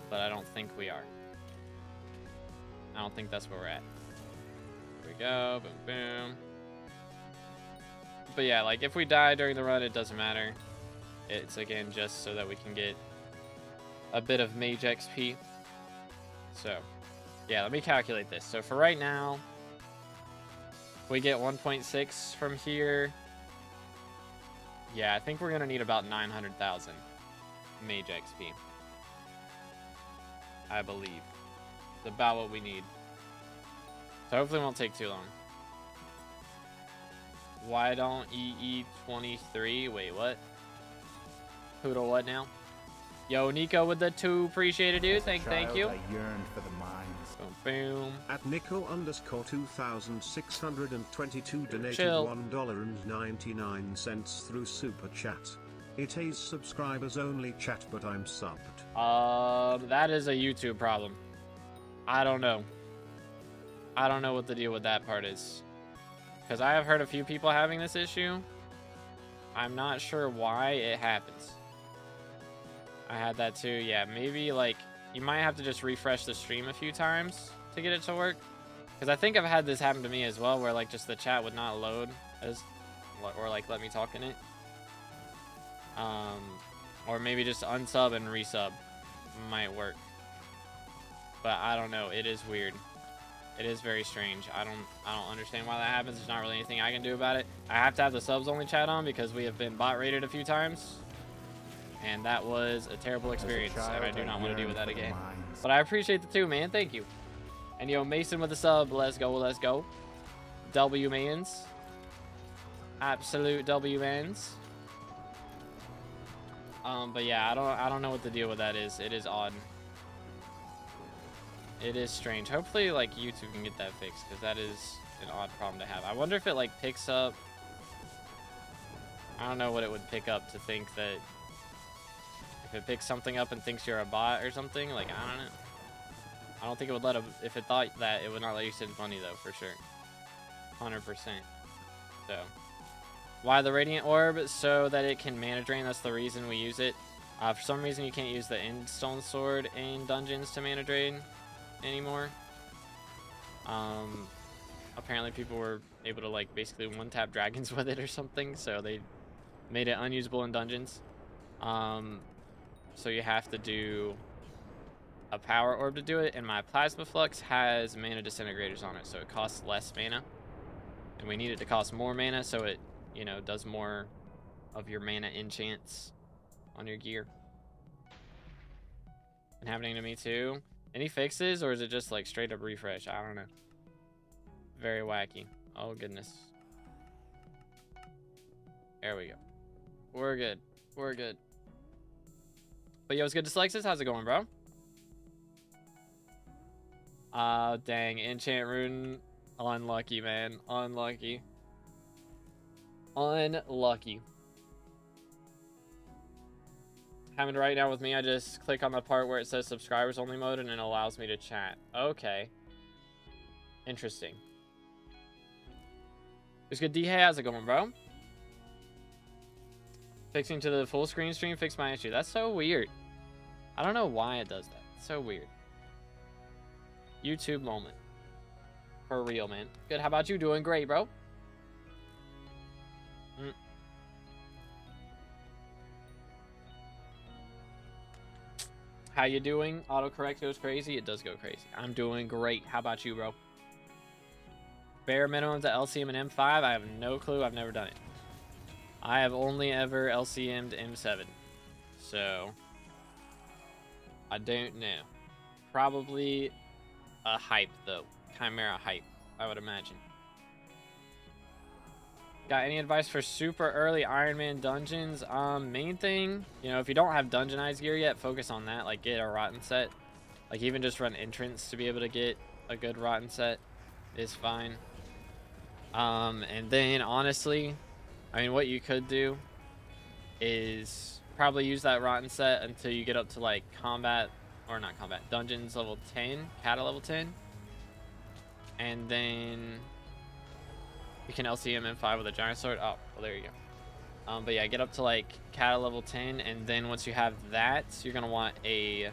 But I don't think we are. I don't think that's where we're at. Here we go. Boom, boom. But yeah, like if we die during the run, it doesn't matter. It's again just so that we can get a bit of mage XP. So yeah, let me calculate this. So for right now, we get 1.6 from here. Yeah, I think we're gonna need about 900,000 mage XP. I believe. It's about what we need. So hopefully it won't take too long. Why don't EE23? Wait, what? Poodle what now? Yo, Nico with the 2. Appreciate it, dude. Thank you. I yearned for the mines. Boom, boom. At Nico_2622 donated Chill. $1.99 through Super Chat. It is subscribers only chat, but I'm subbed. That is a YouTube problem. I don't know. I don't know what the deal with that part is. Because I have heard a few people having this issue. I'm not sure why it happens. I had that too. Yeah, maybe like you might have to just refresh the stream a few times to get it to work. Because I think I've had this happen to me as well, where like just the chat would not load or like let me talk in it. Or maybe just unsub and resub might work. But I don't know. It is weird. It is very strange. I don't understand why that happens. There's not really anything I can do about it. I have to have the subs only chat on because we have been bot rated a few times. And that was a terrible experience, and I do not want to deal with that again. But I appreciate the 2, man. Thank you. And yo, Mason with the sub. Let's go. Let's go. W mans. Absolute W mans. But yeah, I don't know what the deal with that is. It is odd. It is strange. Hopefully, like YouTube can get that fixed, because that is an odd problem to have. I wonder if it like picks up. I don't know what it would pick up to think that. If it picks something up and thinks you're a bot or something, like, I don't know. I don't think it would let if it thought that, it would not let you send money, though, for sure. 100%. So, why the Radiant Orb? So that it can mana drain. That's the reason we use it. For some reason, you can't use the Endstone Sword in dungeons to mana drain anymore. Apparently, people were able to, like, basically one-tap dragons with it or something, so they made it unusable in dungeons. So you have to do a power orb to do it, and my plasma flux has mana disintegrators on it, so it costs less mana. And we need it to cost more mana so it, you know, does more of your mana enchants on your gear. And happening to me too. Any fixes, or is it just like straight up refresh? I don't know. Very wacky. Oh goodness. There we go. We're good. We're good. But yo, what's good, Dyslexis? How's it going, bro? Dang. Enchant rune. Unlucky, man. Unlucky. Unlucky. Happened right now with me. I just click on the part where it says subscribers only mode and it allows me to chat. Okay. Interesting. What's good, D-Hey? How's it going, bro? Fixing to the full screen stream fixed my issue. That's so weird. I don't know why it does that. It's so weird. YouTube moment. For real, man. Good. How about you? Doing great, bro. How you doing? Autocorrect goes crazy. It does go crazy. I'm doing great. How about you, bro? Bare minimum to LCM and M5. I have no clue. I've never done it. I have only ever LCM'd M7. So, I don't know. Probably a hype, though. Chimera hype, I would imagine. Got any advice for super early Iron Man dungeons? Main thing, you know, if you don't have dungeonized gear yet, focus on that. Like, get a rotten set. Like, even just run entrance to be able to get a good rotten set is fine. And then, honestly, I mean, what you could do is probably use that rotten set until you get up to, like, combat, or not combat, dungeons level 10, Kata level 10. And then you can LCM M5 with a giant sword. Oh, well, there you go. But yeah, get up to like Kata level 10, and then once you have that, you're gonna want a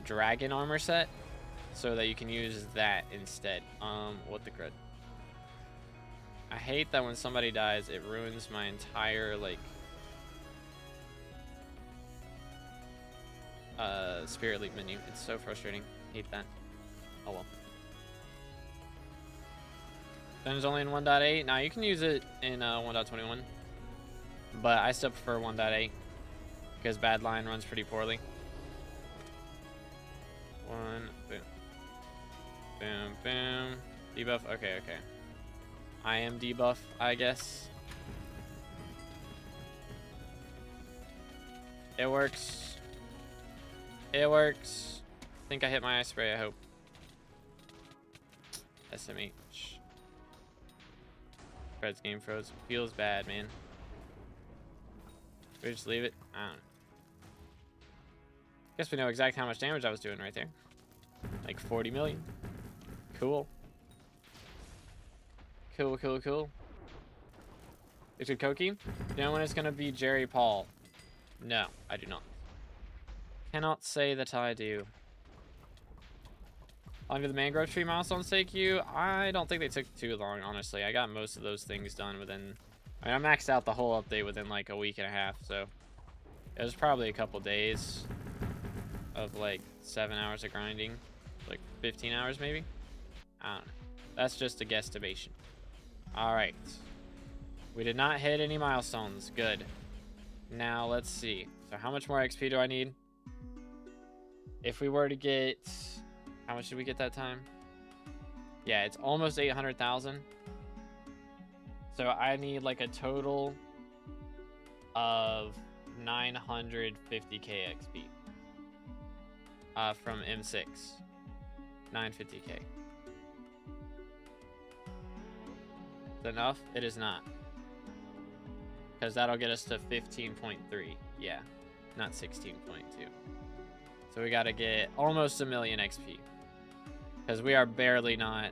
dragon armor set so that you can use that instead. What the crud? I hate that when somebody dies, it ruins my entire like Spirit Leap menu. It's so frustrating. Hate that. Oh well. Then it's only in 1.8. Now you can use it in 1.21, but I still prefer 1.8 because Badline runs pretty poorly. Boom, boom, boom. Debuff. Okay, okay. I am debuff, I guess. It works. It works. I think I hit my ice spray. I hope. SMH. Fred's game froze. Feels bad, man. We just leave it? I don't know. Guess we know exactly how much damage I was doing right there. Like 40 million. Cool. Cool, cool, cool. Is it Koki? You know when it's gonna be Jerry Paul? No, I do not. Cannot say that I do. Under the mangrove tree milestones take you? I don't think they took too long, honestly. I got most of those things done within... I mean, I maxed out the whole update within like a week and a half, so... It was probably a couple days of like 7 hours of grinding. Like 15 hours maybe? I don't know. That's just a guesstimation. Alright. We did not hit any milestones. Good. Now, let's see. So how much more XP do I need? If we were to get... How much did we get that time? Yeah, it's almost 800,000. So I need like a total of 950k XP from M6. 950k. Is that enough? It is not. Because that'll get us to 15.3. Yeah, not 16.2. So we gotta get almost 1 million XP. Because we are barely not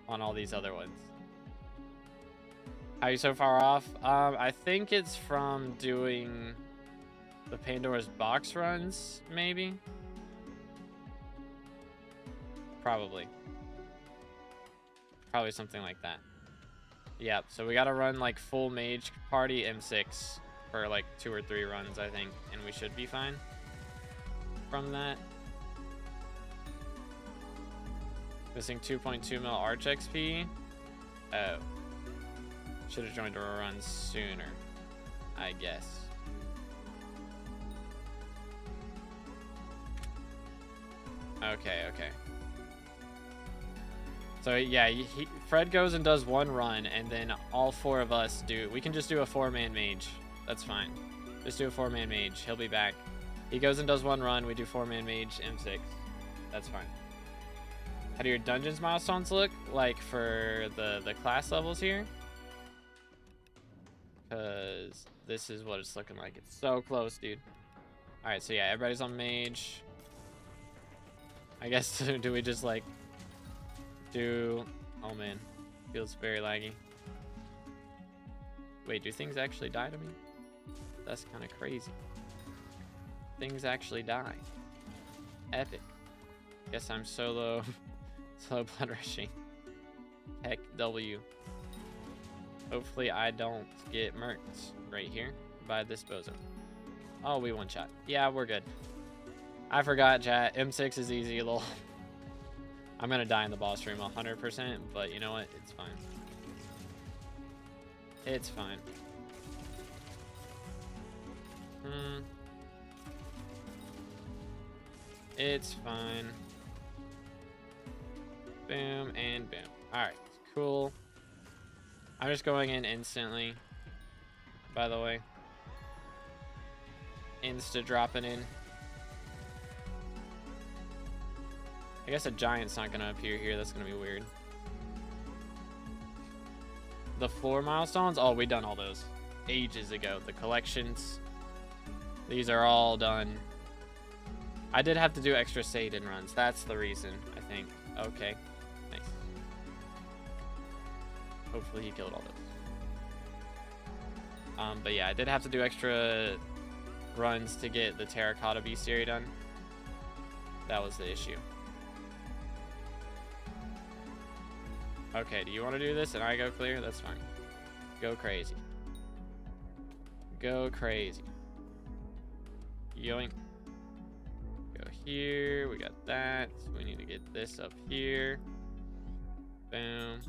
on all these other ones. How are you so far off? I think it's from doing the Pandora's box runs, maybe? Probably. Probably something like that. Yep, so we gotta run like full mage party M6 for like 2 or 3 runs, I think. And we should be fine from that. Missing 2.2 mil arch XP. Oh. Should have joined a run sooner, I guess. Okay, okay. So yeah, Fred goes and does one run, and then all four of us do. We can just do a 4-man mage. That's fine. Just do a 4-man mage. He'll be back. He goes and does one run. We do 4-man mage M6. That's fine. How do your dungeons milestones look like for the class levels here? Because this is what it's looking like. It's so close, dude. All right, so yeah, everybody's on mage. I guess, do we just like do... Oh man, feels very laggy. Wait, do things actually die to me? That's kind of crazy. Things actually die. Epic. Guess I'm solo, slow blood rushing. Heck W. Hopefully I don't get murked right here by this bozo. Oh, we one shot. Yeah, we're good. I forgot, chat. M6 is easy, lol. I'm gonna die in the boss room 100%, but you know what? It's fine. It's fine. It's fine. Boom and boom. Alright, cool. I'm just going in instantly, by the way. Insta dropping in. I guess a giant's not gonna appear here. That's gonna be weird. The floor milestones? Oh, we done all those ages ago. The collections. These are all done. I did have to do extra Satan runs. That's the reason, I think. Okay. Nice. Hopefully he killed all those. But yeah, I did have to do extra runs to get the Terracotta Bestiary done. That was the issue. Okay, do you want to do this and I go clear? That's fine. Go crazy. Go crazy. Yoink. Go here. We got that. So we need to get this up here. Boom.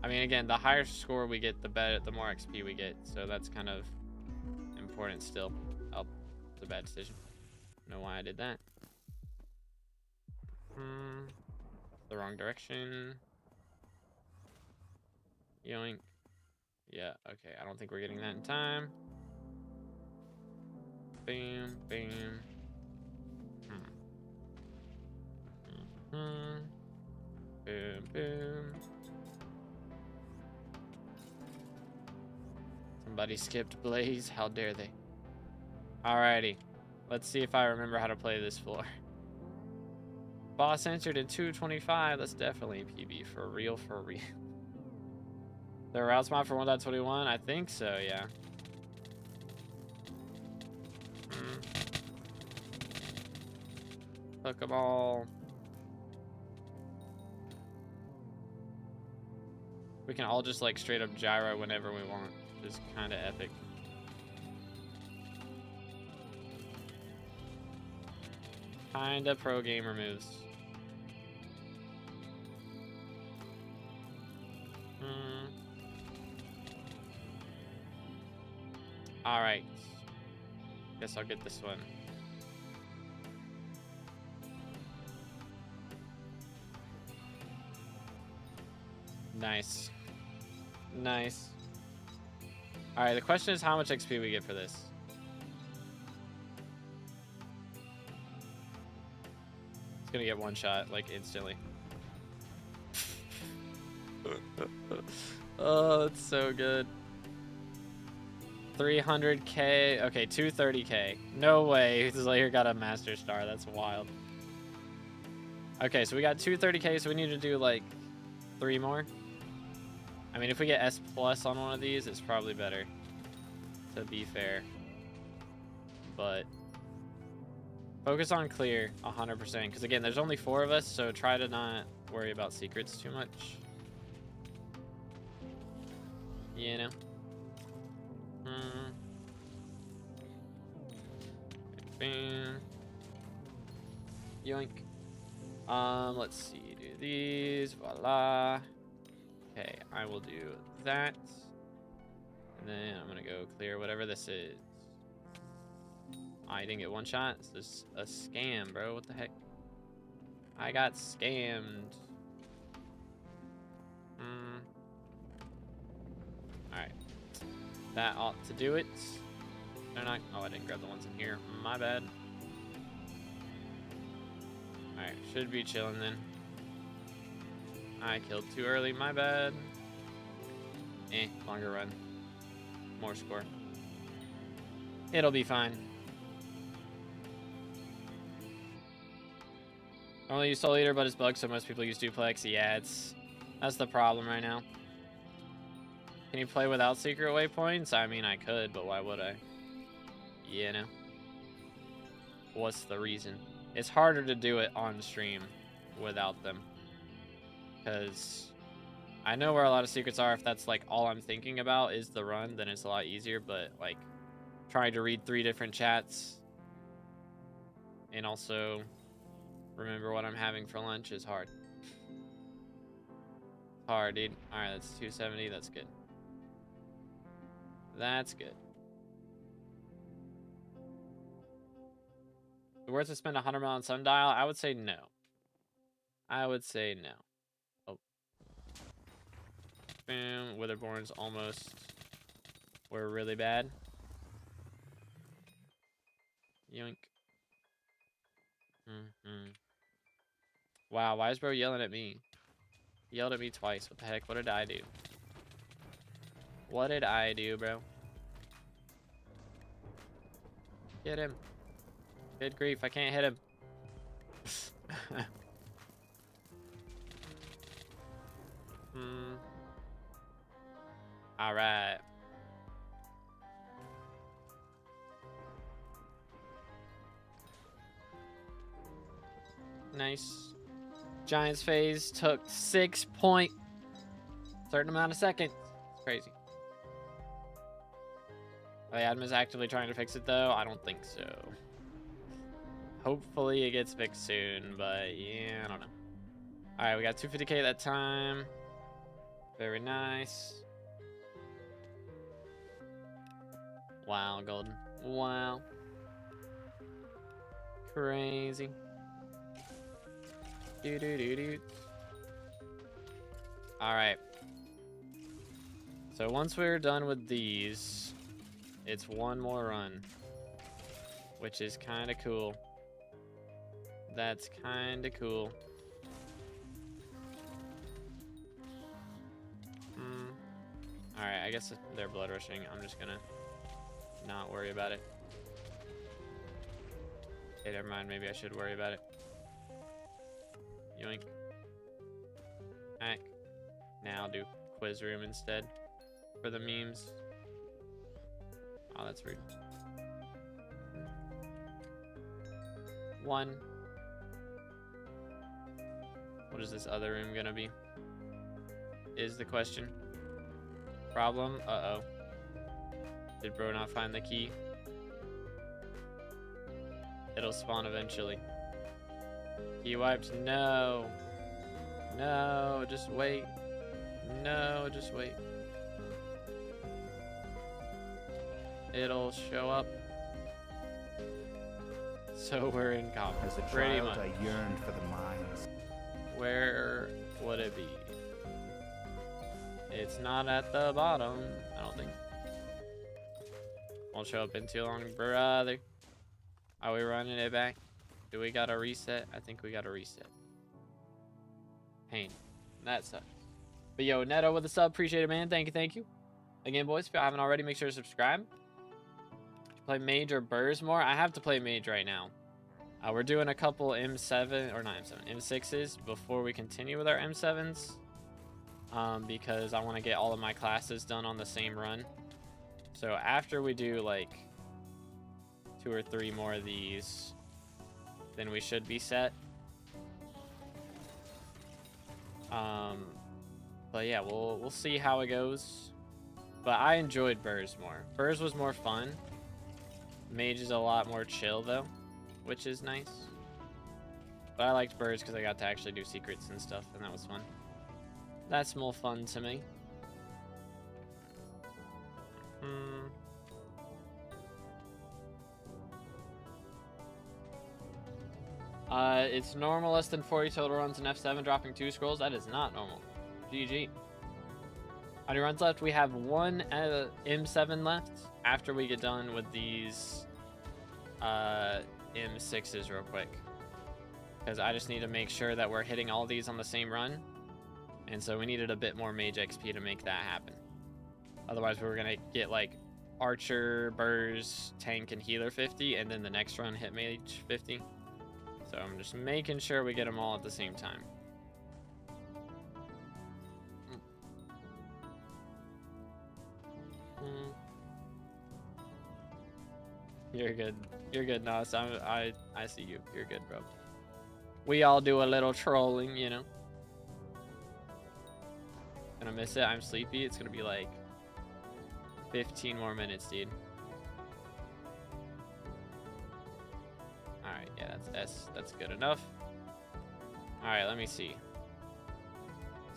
I mean, again, the higher score we get, the better, the more XP we get. So that's kind of important still. Oh, it's a bad decision. I don't know why I did that. The wrong direction. Yoink. Yeah, okay. I don't think we're getting that in time. Boom, boom. Boom, boom. Somebody skipped Blaze. How dare they? Alrighty. Let's see if I remember how to play this floor. Boss entered in 225. That's definitely PB. For real, for real. The routes mod for 1.21? I think so, yeah. Hook them all. We can all just like straight up gyro whenever we want. Which is kind of epic. Kinda pro gamer moves. Alright. Guess I'll get this one. Nice. Nice. Alright, the question is how much XP we get for this. It's gonna get one shot, like, instantly. Oh, it's so good. 300k. Okay, 230k. No way. Slayer got a master star. That's wild. Okay, so we got 230k, so we need to do like 3 more. I mean, if we get S+ on one of these, it's probably better, to be fair. But focus on clear 100%, because again, there's only 4 of us, so try to not worry about secrets too much. You know? Yoink. Let's see. Do these. Voila. Okay, I will do that. And then I'm gonna go clear whatever this is. I didn't get one shot. This is a scam, bro. What the heck? I got scammed. Alright. That ought to do it. They're not. Oh, I didn't grab the ones in here. My bad. Alright, should be chilling then. I killed too early. My bad. Longer run. More score. It'll be fine. I only use Soul Eater, but it's bugged, so most people use Duplex. Yeah, that's the problem right now. Can you play without secret waypoints? I mean, I could, but why would I? You know? What's the reason? It's harder to do it on stream without them. Because I know where a lot of secrets are. If that's like all I'm thinking about is the run, then it's a lot easier. But like trying to read 3 different chats and also remember what I'm having for lunch is hard. Hard, dude. Alright, that's 270. That's good. That's good. Is it worth to spend 100 mil on Sundial? I would say no. I would say no. Oh. Boom. Witherborns almost were really bad. Yoink. Wow, why is bro yelling at me? He yelled at me twice. What the heck? What did I do? What did I do, bro? Get him. Good grief, I can't hit him. Alright. Nice. Giants phase took 6 point certain amount of seconds. It's crazy. Are the admins actively trying to fix it though? I don't think so. Hopefully it gets fixed soon, but yeah, I don't know. Alright, we got 250k that time. Very nice. Wow, golden. Wow. Crazy. Do. Alright. So once we're done with these, it's one more run, which is kind of cool. That's kind of cool. Alright, I guess they're blood rushing. I'm just gonna not worry about it. Okay, never mind. Maybe I should worry about it. Yoink. Hack. Now I'll do quiz room instead for the memes. Oh, that's rude. 1. What is this other room gonna be? Is the question. Problem? Uh-oh. Did bro not find the key? It'll spawn eventually. Key wiped? No. No, just wait. No, just wait. It'll show up. So we're in combat. As a Pretty child, much. I yearned for the mines. Where would it be? It's not at the bottom, I don't think. Won't show up in too long, brother. Are we running it back? Do we got a reset? I think we got a reset. Pain. That sucks. But yo, Neto with a sub. Appreciate it, man. Thank you, thank you. Again, boys, if you haven't already, make sure to subscribe. Play Mage or Burrs more? I have to play Mage right now. We're doing a couple M7, or not M7, M6s before we continue with our M7s. Because I want to get all of my classes done on the same run. So after we do like 2 or 3 more of these, then we should be set. But yeah, we'll see how it goes. But I enjoyed Burrs more. Burrs was more fun. Mage is a lot more chill though, which is nice. But I liked Burrs because I got to actually do secrets and stuff, and that was fun. That's more fun to me. It's normal, less than 40 total runs in F7, dropping 2 scrolls. That is not normal. GG. How many runs left? We have one M7 left after we get done with these M6s real quick. Because I just need to make sure that we're hitting all these on the same run. And so we needed a bit more mage XP to make that happen. Otherwise, we were going to get like Archer, Burrs, Tank, and Healer 50. And then the next run hit Mage 50. So I'm just making sure we get them all at the same time. You're good. You're good, Nas. I see you. You're good, bro. We all do a little trolling, you know. Gonna miss it. I'm sleepy. It's gonna be like 15 more minutes, dude. Alright, yeah, that's S. That's good enough. Alright, let me see.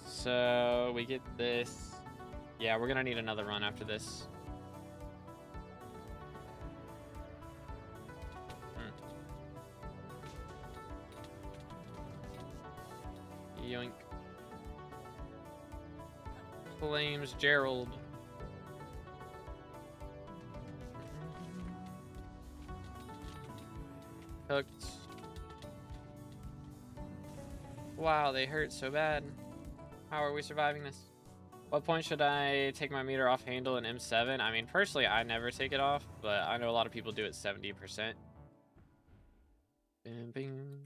So, we get this. Yeah, we're gonna need another run after this. Yoink. Flames Gerald. Hooked. Wow, they hurt so bad. How are we surviving this? What point should I take my meter off handle in M7? I mean, personally, I never take it off, but I know a lot of people do it 70%. Bing, bing.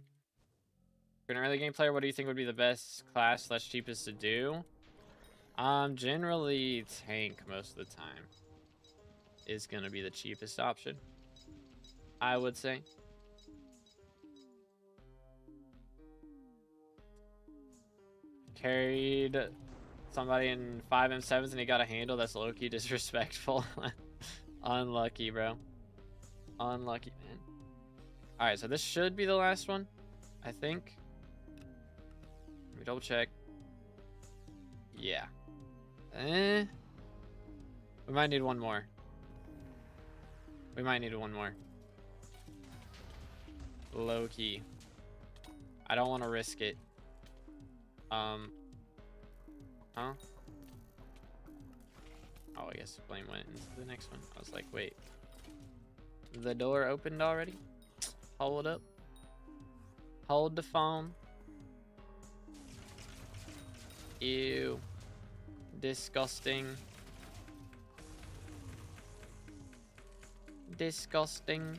For an early game player, what do you think would be the best class / cheapest to do? Generally tank most of the time is gonna be the cheapest option, I would say. Carried somebody in 5 M7s and he got a handle. That's low-key disrespectful. Unlucky, bro. Unlucky, man. All right, so this should be the last one, I think. Let me double check. Yeah. We might need one more. We might need one more. Low key. I don't want to risk it. Huh? Oh, I guess the flame went into the next one. I was like, wait. The door opened already? Hold up. Hold the phone. Ew. Disgusting. Disgusting.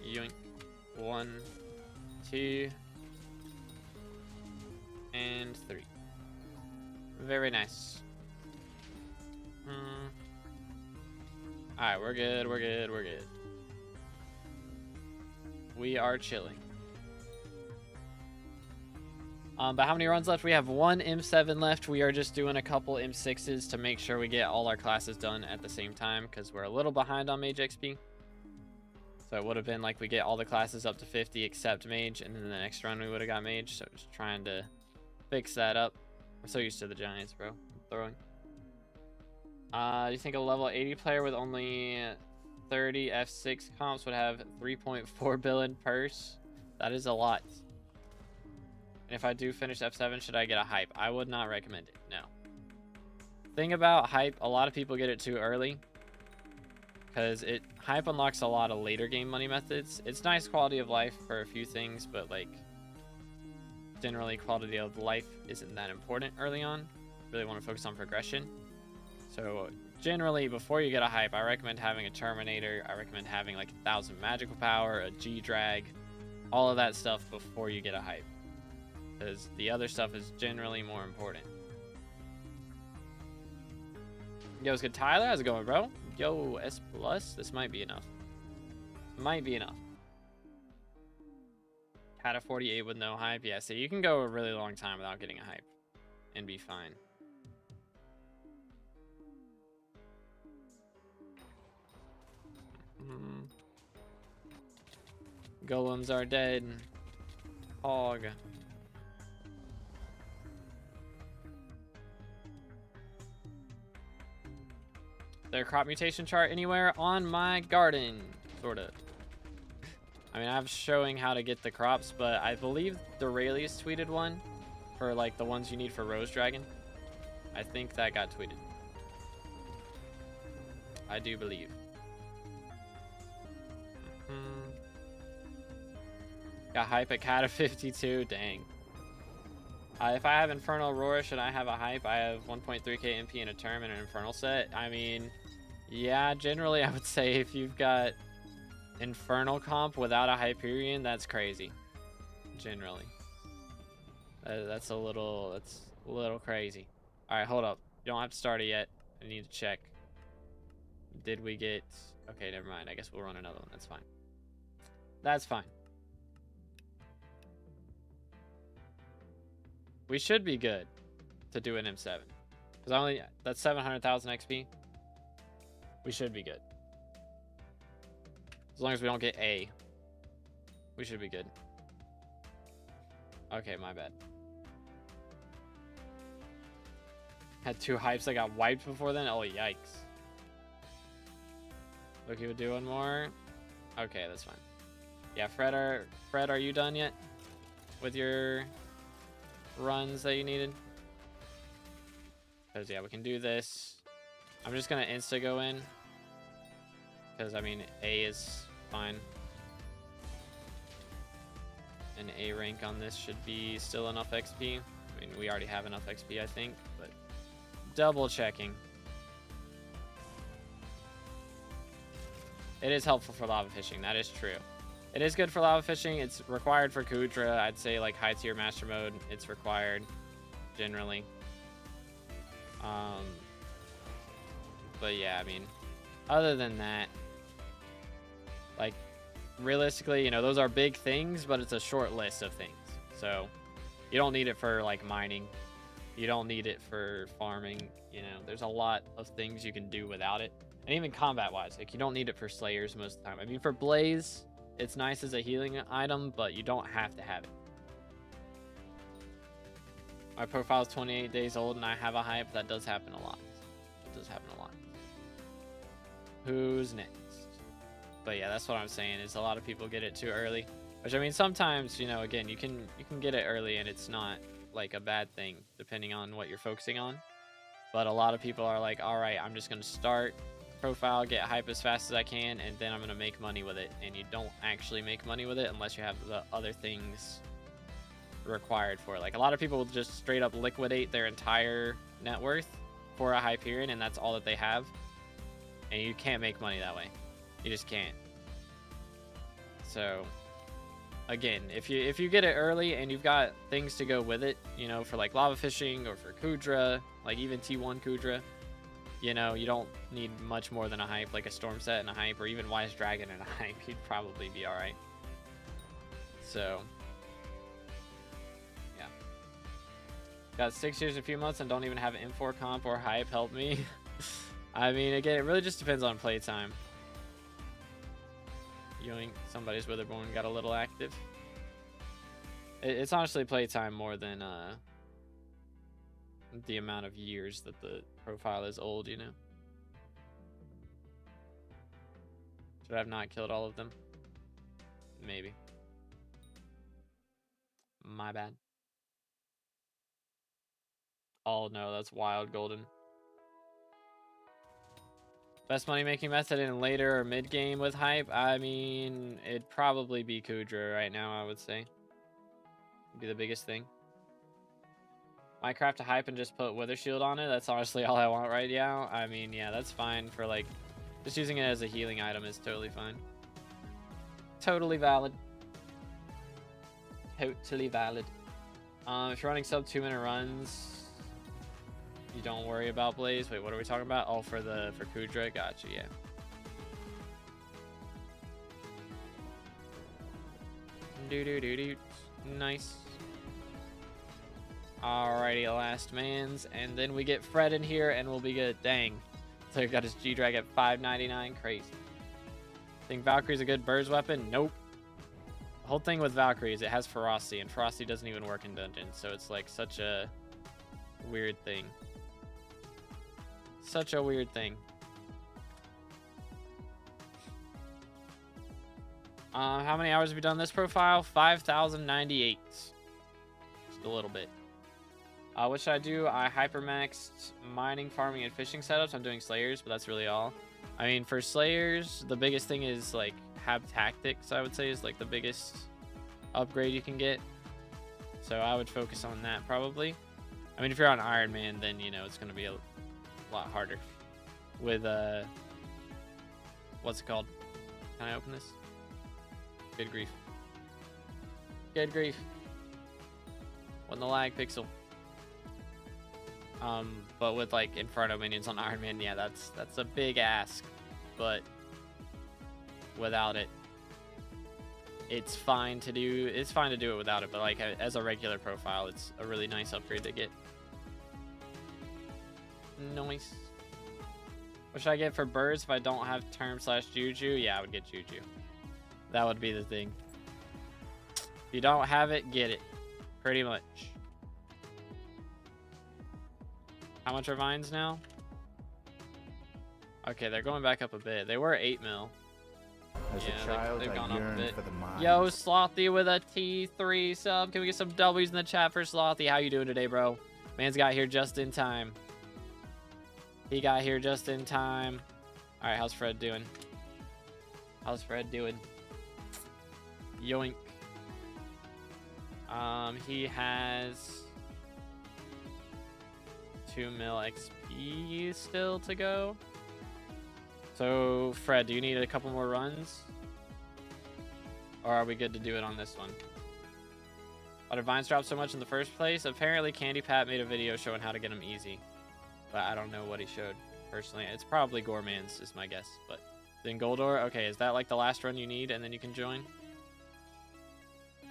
Yoink. 1, 2, and 3. Very nice. Alright, we're good, we're good, we're good. We are chilling. But how many runs left? We have one M7 left. We are just doing a couple M6s to make sure we get all our classes done at the same time because we're a little behind on Mage XP. So it would have been like we get all the classes up to 50 except Mage, and then the next run we would have got Mage. So just trying to fix that up. I'm so used to the Giants, bro. Throwing. Do you think a level 80 player with only 30 F6 comps would have 3.4 billion purse? That is a lot. And if I do finish F7, should I get a hype? I would not recommend it, no. Thing about hype, a lot of people get it too early. Because hype unlocks a lot of later game money methods. It's nice quality of life for a few things, but like generally quality of life isn't that important early on. Really want to focus on progression. So generally before you get a hype, I recommend having a Terminator. I recommend having like 1,000 magical power, a G-drag, all of that stuff before you get a hype. Because the other stuff is generally more important. Yo, what's good, Tyler? How's it going, bro? Yo, S+. This might be enough. Might be enough. Had a 48 with no hype. Yeah, so you can go a really long time without getting a hype and be fine. Golems are dead. Hog. Their crop mutation chart anywhere on my garden, sorta. I mean, I'm showing how to get the crops, but I believe the Raelius tweeted one for like the ones you need for Rose Dragon. I think that got tweeted. I do believe. Got hype at Cat of 52. Dang. If I have Infernal Aurora, should I have a hype? I have 1.3k MP in a term and an Infernal set. I mean, yeah, generally I would say if you've got Infernal comp without a Hyperion, that's crazy. Generally. That's a little crazy. Alright, hold up. You don't have to start it yet. I need to check. Did we get... Okay, never mind. I guess we'll run another one. That's fine. That's fine. We should be good to do an M7. Because that's 700,000 XP. We should be good. As long as we don't get A. We should be good. Okay, my bad. Had 2 hypes that got wiped before then? Oh, yikes. Loki would do one more. Okay, that's fine. Yeah, Fred, are you done yet? With your runs that you needed? Because, yeah, we can do this. I'm just going to insta go in. Because, I mean, A is fine. An A rank on this should be still enough XP. I mean, we already have enough XP, I think, but double checking. It is helpful for lava fishing, that is true. It is good for lava fishing. It's required for Kudra. I'd say like high tier master mode, it's required generally. But yeah, I mean, other than that, like realistically, you know, those are big things, but it's a short list of things. So you don't need it for like mining. You don't need it for farming. You know, there's a lot of things you can do without it. And even combat wise, like you don't need it for slayers most of the time. I mean, for Blaze, it's nice as a healing item, but you don't have to have it. My profile is 28 days old and I have a hype. That does happen a lot. It does happen a lot. Who's next? But yeah, that's what I'm saying is a lot of people get it too early. Which I mean, sometimes, you know, again, you can get it early and it's not like a bad thing depending on what you're focusing on. But a lot of people are like, all right, I'm just going to start profile, get hype as fast as I can, and then I'm going to make money with it. And you don't actually make money with it unless you have the other things required for it. Like a lot of people will just straight up liquidate their entire net worth for a Hyperion, and that's all that they have. And you can't make money that way. You just can't. So again, if you get it early and you've got things to go with it, you know, for like lava fishing or for Kudra, like even T1 Kudra, you know, you don't need much more than a hype, like a storm set and a hype, or even Wise Dragon and a hype. You'd probably be alright. So yeah, got 6 years and a few months and don't even have an M4 comp or hype. Help me. I mean, again, it really just depends on playtime. Yoink, somebody's Witherborn got a little active. It's honestly playtime more than the amount of years that the profile is old, you know. Should I have not killed all of them? Maybe. My bad. Oh no, that's wild golden. Best money making method in later or mid game with hype? I mean, it'd probably be Kudra right now, I would say. It'd be the biggest thing. Minecraft a hype and just put Wither Shield on it. That's honestly all I want right now. I mean, yeah, that's fine for like, just using it as a healing item is totally fine. Totally valid. Totally valid. If you're running sub 2-minute runs, you don't worry about Blaze. Wait, what are we talking about? Oh, for Kudra. Gotcha, yeah. Do. Nice. Alrighty, last man's, and then we get Fred in here, and we'll be good. Dang. So he got his G-Drag at 599. Crazy. Think Valkyrie's a good birds weapon? Nope. whole thing with Valkyrie is it has ferocity, and ferocity doesn't even work in dungeons, so it's like such a weird thing. Such a weird thing. How many hours have you done this profile? 5,098. Just a little bit. What should I do? I hypermaxed mining, farming, and fishing setups. I'm doing Slayers, but that's really all. I mean, for Slayers, the biggest thing is like have tactics, I would say, is like the biggest upgrade you can get. So I would focus on that probably. I mean, if you're on Iron Man, then you know it's going to be a lot harder. With what's it called? Can I open this? Good grief. Good grief. What in the lag, Pixel? But with like Inferno minions on Iron Man, yeah, that's a big ask. But without it, it's fine to do. It's fine to do it without it. But like as a regular profile, it's a really nice upgrade to get. Nice. What should I get for birds if I don't have term/juju? Yeah, I would get juju. That would be the thing. If you don't have it, get it. Pretty much. How much are vines now? Okay, they're going back up a bit. They were 8 mil. As a child, they've gone I up a yearned bit. for the mind. Yo, Slothy with a T3 sub. Can we get some W's in the chat for Slothy? How you doing today, bro? Man's got here just in time. He got here just in time. All right, how's Fred doing? How's Fred doing? Yoink. He has 2 mil XP still to go. So, Fred, do you need a couple more runs? Or are we good to do it on this one? Why did vines drop so much in the first place? Apparently, Candy Pat made a video showing how to get them easy. But I don't know what he showed, personally. It's probably Gorman's, is my guess. But then Goldor, okay, is that like the last run you need and then you can join?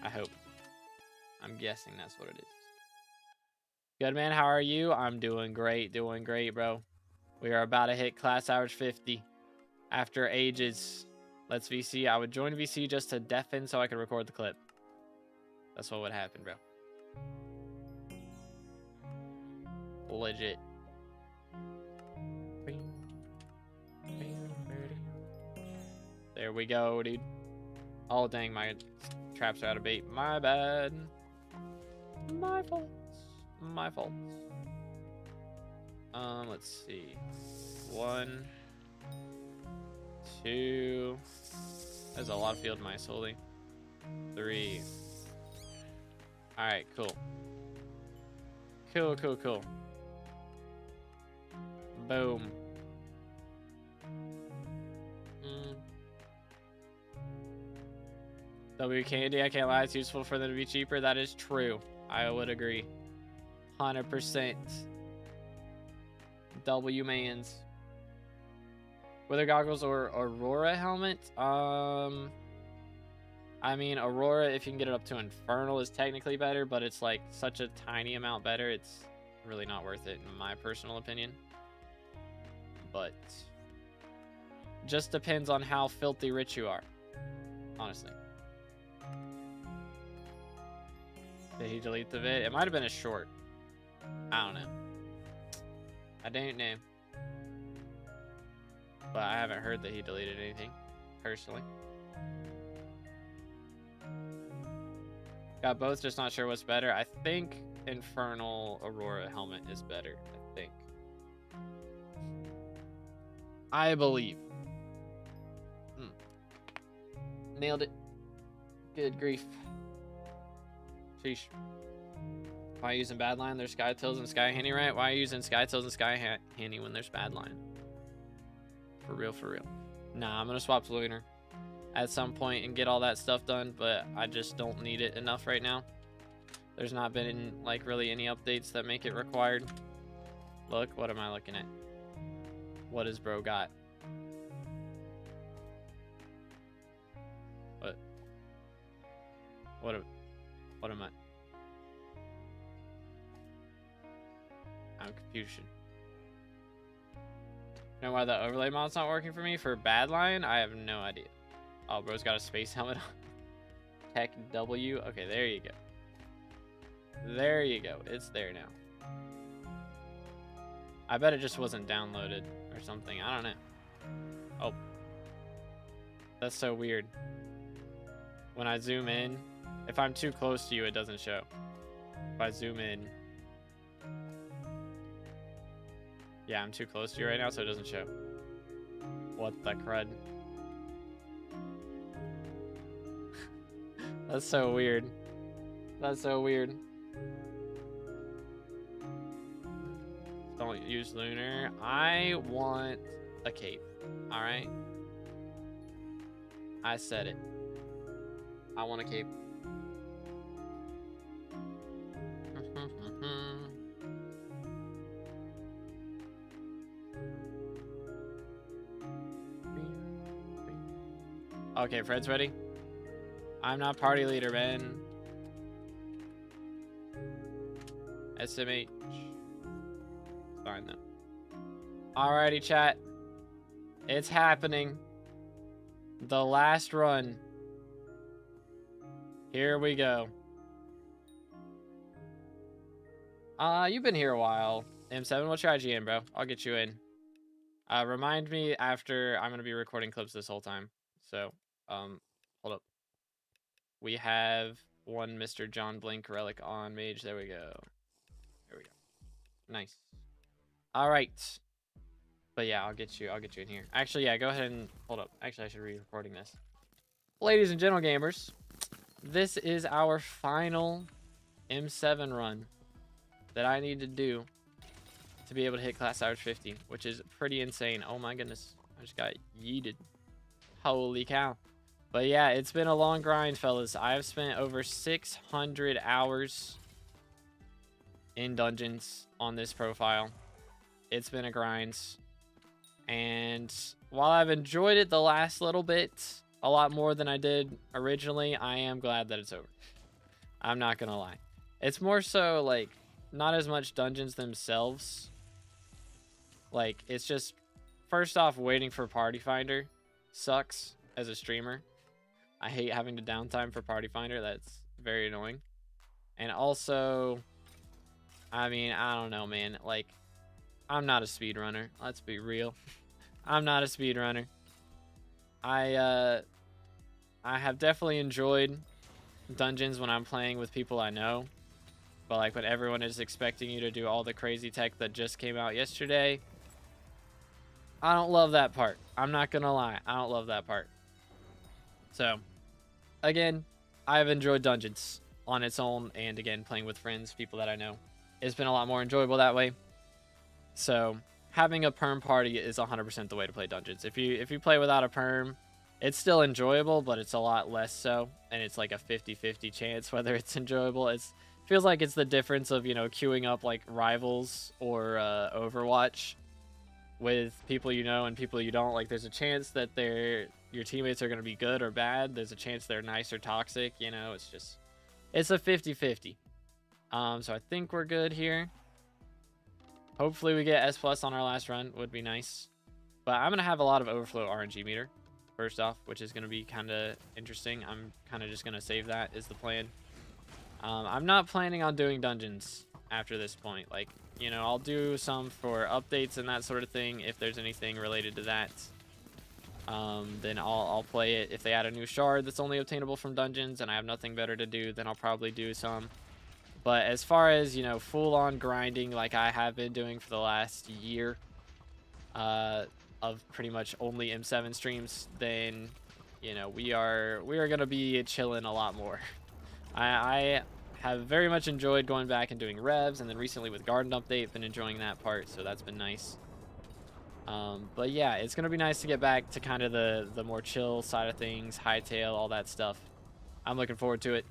I hope. I'm guessing that's what it is. Good, man. How are you? I'm doing great, bro. We are about to hit class average 50 after ages. Let's VC. I would join VC just to deafen so I could record the clip. That's what would happen, bro. Legit. There we go, dude. Oh, dang, my traps are out of bait. My bad. My fault. My fault. Let's see. 1, 2. There's a lot of field mice holding. 3. Alright, cool. Cool. Boom. W candy, I can't lie, it's useful for them to be cheaper. That is true. I would agree. 100%. W mans. Weather goggles or Aurora helmet? I mean, Aurora, if you can get it up to Infernal, is technically better, but it's like such a tiny amount better. It's really not worth it, in my personal opinion. But just depends on how filthy rich you are, honestly. Did he delete the vid? It might have been a short. I don't know. I don't know. But I haven't heard that he deleted anything, personally. Got both, just not sure what's better. I think Infernal Aurora helmet is better. I think. I believe. Nailed it. Good grief. Sheesh. Why are you using Badline? There's Skytills and Sky Hanny, right? Why are you using Skytills and Sky Hanny when there's Badline? For real, for real. Nah, I'm gonna swap to Lunar at some point and get all that stuff done, but I just don't need it enough right now. There's not been like really any updates that make it required. Look, what am I looking at? What has bro got? What am I? I'm confusion. You know why the overlay mod's not working for me for Badline? I have no idea. Oh, bro's got a space helmet on. Tech W. Okay, there you go. There you go. It's there now. I bet it just wasn't downloaded or something. I don't know. Oh. That's so weird. When I zoom in, if I'm too close to you, it doesn't show. If I zoom in. Yeah, I'm too close to you right now, so it doesn't show. What the crud? That's so weird. That's so weird. Don't use lunar. I want a cape. Alright? I said it. I want a cape. Okay, Fred's ready. I'm not party leader, man. SMH. Fine though. Alrighty, chat. It's happening. The last run. Here we go. You've been here a while. M7, what's your IGN, bro? I'll get you in. Remind me after. I'm gonna be recording clips this whole time. So, hold up. We have one Mr. John Blink relic on mage. There we go. There we go. Nice. All right. But yeah, I'll get you in here. Actually, yeah, go ahead and hold up. Actually, I should be recording this. Ladies and gentle gamers, this is our final M7 run that I need to do to be able to hit class average 50, which is pretty insane. Oh my goodness. I just got yeeted. Holy cow. But yeah, it's been a long grind, fellas. I have spent over 600 hours in dungeons on this profile. It's been a grind. And while I've enjoyed it the last little bit, a lot more than I did originally, I am glad that it's over. I'm not gonna lie. It's more so, like, not as much dungeons themselves. Like, it's just, first off, waiting for Party Finder sucks as a streamer. I hate having to downtime for Party Finder. That's very annoying. And also, I mean, I don't know, man. Like, I'm not a speedrunner. Let's be real. I'm not a speedrunner. I have definitely enjoyed dungeons when I'm playing with people I know. But, like, when everyone is expecting you to do all the crazy tech that just came out yesterday, I don't love that part. I'm not gonna lie. I don't love that part. So, again, I've enjoyed dungeons on its own, and again, playing with friends, people that I know. It's been a lot more enjoyable that way. So, having a perm party is 100% the way to play dungeons. If you play without a perm, it's still enjoyable, but it's a lot less so, and it's like a 50-50 chance whether it's enjoyable. It feels like it's the difference of, you know, queuing up like Rivals or Overwatch with people you know and people you don't. Like, there's a chance that your teammates are going to be good or bad. There's a chance they're nice or toxic, you know. It's a 50-50. So I think we're good here. Hopefully we get S+ on our last run. Would be nice. But I'm going to have a lot of overflow RNG meter first off, which is going to be kind of interesting. I'm kind of just going to save that is the plan. I'm not planning on doing dungeons after this point. Like, you know, I'll do some for updates and that sort of thing if there's anything related to that. Then I'll play it. If they add a new shard that's only obtainable from dungeons and I have nothing better to do, then I'll probably do some. But as far as, you know, full-on grinding like I have been doing for the last year of pretty much only M7 streams, then, you know, we are going to be chilling a lot more. I have very much enjoyed going back and doing revs, and then recently with Garden Update, been enjoying that part, so that's been nice. But yeah, it's going to be nice to get back to kind of the more chill side of things, hightail, all that stuff. I'm looking forward to it.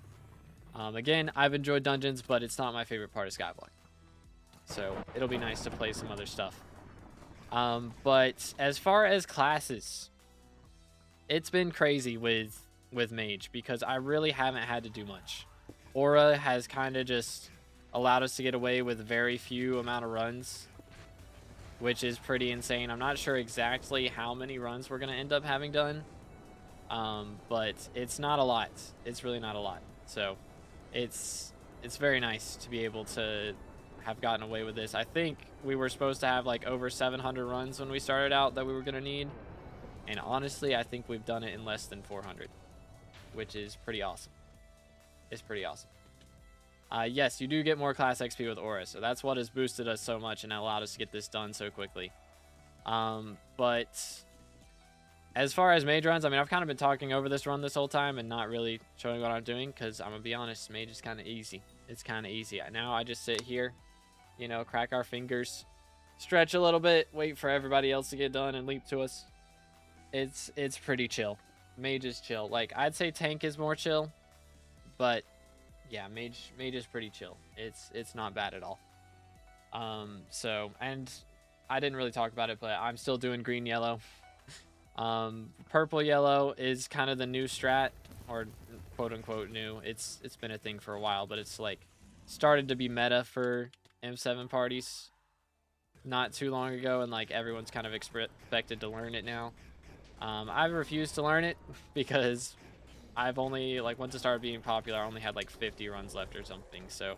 Again, I've enjoyed dungeons, but it's not my favorite part of SkyBlock. So it'll be nice to play some other stuff. But as far as classes, it's been crazy with Mage because I really haven't had to do much. Aura has kind of just allowed us to get away with very few amount of runs, which is pretty insane. I'm not sure exactly how many runs we're going to end up having done. but it's not a lot. It's really not a lot. So it's very nice to be able to have gotten away with this. I think we were supposed to have like over 700 runs when we started out that we were going to need. And honestly, I think we've done it in less than 400, which is pretty awesome. It's pretty awesome. Yes, you do get more class XP with Aura, so that's what has boosted us so much and allowed us to get this done so quickly. But as far as mage runs, I mean, I've kind of been talking over this run this whole time and not really showing what I'm doing because I'm going to be honest, mage is kind of easy. It's kind of easy. Now I just sit here, you know, crack our fingers, stretch a little bit, wait for everybody else to get done and leap to us. It's pretty chill. Mage is chill. Like, I'd say tank is more chill, but yeah, mage is pretty chill. It's not bad at all. So, and I didn't really talk about it, but I'm still doing green yellow. Purple yellow is kind of the new strat, or quote unquote new. It's been a thing for a while, but it's like started to be meta for M7 parties not too long ago, and like everyone's kind of expected to learn it now. I've refused to learn it because I've only, like, once it started being popular, I only had like 50 runs left or something. So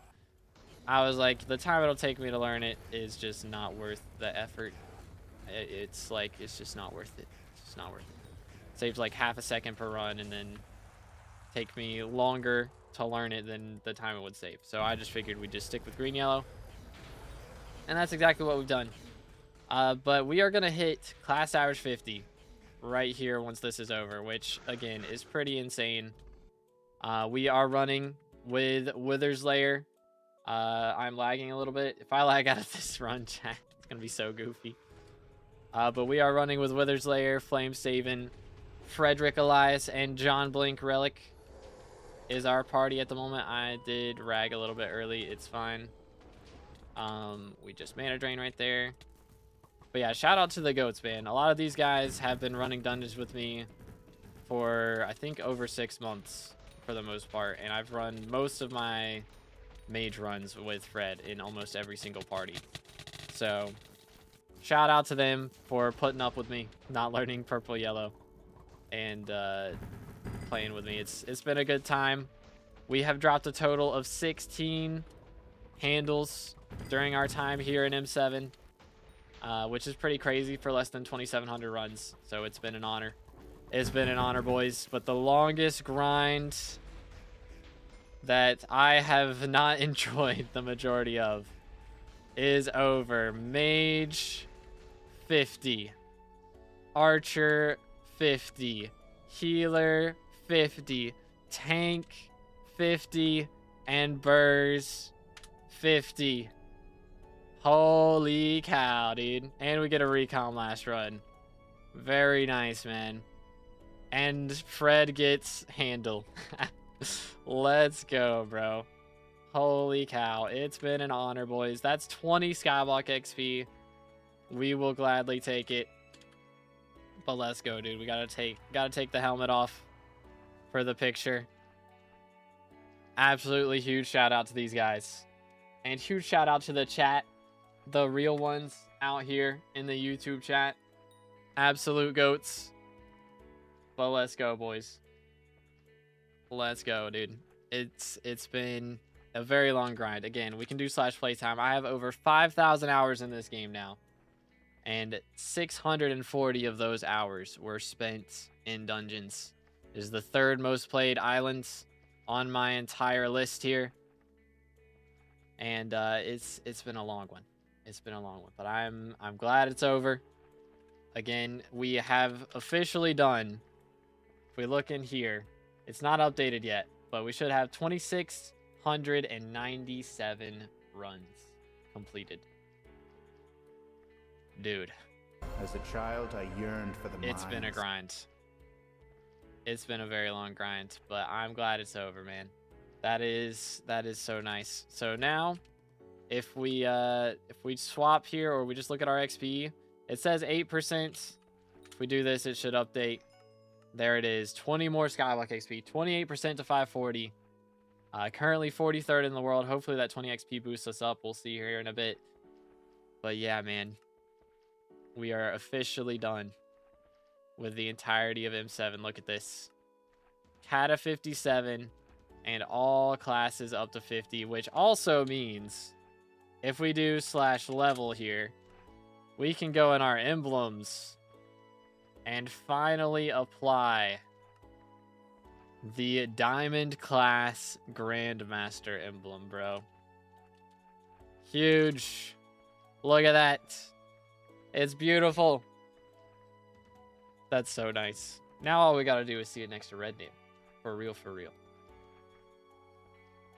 I was like, the time it'll take me to learn it is just not worth the effort. It's like, it's just not worth it. It's just not worth it. Saves like half a second per run and then take me longer to learn it than the time it would save. So I just figured we'd just stick with green yellow. And that's exactly what we've done. But we are going to hit class average 50 right here once this is over, which again is pretty insane. We are running with Wither's Lair. I'm lagging a little bit. If I lag out of this run, chat, it's gonna be so goofy. But we are running with Wither's Lair, Flame Saven, Frederick Elias, and John Blink Relic is our party at the moment. I did rag a little bit early. It's fine. We just mana drain right there. But yeah, shout out to the goats, man. A lot of these guys have been running dungeons with me for, I think, over 6 months for the most part. And I've run most of my mage runs with Fred in almost every single party. So shout out to them for putting up with me, not learning purple yellow, and playing with me. It's been a good time. We have dropped a total of 16 handles during our time here in M7. Which is pretty crazy for less than 2,700 runs. So it's been an honor. It's been an honor, boys. But the longest grind that I have not enjoyed the majority of is over. Mage 50. Archer 50. Healer 50. Tank 50. And Burrs 50. Holy cow, dude. And we get a recon last run. Very nice, man. And Fred gets handle. Let's go, bro. Holy cow. It's been an honor, boys. That's 20 SkyBlock XP. We will gladly take it. But let's go, dude. We gotta take the helmet off for the picture. Absolutely huge shout out to these guys. And huge shout out to the chat. The real ones out here in the YouTube chat. Absolute goats. But let's go, boys. Let's go, dude. It's been a very long grind. Again, we can do slash playtime. I have over 5,000 hours in this game now. And 640 of those hours were spent in dungeons. It is the 3rd most played island on my entire list here. And it's been a long one. It's been a long one, but I'm glad it's over. Again, we have officially done, if we look in here, it's not updated yet, but we should have 2,697 runs completed. Dude. As a child, I yearned for the It's been a grind. It's been a very long grind, but I'm glad it's over, man. That is so nice. So now, if we swap here or we just look at our XP, it says 8%. If we do this, it should update. There it is. 20 more SkyBlock XP. 28% to 540. Currently 43rd in the world. Hopefully that 20 XP boosts us up. We'll see here in a bit. But yeah, man. We are officially done. with the entirety of M7. Look at this. Cata 57 and all classes up to 50, which also means if we do /level here, we can go in our emblems and finally apply the Diamond class Grandmaster emblem, bro. Huge. Look at that. It's beautiful. That's so nice. Now all we gotta do is see it next to Red Name. For real, for real.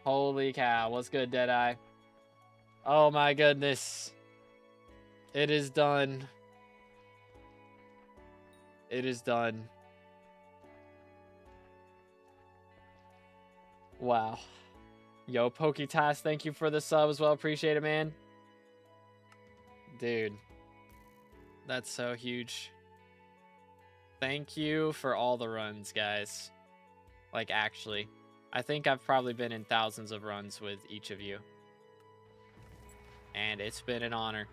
Holy cow. What's good, Deadeye? Oh my goodness. It is done. It is done. Wow. Yo, Poketas, thank you for the sub as well. Appreciate it, man. Dude. That's so huge. Thank you for all the runs, guys. Like, actually. I think I've probably been in thousands of runs with each of you. And it's been an honor.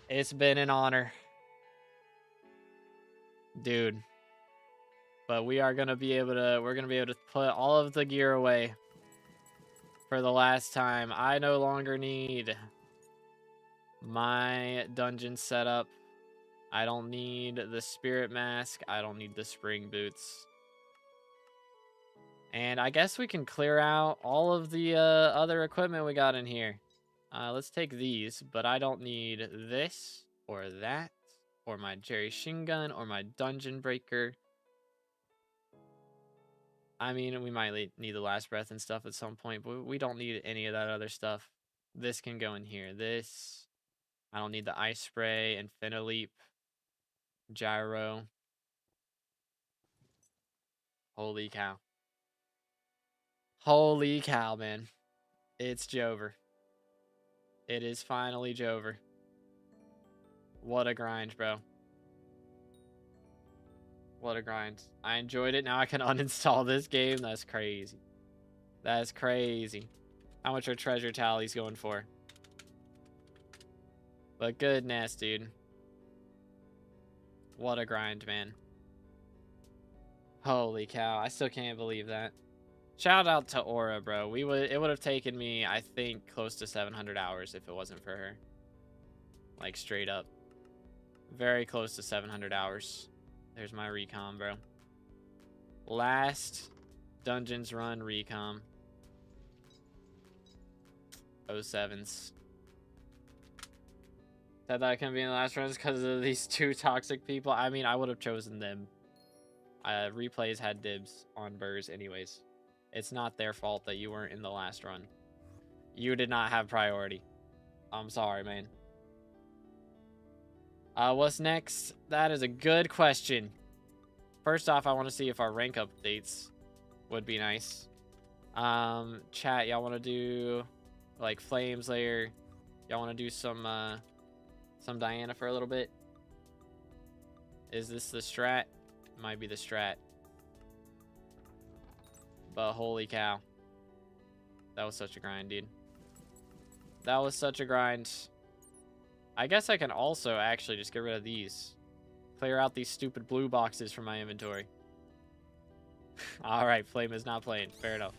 It's been an honor. Dude. But we are going to be able to, we're going to be able to put all of the gear away for the last time. I no longer need my dungeon setup. I don't need the spirit mask. I don't need the spring boots. And I guess we can clear out all of the other equipment we got in here. Let's take these, but I don't need this or that or my Jerry Shin gun or my dungeon breaker. I mean, we might need the last breath and stuff at some point, but we don't need any of that other stuff. This can go in here. This, I don't need the ice spray, Infinite gyro. Holy cow. Holy cow, man. It's Jover. It is finally Jover. What a grind, bro. What a grind. I enjoyed it. Now I can uninstall this game. That's crazy. That's crazy. How much are treasure tallies going for? But goodness, dude. What a grind, man. Holy cow. I still can't believe that. Shout out to Aura, bro. It would have taken me, I think, close to 700 hours if it wasn't for her. Like, straight up. Very close to 700 hours. There's my recom, bro. Last Dungeons Run recom. 07s. Said that I couldn't be in the last runs because of these two toxic people. I mean, I would have chosen them. Replays had dibs on Burrs anyways. It's not their fault that you weren't in the last run. You did not have priority. I'm sorry, man. What's next? That is a good question. First off, I want to see if our rank updates would be nice. Chat, y'all want to do like Flames Layer? Y'all want to do some Diana for a little bit? Is this the strat? Might be the strat. But holy cow. That was such a grind, dude. That was such a grind. I guess I can also actually just get rid of these. Clear out these stupid blue boxes from my inventory. Alright, Flame is not playing. Fair enough.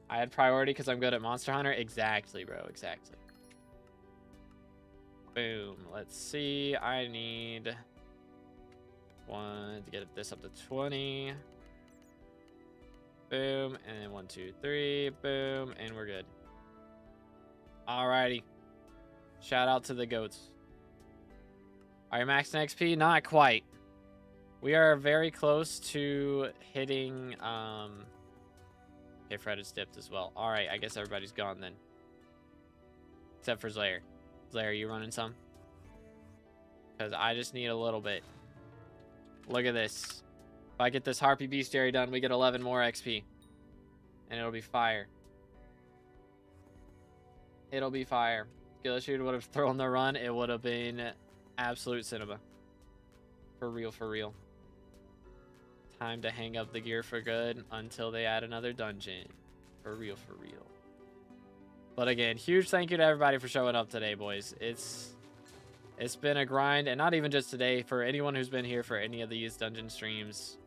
I had priority because I'm good at Monster Hunter? Exactly, bro. Exactly. Boom. Let's see. I need one to get this up to 20. Boom. And then 1, 2, 3. Boom. And we're good. Alrighty. Shout out to the goats. Are you maxing XP? Not quite. We are very close to hitting... Okay, Fred is dipped as well. Alright, I guess everybody's gone then. Except for Slayer. Slayer, you running some? Because I just need a little bit. Look at this. If I get this Harpy Bestiary done, we get 11 more XP. And it'll be fire. It'll be fire. Skill Shooter would have thrown the run. It would have been absolute cinema. For real, for real. Time to hang up the gear for good until they add another dungeon. For real, for real. But again, huge thank you to everybody for showing up today, boys. It's It's been a grind, and not even just today. For anyone who's been here for any of these dungeon streams,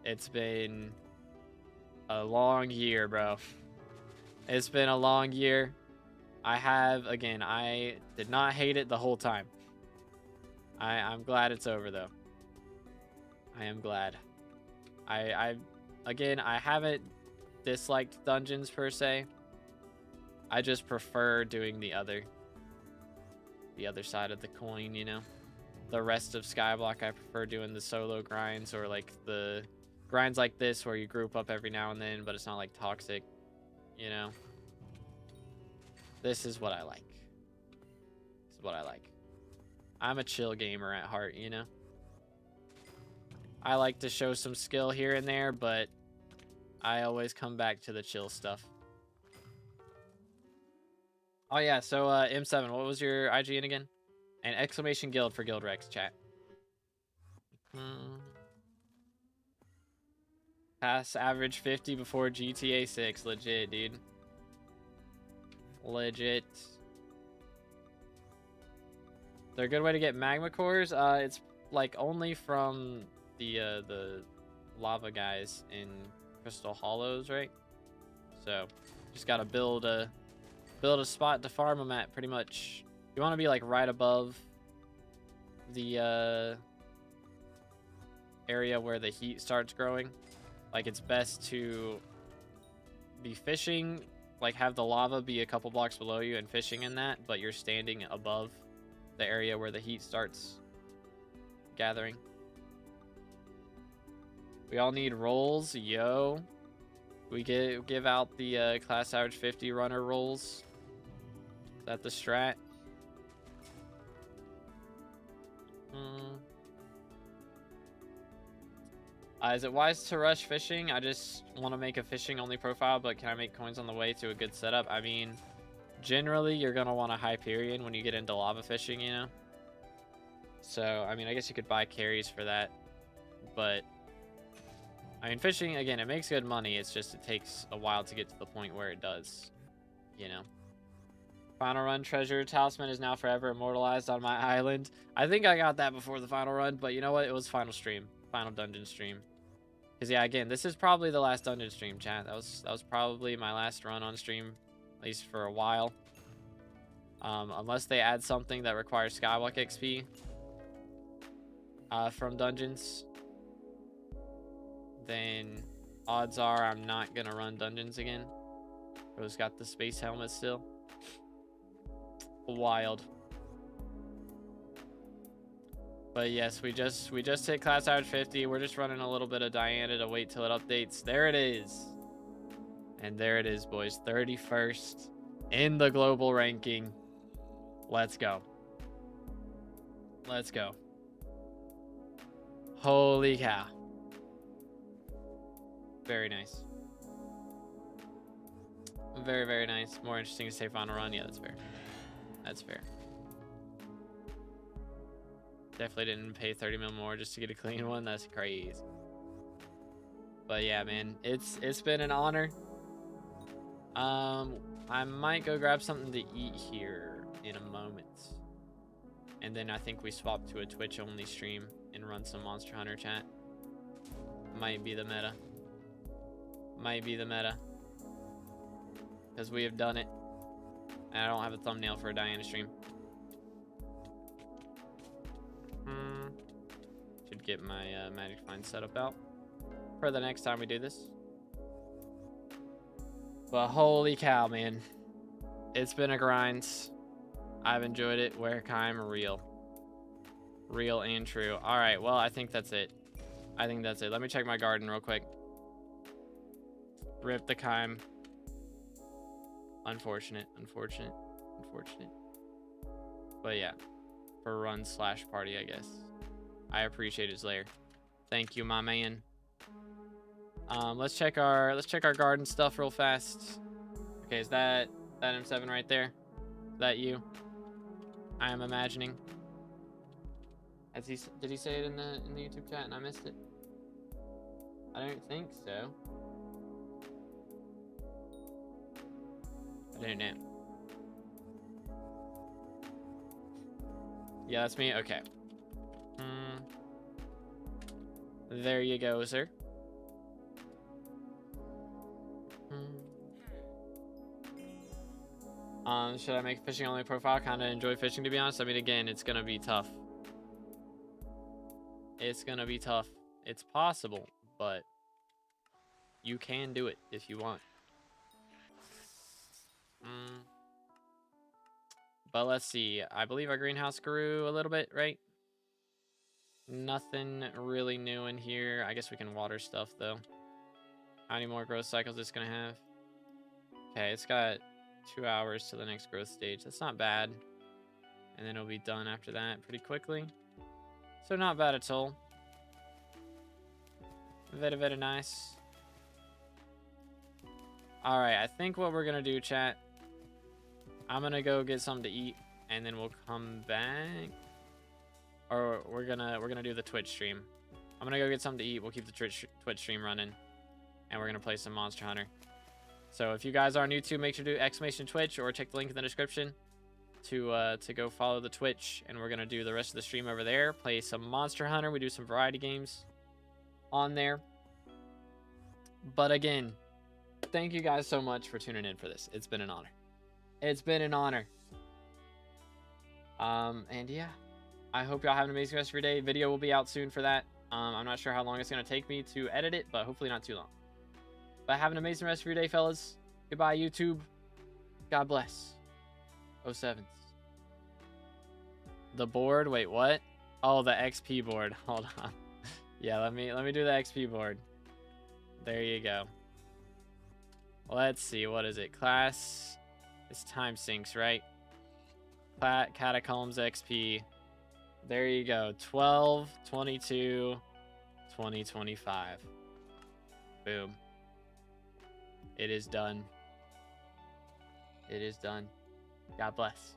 it's been a long year, bro. It's been a long year. I did not hate it the whole time. I'm glad it's over, though. I am glad. Again, I haven't disliked dungeons per se. I just prefer doing the other side of the coin, you know. The rest of SkyBlock, I prefer doing the solo grinds, or like the grinds like this where you group up every now and then, but it's not like toxic, you know. This is what I like. This is what I like. I'm a chill gamer at heart, you know. I like to show some skill here and there, but I always come back to the chill stuff. Oh yeah, so M7, what was your IGN again? And exclamation guild for Guild Rex, chat. Pass average 50 before GTA 6. Legit, dude. Legit. They're a good way to get magma cores. It's like only from the lava guys in Crystal Hollows, right? So just gotta build a spot to farm them at, pretty much. You want to be like right above the area where the heat starts growing. Like, it's best to be fishing, like have the lava be a couple blocks below you and fishing in that, but you're standing above the area where the heat starts gathering. We all need rolls, yo. We give out the class average 50 runner rolls. Is that the strat? Is it wise to rush fishing? I just want to make a fishing only profile, but can I make coins on the way to a good setup? I mean, generally you're going to want a Hyperion when you get into lava fishing, you know? So, I mean, I guess you could buy carries for that. But, I mean, fishing, again, it makes good money. It's just it takes a while to get to the point where it does, you know? Final run treasure talisman is now forever immortalized on my island. I think I got that before the final run, but you know what? It was final stream. Final dungeon stream. Because, yeah, again, this is probably the last dungeon stream, chat. That was probably my last run on stream, at least for a while. Unless they add something that requires SkyBlock XP from dungeons, then odds are I'm not going to run dungeons again. Bro's got the space helmet still. Wild. But yes, we just hit class average 50. We're just running a little bit of Diana to wait till it updates. There it is. And there it is, boys. 31st in the global ranking. Let's go. Let's go. Holy cow. Very nice. Very, very nice. More interesting to say final run. Yeah, that's fair. That's fair. Definitely didn't pay 30 mil more just to get a clean one. That's crazy. But yeah, man, it's been an honor. I might go grab something to eat here in a moment, and then I think we swap to a Twitch only stream and run some Monster Hunter, chat. Might be the meta. Might be the meta, because we have done it. And I don't have a thumbnail for a Diana stream. Should get my Magic Find setup out for the next time we do this. But holy cow, man. It's been a grind. I've enjoyed it. Werkheim, real. Real and true. Alright, well, I think that's it. I think that's it. Let me check my garden real quick. Rip the Kime. Unfortunate. But yeah, for run / party, I guess. I appreciate his lair. Thank you, my man. Let's check our garden stuff real fast. Okay, is that M7 right there? Is that you? I am imagining. Did he say it in the YouTube chat and I missed it? I don't think so. I don't know. Yeah, that's me. Okay. There you go, sir. Should I make a fishing only profile? Kind of enjoy fishing, to be honest. I mean, again, it's gonna be tough. It's gonna be tough. It's possible, but you can do it if you want. But let's see. I believe our greenhouse grew a little bit, right? Nothing really new in here. I guess we can water stuff, though. How many more growth cycles it's gonna have? Okay, it's got 2 hours to the next growth stage. That's not bad. And then it'll be done after that pretty quickly. So not bad at all. Very, very nice. Alright, I think what we're gonna do, chat, I'm gonna go get something to eat, and then we'll come back. Or we're gonna do the Twitch stream. I'm gonna go get something to eat. We'll keep the Twitch stream running, and we're gonna play some Monster Hunter. So if you guys are on YouTube, make sure to do !Twitch or check the link in the description to go follow the Twitch, and we're gonna do the rest of the stream over there. Play some Monster Hunter. We do some variety games on there. But again, thank you guys so much for tuning in for this. It's been an honor. It's been an honor. And yeah, I hope y'all have an amazing rest of your day. Video will be out soon for that. I'm not sure how long it's gonna take me to edit it, but hopefully not too long. But have an amazing rest of your day, fellas. Goodbye, YouTube. God bless. 07s. The board? Wait, what? Oh, the XP board. Hold on. Yeah, let me do the XP board. There you go. Let's see. What is it? Class. It's time sinks, right? Catacombs XP. There you go. 12, 22, 2025. Boom. It is done. It is done. God bless.